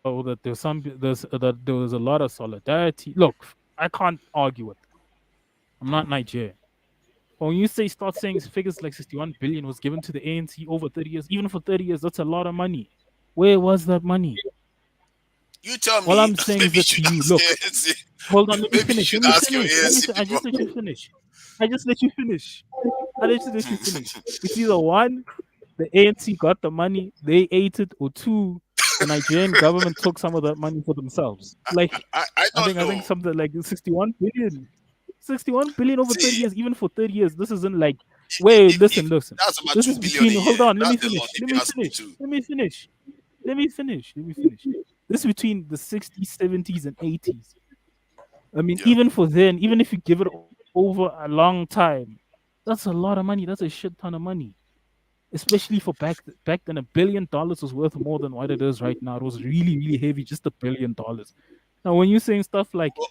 or that that there was a lot of solidarity. Look, I can't argue with that. I'm not Nigerian. But when you start saying figures like 61 billion was given to the ANC over 30 years, even for 30 years, that's a lot of money. Where was that money? You tell All me. I'm saying is Maybe you that to should you, ask look, ANC. hold on, let me Maybe you finish. should Let me ask your finish. ANC I people. just let you finish. I just let you finish. I just let you finish. It's either one, the ANC got the money, they ate it, or two, the Nigerian government took some of that money for themselves. Like I don't I think know. something like 61 billion. 61 billion over 30 See, years, even for 30 years. This isn't like, wait, if listen. that's about This 2 is billion a between, hold year, on, let me that's a lot. finish. If Let you me ask me finish. to. Let me finish. Let me finish. Let me finish. This is between the 60s, 70s, and 80s. I mean, Yeah. even for then, even if you give it over a long time, that's a lot of money. That's a shit ton of money. Especially for back then, $1 billion was worth more than what it is right now. It was really, really heavy, just $1 billion. Now, when you're saying stuff like Well,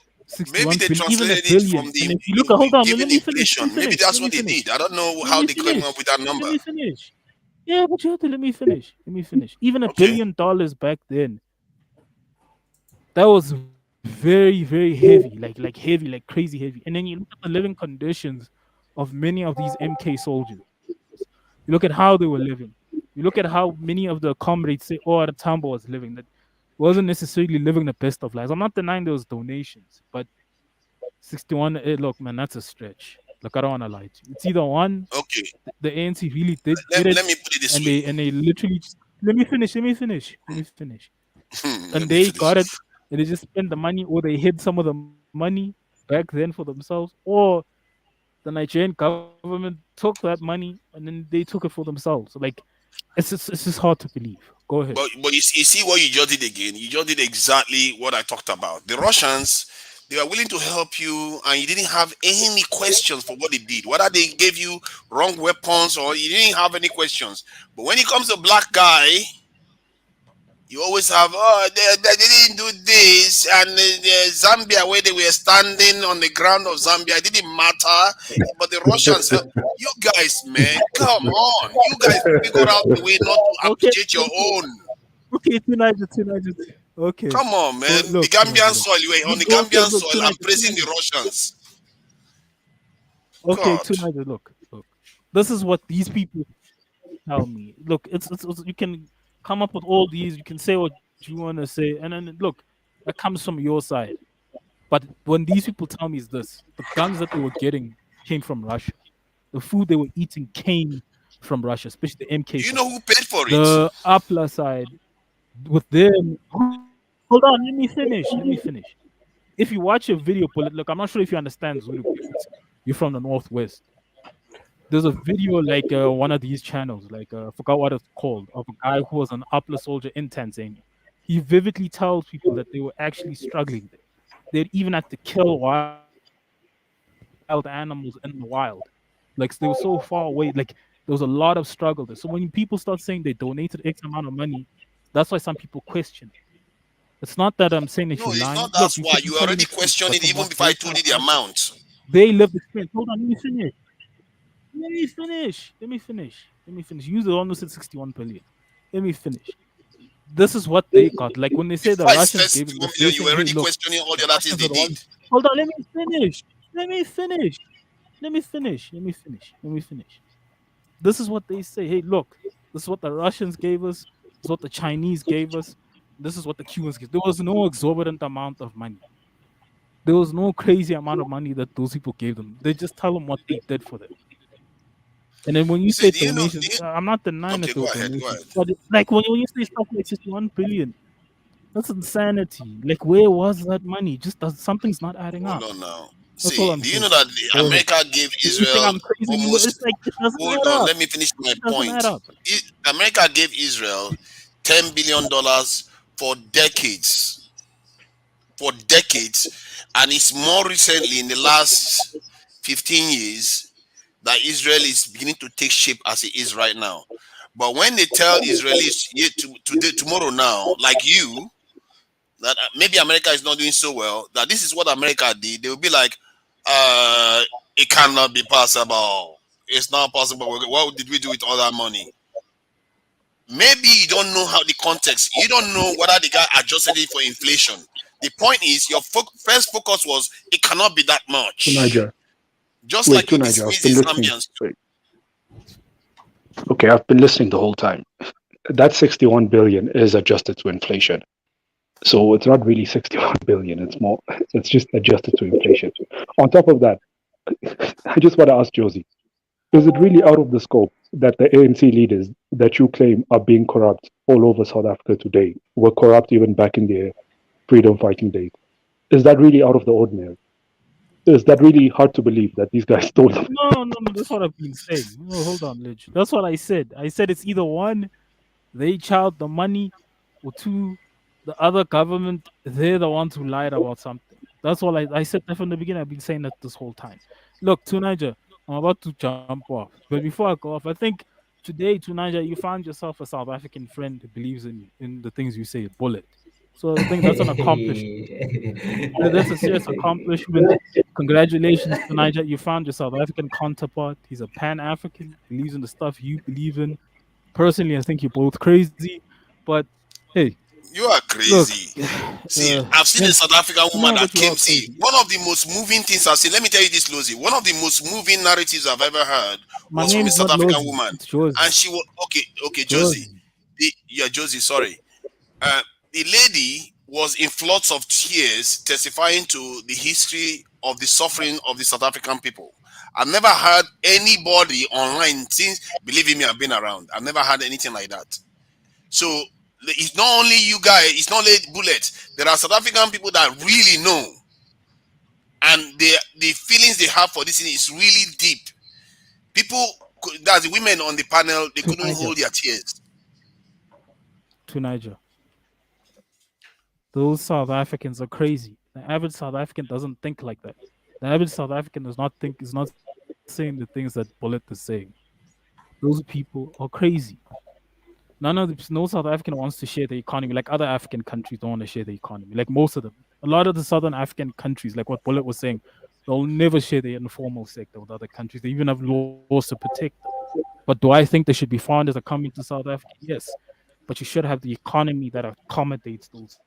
maybe 61 they billion, even a translated it from billion, the and if you look at, hold on, let given me finish, let me inflation. Maybe finish, that's let me what they finish, did. I don't know let how me they came finish, up with that number. let me finish. Yeah, but you have to let me finish. Let me finish. Even $1 Okay. billion back then, that was very, very heavy, like heavy, like crazy heavy. And then you look at the living conditions of many of these MK soldiers. You look at how they were living. You look at how many of the comrades say, "Oh, the Tambo was living." That wasn't necessarily living the best of lives. I'm not denying there was donations, but 61. Look, man, that's a stretch. Look, I don't want to lie to you. It's either one, Okay. the ANC really did Let, get it, let me put it this and way. they literally just, let me finish. Let me finish. Let me finish. Let And me they finish. got it, and they just spent the money, or they hid some of the money back then for themselves, or the Nigerian government took that money and then they took it for themselves. Like it's just hard to believe. Go ahead. But you see what you just did again. You just did exactly what I talked about. The Russians, they were willing to help you, and you didn't have any questions for what they did. Whether they gave you wrong weapons or you didn't have any questions. But when it comes to black guy, you always have, they didn't do this, and the Zambia where they were standing on the ground of Zambia, it didn't matter. But the Russians, you guys, man, come on, you guys figure out the way not to Okay, appreciate your own. okay, tonight, tonight. Okay, Come on, so man. The look, tonight, Gambian look. soil, you were on Look, the okay, Gambian look, soil tonight, and praising tonight. the Russians. Okay, God. tonight, look, look. This is what these people tell me. Look, you can come up with all these, you can say what you want to say, and then look, that comes from your side. But when these people tell me is this, the guns that they were getting came from Russia. The food they were eating came from Russia, especially the Do MK you know side. who paid for it? The Apla side, with them. Hold on, let me finish. Let me finish. If you watch a video, look, I'm not sure if you understand Zulu because you're from the Northwest. There's a video like one of these channels, like I forgot what it's called, of a guy who was an Upper soldier in Tanzania. He vividly tells people that they were actually struggling there. They'd even had to kill wild animals in the wild. Like they were so far away. Like there was a lot of struggle there. So when people start saying they donated X amount of money, that's why some people question it. It's not that I'm saying that you're lying. No, it's Look, not. you could That's be why telling the you truth, already but from questioned what it they even tell before I us, told you the amount. they lived experience. Hold on, let me finish. Let me finish. Let me finish. Let me finish. You the one who said 61 billion. Let me finish. This is what they got. Like when they say the Before I Russians said gave them 61 this, they're million, you were saying, hey, already look, questioning all the the other things Russians they are the did. ones. Hold on, let me finish. Let me finish. Let me finish. Let me finish. Let me finish. This is what they say. Hey, look, this is what the Russians gave us. This is what the Chinese gave us. This is what the Cubans gave. There was no exorbitant amount of money. There was no crazy amount of money that those people gave them. They just tell them what they did for them. And then when you See, say do you know? donations, I'm not denying Okay, that there go were ahead. Go donations, ahead. but like when you say stuff like 61 billion, that's insanity. Like where was that money? Just something's not adding Hold up. on now. That's all See, I'm do you know saying. that Go ahead. America gave You think Israel I'm crazy? It's almost. like it doesn't Hold add on, up. let me finish my It doesn't add point. up. America gave Israel $10 billion for decades. For decades. And it's more recently in the last 15 years that Israel is beginning to take shape as it is right now. But when they tell Israelis today, tomorrow now, like you, that maybe America is not doing so well, that this is what America did, they will be like, uh, it cannot be possible. It's not possible. What did we do with all that money? Maybe you don't know how the context, you don't know whether the guy adjusted it for inflation. The point is, your first focus was it cannot be that much. Niger. Just Wait, like to you Niger. I've dismiss been the listening. Zambians. Wait. Okay, I've been listening the whole time. That 61 billion is adjusted to inflation. So it's not really 61 billion. It's more, it's just adjusted to inflation. On top of that, I just want to ask Josie, Is it really out of the scope that the ANC leaders that you claim are being corrupt all over South Africa today were corrupt even back in their freedom fighting days? Is that really out of the ordinary? Is that really hard to believe that these guys stole them? No. That's what I've been saying. No, hold on, Lidge. That's what I said. I said it's either one, they child the money, or two, the other government, they're the ones who lied about something. That's all I said that from the beginning. I've been saying that this whole time. Look, Tunaja, I'm about to jump off. But before I go off, I think today, Tunaja, you found yourself a South African friend who believes in the things you say, bullet. So I think that's an accomplishment. That's a serious accomplishment. Congratulations, Tunaja. You found your South African counterpart. He's a Pan African, believes in the stuff you believe in. Personally, I think you're both crazy, but hey, You are look, crazy. See, I've seen a yeah, South African woman no, that but you came. are See, crazy. one of the most moving things I've seen. Let me tell you this, Lozi. One of the most moving narratives I've ever heard My was from name a is South not African Lozi. woman, It's Josie. and she was okay, Josie. Josie. Yeah, Josie. Sorry. The lady was in floods of tears, testifying to the history of the suffering of the South African people. I've never heard anybody online since. Believe me, I've been around. I've never had anything like that. So it's not only you guys, it's not only bullets. There are South African people that really know, and the feelings they have for this thing is really deep. People, that's the women on the panel, they To couldn't Niger. hold their tears. To Niger. Those South Africans are crazy. The average South African doesn't think like that. The average South African is not saying the things that Bullet is saying. Those people are crazy. No South African wants to share the economy like other African countries don't want to share the economy. Like most of them, a lot of the Southern African countries, like what Bullet was saying, they'll never share the informal sector with other countries. They even have laws to protect them. But do I think they should be found as a coming to South Africa? Yes, but you should have the economy that accommodates those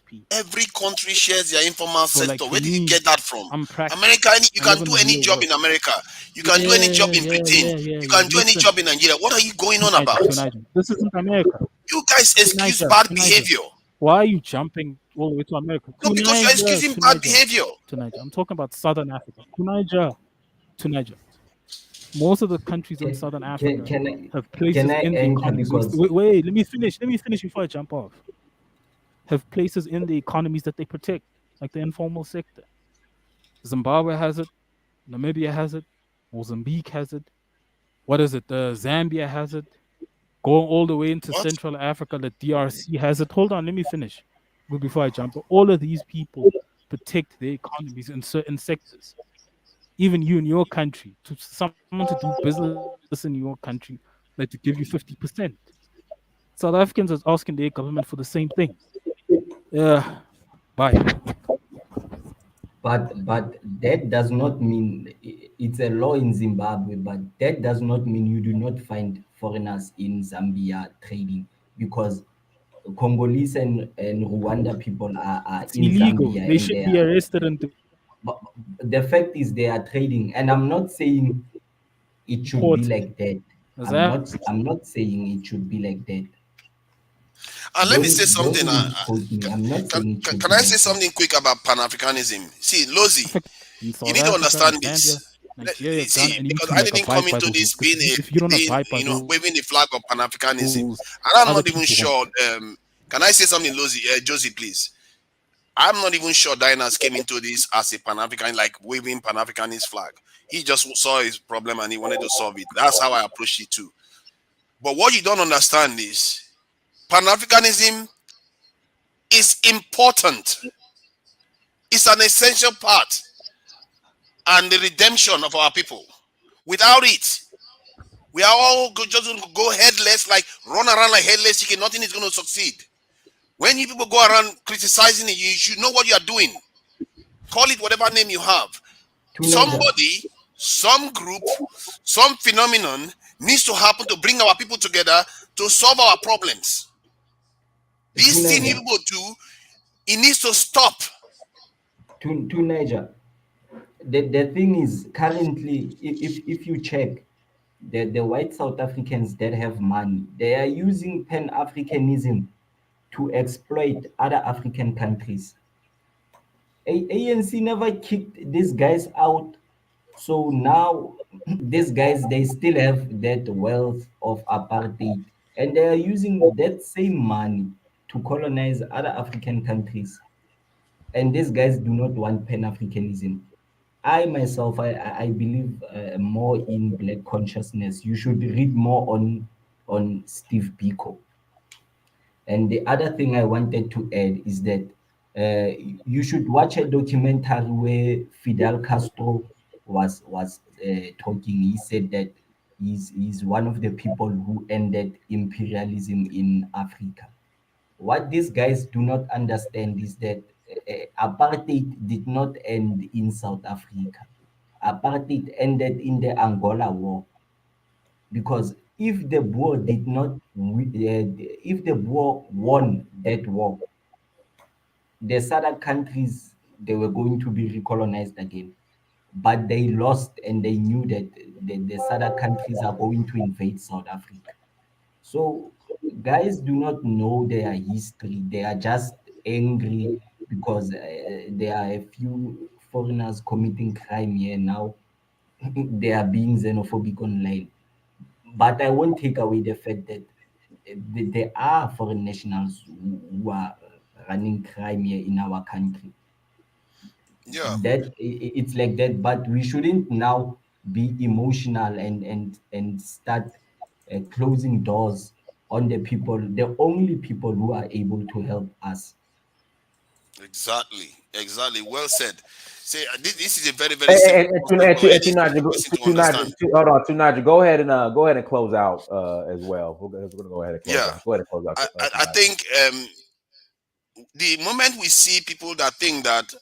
people. Every country So, shares like their for informal me, sector. Where did you I'm get that from? practical. America, I live you in the can do real any world. job in America. You can do any job in Britain. You Yeah. can do any Listen, job in Nigeria. What are you going on Toniger, about? Toniger. This isn't America. You guys excuse Toniger, bad Toniger. behavior. Why are you jumping all the way to America? No, because you're Toniger, excusing bad Toniger, behavior. Toniger. I'm talking about Southern Africa. Toniger. Most of the countries in Can, Southern can, Africa can I have can places I in the enter economies. because Wait, let me finish. Let me finish before I jump off. Have places in the economies that they protect, like the informal sector. Zimbabwe has it. Namibia has it. Mozambique has it. What is it? Zambia has it. Going all the way into What? Central Africa, the DRC has it. Hold on, let me finish before I jump. All of these people protect their economies in certain sectors. Even you in your country, to someone to do business in your country, like to give you 50%. South Africans are asking their government for the same thing. Yeah, bye. but that does not mean it's a law in Zimbabwe, but that does not mean you do not find foreigners in Zambia trading because Congolese and Rwanda people are It's in illegal. Zambia They and should they be are arrested and but the fact is they are trading, and I'm not saying it should be deported. like that. Exactly. I'm not saying it should be like that. And let me say Don't something. misquote me. I'm not saying it should Can be I say like that. something quick about Pan Africanism? See, Lozi, Africa, in you South need to Africa, in understand Zambia, this. Nigeria, Ghana, See, and you because two I like didn't come abide by into those rules. this Because being if you don't abide by those, waving the flag of Pan Africanism. And other I'm not people even won't. sure. Can I say something, Lozi, Josie, please? I'm not even sure Dynas came into this as a Pan African, like waving Pan Africanist flag. He just saw his problem and he wanted to solve it. That's how I approached it too. But what you don't understand is Pan Africanism is important. It's an essential part and the redemption of our people. Without it, we are all just going to go headless, like run around like headless chicken. Nothing is going to succeed. When you people go around criticizing it, you should know what you are doing. Call it whatever name you have. To Niger, Somebody, some group, some phenomenon needs to happen to bring our people together to solve our problems. to This thing you Niger, people do, it needs to stop. to Niger. The thing is currently if you check the white South Africans that have money, they are using Pan-Africanism to exploit other African countries. ANC never kicked these guys out So now these guys, they still have that wealth of apartheid, and they are using that same money to colonize other African countries. And these guys do not want Pan-Africanism. I myself, I believe more in black consciousness. You should read more on Steve Biko. And the other thing I wanted to add is that you should watch a documentary where Fidel Castro was talking. He said that he's one of the people who ended imperialism in Africa. What these guys do not understand is that apartheid did not end in South Africa. Apartheid ended in the Angola War, because if the Boer did not, if the Boer won that war, the southern countries, they were going to be recolonized again. But they lost, and they knew that the southern countries are going to invade South Africa. So guys do not know their history. They are just angry because there are a few foreigners committing crime here now. They are being xenophobic online. But I won't take away the fact that there are foreign nationals who are running crime here in our country. Yeah, It's like that, but we shouldn't now be emotional and start closing doors on the people, the only people who are able to help us. exactly. Well said. Say this is a very very simple concept for any stupid person to understand. Hold on, Tunaja, go ahead and close out as well. We're gonna go ahead and close Yeah, out. Go ahead and close out, I Tunaja. think the moment we see people that think that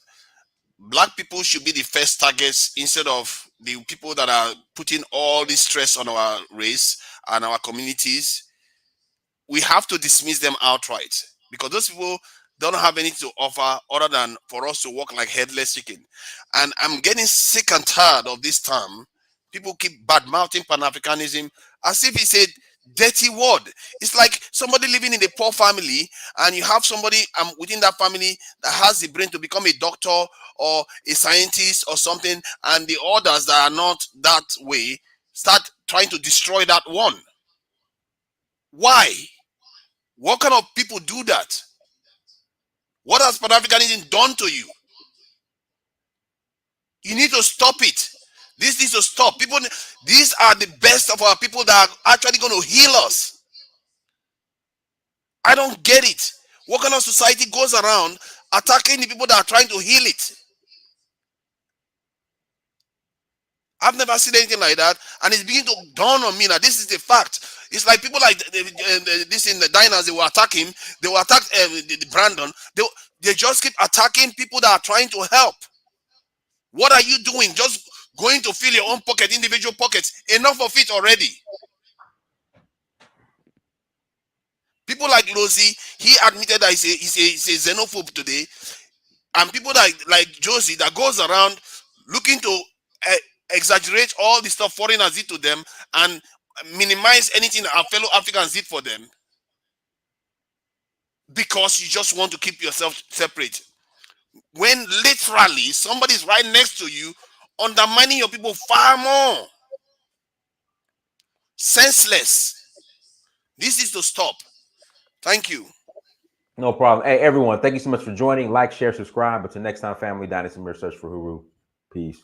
black people should be the first targets instead of the people that are putting all this stress on our race and our communities, we have to dismiss them outright, because those people don't have anything to offer other than for us to walk like headless chicken. And I'm getting sick and tired of this term. People keep bad mouthing Pan Africanism as if it's a dirty word. It's like somebody living in a poor family, and you have somebody within that family that has the brain to become a doctor or a scientist or something, and the others that are not that way start trying to destroy that one. Why? What kind of people do that? What has Pan Africanism done to you? You need to stop it. This needs to stop. People, these are the best of our people that are actually going to heal us. I don't get it. What kind of society goes around attacking the people that are trying to heal it? I've never seen anything like that, and it's beginning to dawn on me that this is the fact. It's like people like this in the diners, they will attack him. They will attack the Brandon. They just keep attacking people that are trying to help. What are you doing? Just going to fill your own pocket, individual pockets. Enough of it already. People like Lozi, he admitted that he's a xenophobe today. And people like Josie that goes around looking to exaggerate all the stuff foreigners did to them and minimize anything our fellow Africans did for them, because you just want to keep yourself separate. When literally somebody's right next to you undermining your people far more. Senseless. This is to stop. Thank you. No problem. Hey, everyone, thank you so much for joining. Like, share, subscribe. Until next time, family, Dynasty Mirror, search for Huru. Peace.